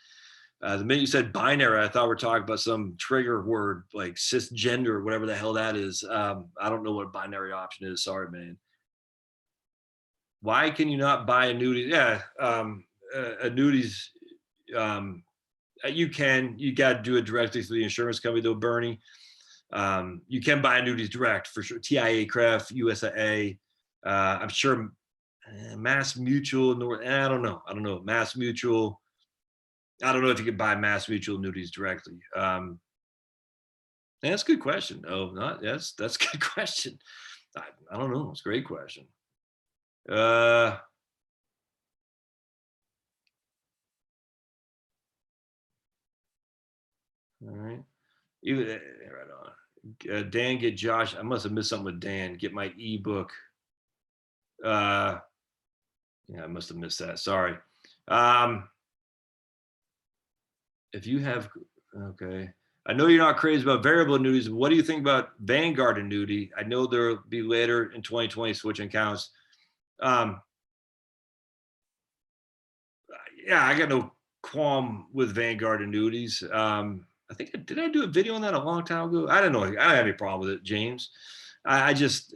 The minute you said binary, I thought we were talking about some trigger word like cisgender or whatever the hell that is. I don't know what a binary option is. Sorry, man. Why can you not buy annuities? Yeah, annuities. You can. You got to do it directly through the insurance company, though, Bernie. You can buy annuities direct for sure. TIA, CREF, USAA. I'm sure Mass Mutual. I don't know. Mass Mutual. I don't know if you can buy Mass Mutual annuities directly. That's a good question. No, that's a good question. I don't know. It's a great question. All right. Right on. Dan, get Josh. I must have missed something with Dan. Get my ebook. Yeah, I must have missed that. Sorry. If you have, okay. I know you're not crazy about variable annuities. But what do you think about Vanguard annuity? I know there'll be later in 2020 switching accounts. Yeah, I got no qualm with Vanguard annuities. I think did I do a video on that a long time ago? I don't know. I don't have any problem with it, James. I just,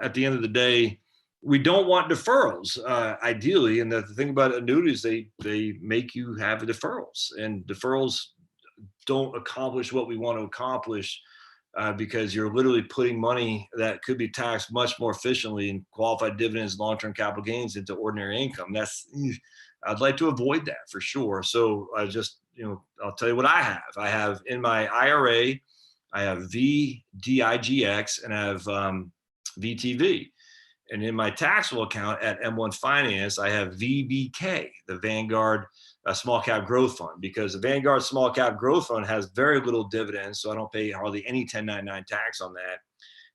at the end of the day, we don't want deferrals, ideally. And the thing about annuities, they make you have deferrals, and deferrals don't accomplish what we want to accomplish, because you're literally putting money that could be taxed much more efficiently in qualified dividends, long-term capital gains into ordinary income. I'd like to avoid that for sure. So I just, I'll tell you what I have. I have in my IRA, I have VDIGX and I have VTV. And in my taxable account at M1 Finance, I have VBK, the Vanguard Small Cap Growth Fund, because the Vanguard Small Cap Growth Fund has very little dividends, so I don't pay hardly any 1099 tax on that,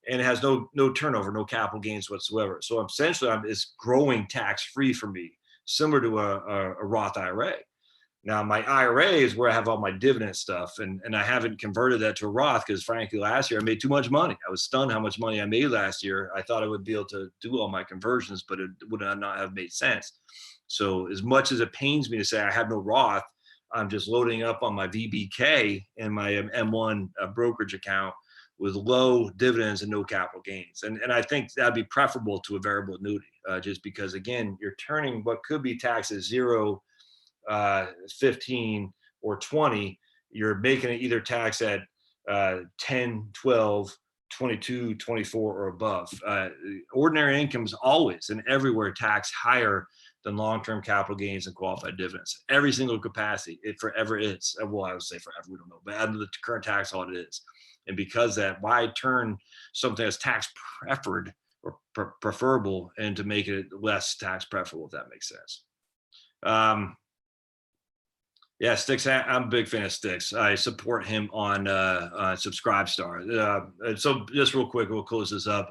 and it has no turnover, no capital gains whatsoever. So essentially, it's growing tax free for me, similar to a Roth IRA. Now, my IRA is where I have all my dividend stuff, and I haven't converted that to a Roth because, frankly, last year I made too much money. I was stunned how much money I made last year. I thought I would be able to do all my conversions, but it would not have made sense. So as much as it pains me to say I have no Roth, I'm just loading up on my VBK and my M1 brokerage account with low dividends and no capital gains. And I think that'd be preferable to a variable annuity, just because, again, you're turning what could be taxed at 0, 15 or 20, you're making it either tax at 10, 12, 22, 24 or above. Ordinary income is always and everywhere taxed higher than long-term capital gains and qualified dividends. Every single capacity, it forever is. Well, I would say forever, we don't know, but under the current tax law, it is. And because that, why turn something that's tax preferred or preferable and to make it less tax preferable, if that makes sense. Yeah, Sticks. I'm a big fan of Sticks. I support him on Subscribestar. So just real quick, we'll close this up.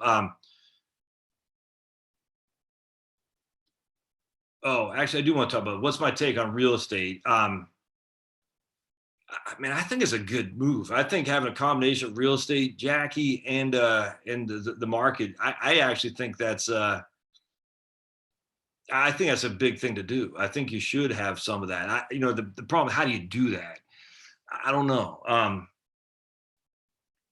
Actually, I do want to talk about what's my take on real estate. I mean, I think it's a good move. I think having a combination of real estate, Jackie, and the market, I actually think that's I think that's a big thing to do. I think you should have some of that. The problem, how do you do that? I don't know.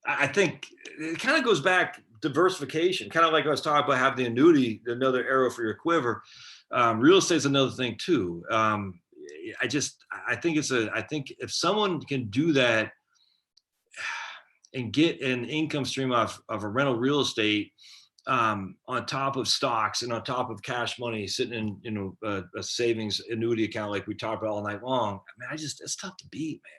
I think it kind of goes back diversification, kind of like I was talking about having the annuity, another arrow for your quiver. Real estate's another thing too. I think if someone can do that and get an income stream of a rental real estate, on top of stocks and on top of cash money sitting in a savings annuity account like we talked about all night long, I mean, it's tough to beat, man.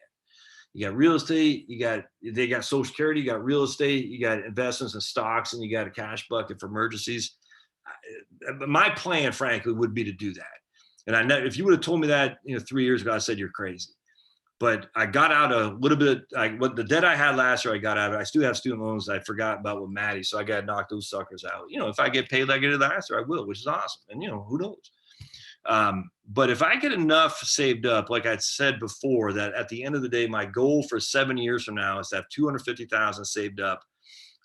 You got real estate, they got Social Security, you got real estate, you got investments in stocks, and you got a cash bucket for emergencies. My plan, frankly, would be to do that. And if you would have told me that 3 years ago, I said you're crazy. But I got out a little bit. What the debt I had last year, I got out of it. I still have student loans I forgot about with Maddie, so I got to knock those suckers out. If I get paid like I did last year, I will, which is awesome. And who knows? But if I get enough saved up, like I said before, that at the end of the day, my goal for 7 years from now is to have 250,000 saved up,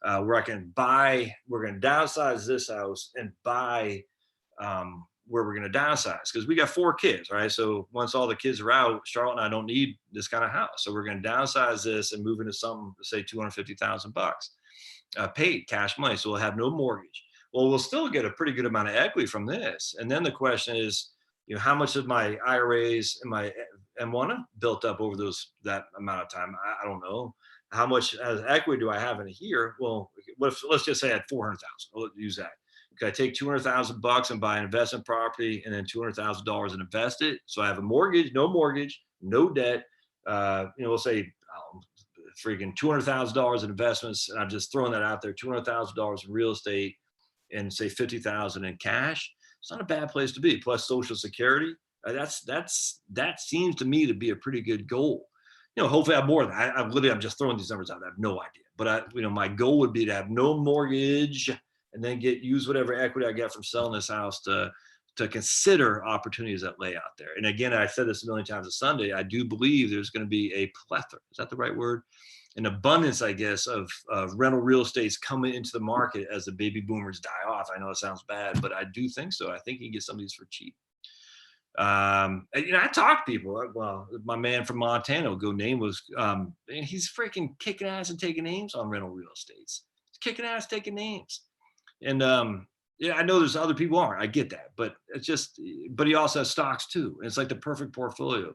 where I can buy. We're going to downsize this house and buy. Where we're going to downsize, because we got 4 kids, right? So once all the kids are out, Charlotte and I don't need this kind of house. So we're going to downsize this and move into something, say $250,000 paid cash money. So we'll have no mortgage. Well, we'll still get a pretty good amount of equity from this. And then the question is, how much of my IRAs and my M1 built up over that amount of time? I don't know. How much as equity do I have in here? Well, let's just say I had 400,000. We'll use that. Could I take $200,000 and buy an investment property and then $200,000 and invest it? So I have a mortgage, no debt. We'll say freaking $200,000 in investments. And I'm just throwing that out there, $200,000 in real estate and say 50,000 in cash. It's not a bad place to be. Plus Social Security. That seems to me to be a pretty good goal. hopefully I have more than that. I'm just throwing these numbers out. I have no idea, but my goal would be to have no mortgage and then use whatever equity I get from selling this house to consider opportunities that lay out there. And again, I said this a million times a Sunday, I do believe there's going to be a plethora. Is that the right word? An abundance, I guess, of rental real estates coming into the market as the baby boomers die off. I know it sounds bad, but I do think so. I think you can get some of these for cheap. I talk to people. Well, my man from Montana will go nameless. And he's freaking kicking ass and taking names on rental real estates. He's kicking ass, taking names. And I know there's other people aren't. I get that, but but he also has stocks too. And it's like the perfect portfolio,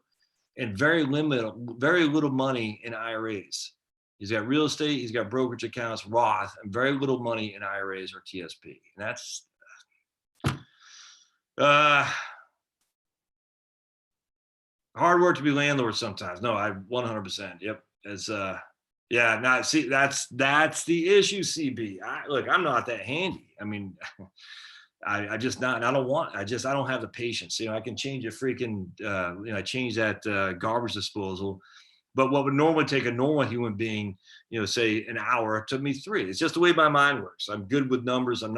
and very little money in IRAs. He's got real estate, he's got brokerage accounts, Roth, and very little money in IRAs or TSP. And that's hard work to be landlord sometimes. No, I 100%. Yep. It's that's the issue, CB. Look, I'm not that handy. I mean, I just not, and I don't have the patience. I can change a freaking, I change that garbage disposal. But what would normally take a normal human being, say an hour, it took me 3. It's just the way my mind works. I'm good with numbers. I'm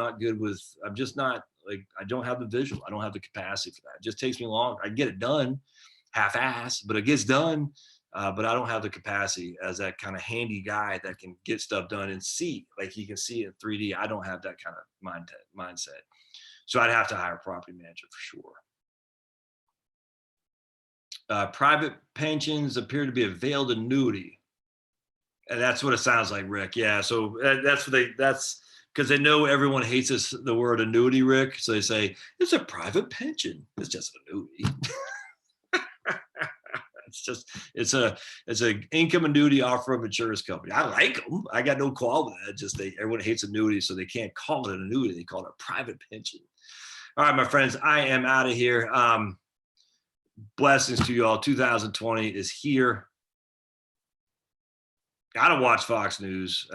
just not like, I don't have the visual. I don't have the capacity for that. It just takes me long. I get it done half-ass, but it gets done. But I don't have the capacity as that kind of handy guy that can get stuff done and see, like he can see it in 3D. I don't have that kind of mindset. So I'd have to hire a property manager for sure. Private pensions appear to be a veiled annuity. And that's what it sounds like, Rick. Yeah. So that's because they know everyone hates the word annuity, Rick. So they say, it's a private pension. It's just an annuity. It's an income annuity offer of insurance company. I like them. I got no quarrel with that. Everyone hates annuities, so they can't call it an annuity. They call it a private pension. All right, my friends, I am out of here. Blessings to you all. 2020 is here. I don't watch Fox News.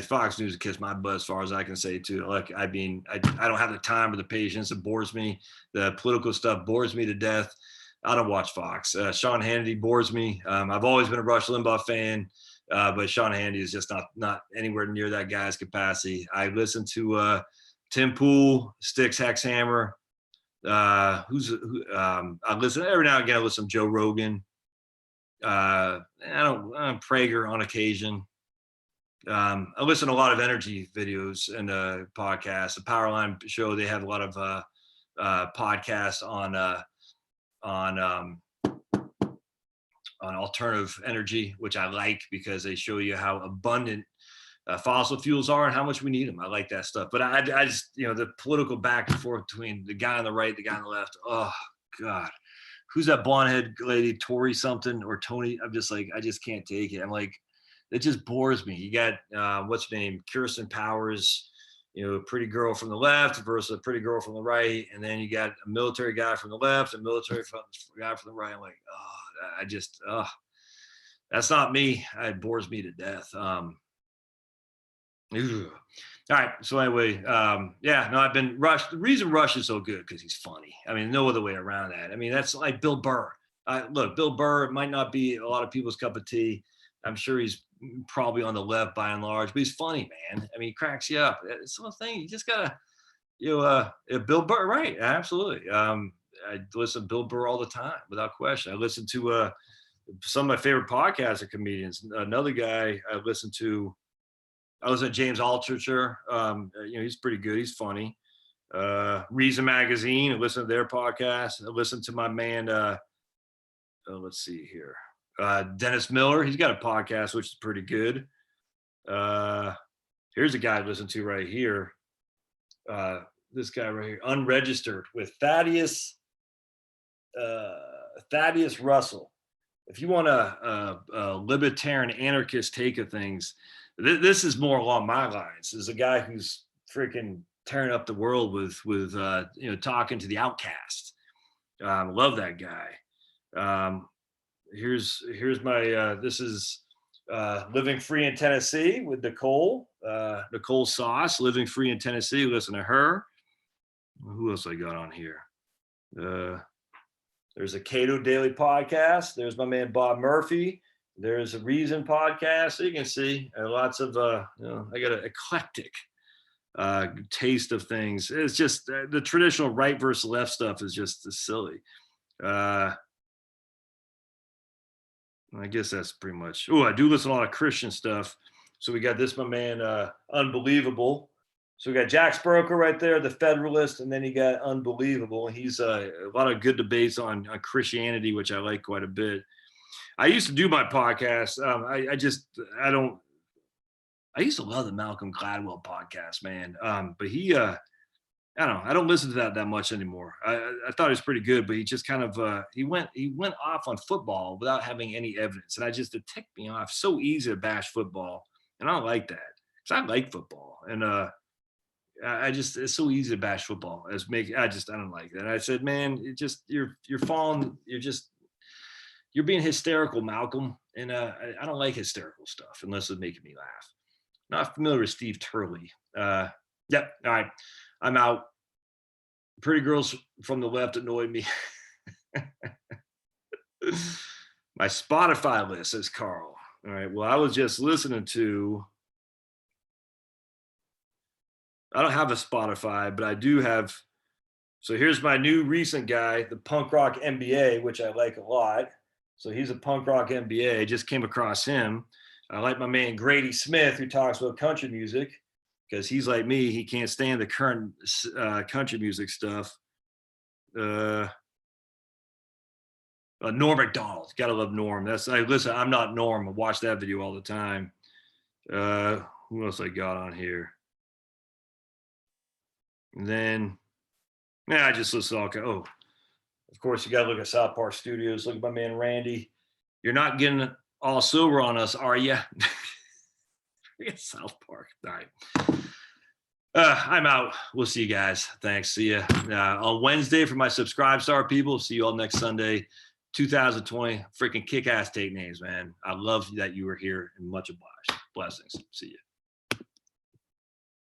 Fox News kissed my butt as far as I can say too. Like, I mean, I don't have the time or the patience. It bores me. The political stuff bores me to death. I don't watch Fox. Sean Hannity bores me. I've always been a Rush Limbaugh fan, but Sean Hannity is just not anywhere near that guy's capacity. I listen to Tim Pool, Styx Hexhammer. I listen every now and again. I listen to Joe Rogan. I'm Prager on occasion. I listen to a lot of energy videos and podcasts. The Powerline show, they have a lot of podcasts on alternative energy, which I like because they show you how abundant fossil fuels are and how much we need them. I like that stuff. But I just, the political back and forth between the guy on the right, the guy on the left. Oh God, who's that blonde head lady, Tori something or Tony? I'm just like, I just can't take it. I'm like, it just bores me. You got what's her name, Kirsten Powers, pretty girl from the left versus a pretty girl from the right, and then you got a military guy from the left and military guy from the right. I'm like, that's not me. It bores me to death. All right. So anyway, I've been Rush. The reason Rush is so good because he's funny. I mean, no other way around that. I mean, that's like Bill Burr. Look, Bill Burr might not be a lot of people's cup of tea. I'm sure he's probably on the left by and large, but he's funny, man. I mean, he cracks you up. It's the thing. You just gotta, Bill Burr, right? Absolutely. I listen to Bill Burr all the time, without question. I listen to some of my favorite podcasts are comedians. Another guy I listen to James Altucher. He's pretty good. He's funny. Reason Magazine. I listen to their podcast. I listen to my man. Let's see here. Dennis Miller. He's got a podcast which is pretty good. Here's a guy I listen to right here. This guy right here, Unregistered, with Thaddeus Russell. If you want a libertarian anarchist take of things, this is more along my lines. There's a guy who's freaking tearing up the world with talking to the outcasts. Love that guy. Here's my this is Living Free in Tennessee with Nicole Sauce. Living Free in Tennessee. Listen to her. Who else I got on here? There's a Cato Daily Podcast. There's my man Bob Murphy. There's a Reason podcast. So you can see lots of, I got an eclectic taste of things. It's just the traditional right versus left stuff is just silly. I guess that's pretty much. Oh, I do listen to a lot of Christian stuff. So we got this, my man, Unbelievable. So we got Jack Spirko right there, the Federalist, and then you got Unbelievable. He's a lot of good debates on Christianity, which I like quite a bit. I used to do my podcast. I used to love the Malcolm Gladwell podcast, man. But he, I don't know. I don't listen to that much anymore. I thought it was pretty good, but he just kind of he went off on football without having any evidence, and it ticked me off. So easy to bash football, and I don't like that because I like football, and it's so easy to bash football. I don't like that. And I said, man, you're being hysterical, Malcolm, and I don't like hysterical stuff unless it's making me laugh. Not familiar with Steve Turley. Yep. All right. I'm out. Pretty girls from the left annoy me. My Spotify list, says Carl. All right. Well, I was just listening to. I don't have a Spotify, but I do have. So here's my new recent guy, the Punk Rock MBA, which I like a lot. So he's a Punk Rock MBA. I just came across him. I like my man Grady Smith, who talks about country music, because he's like me. He can't stand the current country music stuff. Norm Macdonald. Gotta love Norm. Listen, I'm not Norm. I watch that video all the time. Who else I got on here? And then, I just listen to of course, you got to look at South Park Studios. Look at my man Randy. You're not getting all silver on us, are you? South Park. All right. I'm out. We'll see you guys. Thanks. See you on Wednesday for my Subscribe Star people. See you all next Sunday. 2020. Freaking kick-ass take names, man. I love that you were here, and much obliged. Blessings. See you.